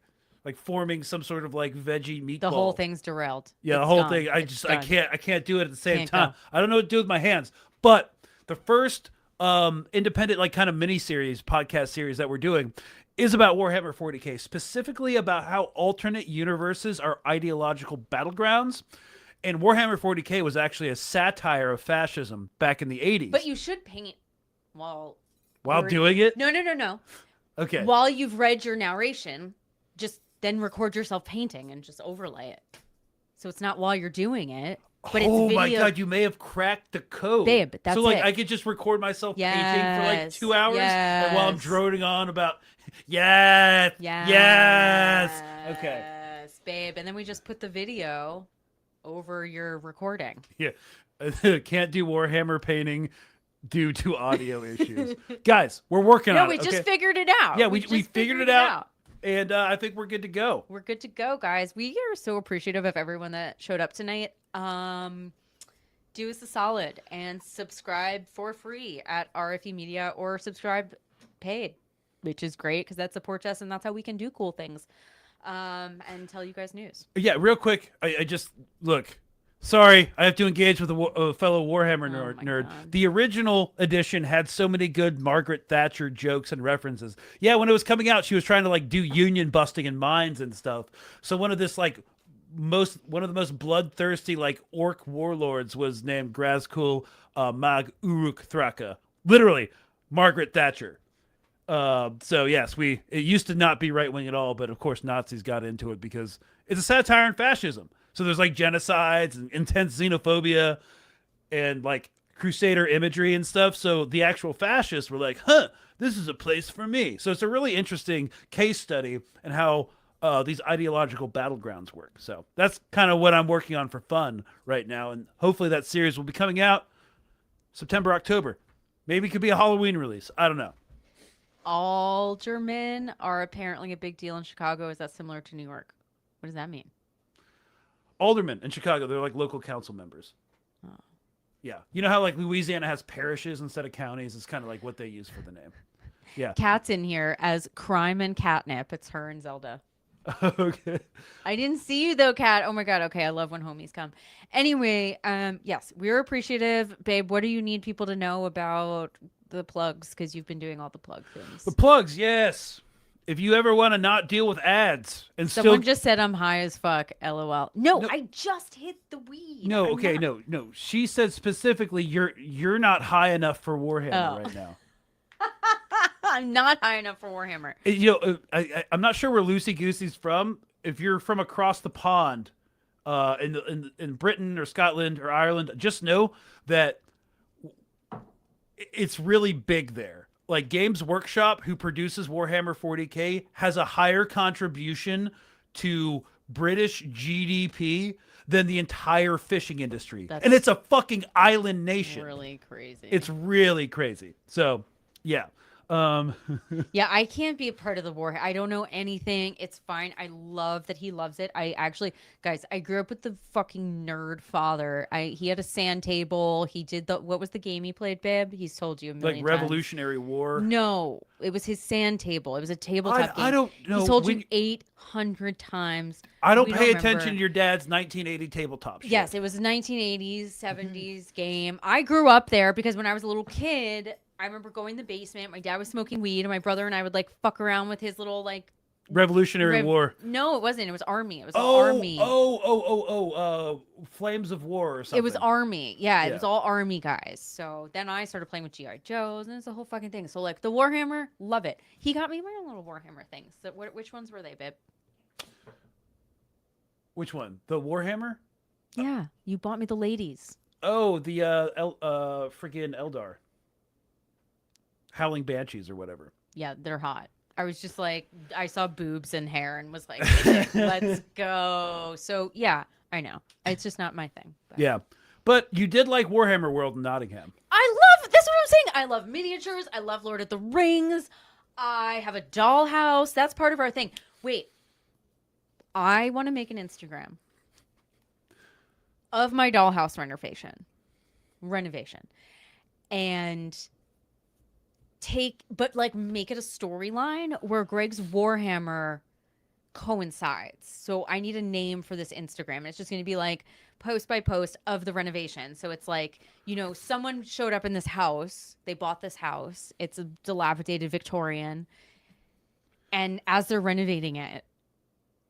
forming some sort of veggie meatball. The whole thing's derailed. Yeah, the It's whole done. thing. It's done. I can't do it at the same Can't time. go. I don't know what to do with my hands. But the first independent kind of mini series, podcast series that we're doing is about Warhammer 40K, specifically about how alternate universes are ideological battlegrounds. And Warhammer 40K was actually a satire of fascism back in the 80s. But you should paint while doing it? No. Okay. While you've read your narration, just then record yourself painting and just overlay it. So it's not while you're doing it, but it's video. My God, you may have cracked the code. Babe, that's so it. I could just record myself painting for 2 hours and while I'm yes. droning on about yes. Okay. Yes, babe. And then we just put the video over your recording. Yeah. Can't do Warhammer painting due to audio issues. Guys, we're working on it. No, we just figured it out. Yeah, we figured it out. And I think we're good to go. We're good to go, guys. We are so appreciative of everyone that showed up tonight. Do us a solid and subscribe for free at RFE Media or subscribe paid. which is great because that supports us and that's how we can do cool things. And tell you guys news. Yeah, real quick. I just look. Sorry, I have to engage with a fellow Warhammer nerd. God. The original edition had so many good Margaret Thatcher jokes and references. Yeah, when it was coming out, she was trying to like do union busting in mines and stuff. So one of the most bloodthirsty like orc warlords was named Grazkul Mag Uruk Thraka. Literally, Margaret Thatcher. So yes, it used to not be right wing at all, but of course Nazis got into it because it's a satire on fascism. So there's like genocides and intense xenophobia and like crusader imagery and stuff. So the actual fascists were like, this is a place for me. So it's a really interesting case study and how these ideological battlegrounds work. So that's kind of what I'm working on for fun right now. And hopefully that series will be coming out September, October. Maybe it could be a Halloween release. I don't know. Aldermen are apparently a big deal in Chicago. Is that similar to New York? What does that mean? Aldermen in Chicago, they're like local council members. Oh. Yeah. You know how like Louisiana has parishes instead of counties? It's kind of like what they use for the name. Yeah. Kat's in here as Crime and Catnip. It's her and Zelda. Okay. I didn't see you though, Kat. Oh my God. Okay. I love when homies come. Anyway, yes, we're appreciative. Babe, what do you need people to know about the plugs? Because you've been doing all the plug things. The plugs, yes. If you ever want to not deal with ads and someone just said I'm high as fuck, LOL. No, I just hit the weed. No, okay, no. She said specifically you're not high enough for Warhammer right now. I'm not high enough for Warhammer. You know, I'm not sure where Loosey Goosey's from. If you're from across the pond, in Britain or Scotland or Ireland, just know that it's really big there. Like Games Workshop, who produces Warhammer 40K, has a higher contribution to British GDP than the entire fishing industry. And it's a fucking island nation. Really crazy. It's really crazy. So, yeah. Yeah, I can't be a part of the war. I don't know anything. It's fine. I love that he loves it. I actually, guys, I grew up with the fucking nerd father. He had a sand table. He did what was the game he played, babe? He's told you a million times. Like Revolutionary War? No, it was his sand table. It was a tabletop game. I don't know. He's told you 800 times. I don't pay attention to your dad's 1980 tabletop shit. Yes, it was a 1980s, 70s game. I grew up there because when I was a little kid, I remember going in the basement. My dad was smoking weed, and my brother and I would like fuck around with his little like Revolutionary War. No, it wasn't. It was Army. It was all Army. Flames of War or something. It was Army. Yeah, it was all Army guys. So then I started playing with G.I. Joes, and it's a whole fucking thing. So like the Warhammer, love it. He got me my own little Warhammer things. So which ones were they, babe? Which one? The Warhammer? Yeah, you bought me the ladies. Oh, the friggin' Eldar. Howling Banshees or whatever. Yeah, they're hot. I was just like, I saw boobs and hair and was like, let's go. So yeah, I know. It's just not my thing. But. Yeah. But you did like Warhammer World in Nottingham. That's what I'm saying. I love miniatures. I love Lord of the Rings. I have a dollhouse. That's part of our thing. Wait. I want to make an Instagram of my dollhouse renovation. And make it a storyline where Greg's Warhammer coincides. So I need a name for this Instagram. And it's just going to be like post by post of the renovation. So it's like, someone showed up in this house. They bought this house. It's a dilapidated Victorian. And as they're renovating it,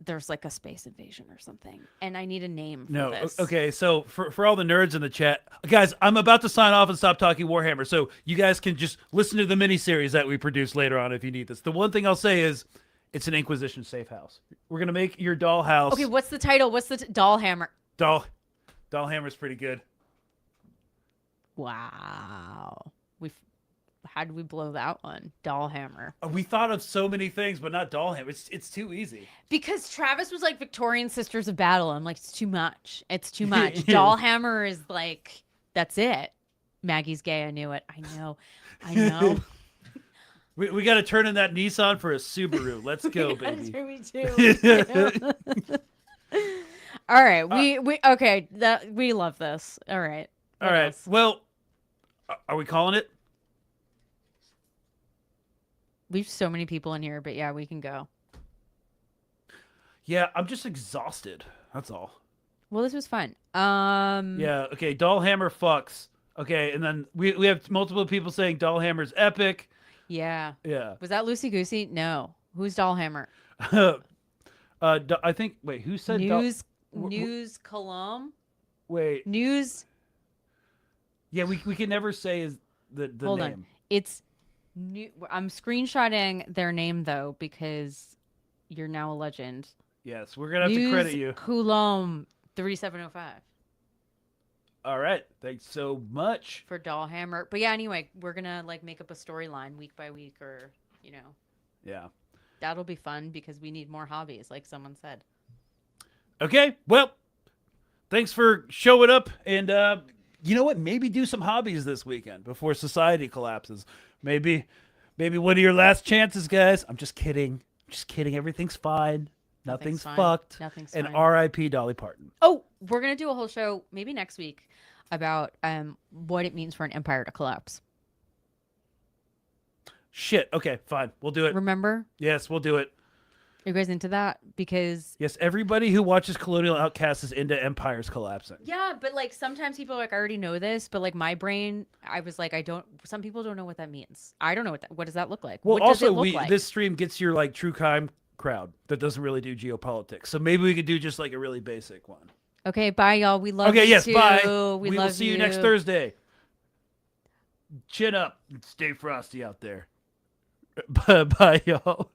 there's like a space invasion or something. And I need a name for this. Okay, so for all the nerds in the chat, guys, I'm about to sign off and stop talking Warhammer, so you guys can just listen to the miniseries that we produce later on if you need this. The one thing I'll say is it's an Inquisition safe house. We're going to make your doll house. Okay, what's the title? What's the Dollhammer? Dollhammer's pretty good. Wow. How did we blow that one? Dollhammer. We thought of so many things, but not Dollhammer. It's too easy. Because Travis was like Victorian Sisters of Battle. I'm like, it's too much. It's too much. Dollhammer is like, that's it. Maggie's gay. I knew it. I know. We got to turn in that Nissan for a Subaru. Let's go, baby. All right. Okay. We love this. All right. All right. Well, are we calling it? We have so many people in here, but yeah, we can go. Yeah, I'm just exhausted. That's all. Well, this was fun. Yeah, okay, Dollhammer fucks. Okay, and then we have multiple people saying Dollhammer's epic. Yeah. Yeah. Was that Loosey Goosey? No. Who's Dollhammer? I think, wait, who said News Column? Wait. News. Yeah, we can never say the Hold name. on. It's new. I'm screenshotting their name though because you're now a legend. Yes, we're gonna have to credit you. Coulomb 3705. All right, thanks so much for Dollhammer. But yeah, anyway, we're gonna like make up a storyline week by week, or Yeah. That'll be fun because we need more hobbies, like someone said. Okay, well, thanks for showing up, and you know what? Maybe do some hobbies this weekend before society collapses. Maybe one of your last chances, guys. I'm just kidding. Just kidding. Everything's fine. Nothing's fine. fucked. Nothing's and fine. R.I.P. Dolly Parton. Oh, we're gonna do a whole show maybe next week about what it means for an empire to collapse. Shit. Okay, fine. We'll do it. Remember? Yes, we'll do it. Are you guys into that? Because yes, everybody who watches Colonial Outcast is into empires collapsing. yeah, but like sometimes people are like, I already know this, but like my brain, I was like, some people don't know what that means. I don't know what does that look like? Well, what also does it look like? this stream gets your like true crime crowd that doesn't really do geopolitics. So maybe we could do just like a really basic one. Okay, bye y'all. We love okay, you yes, too. bye. We will love see you next Thursday. Chin up and stay frosty out there. Bye, y'all.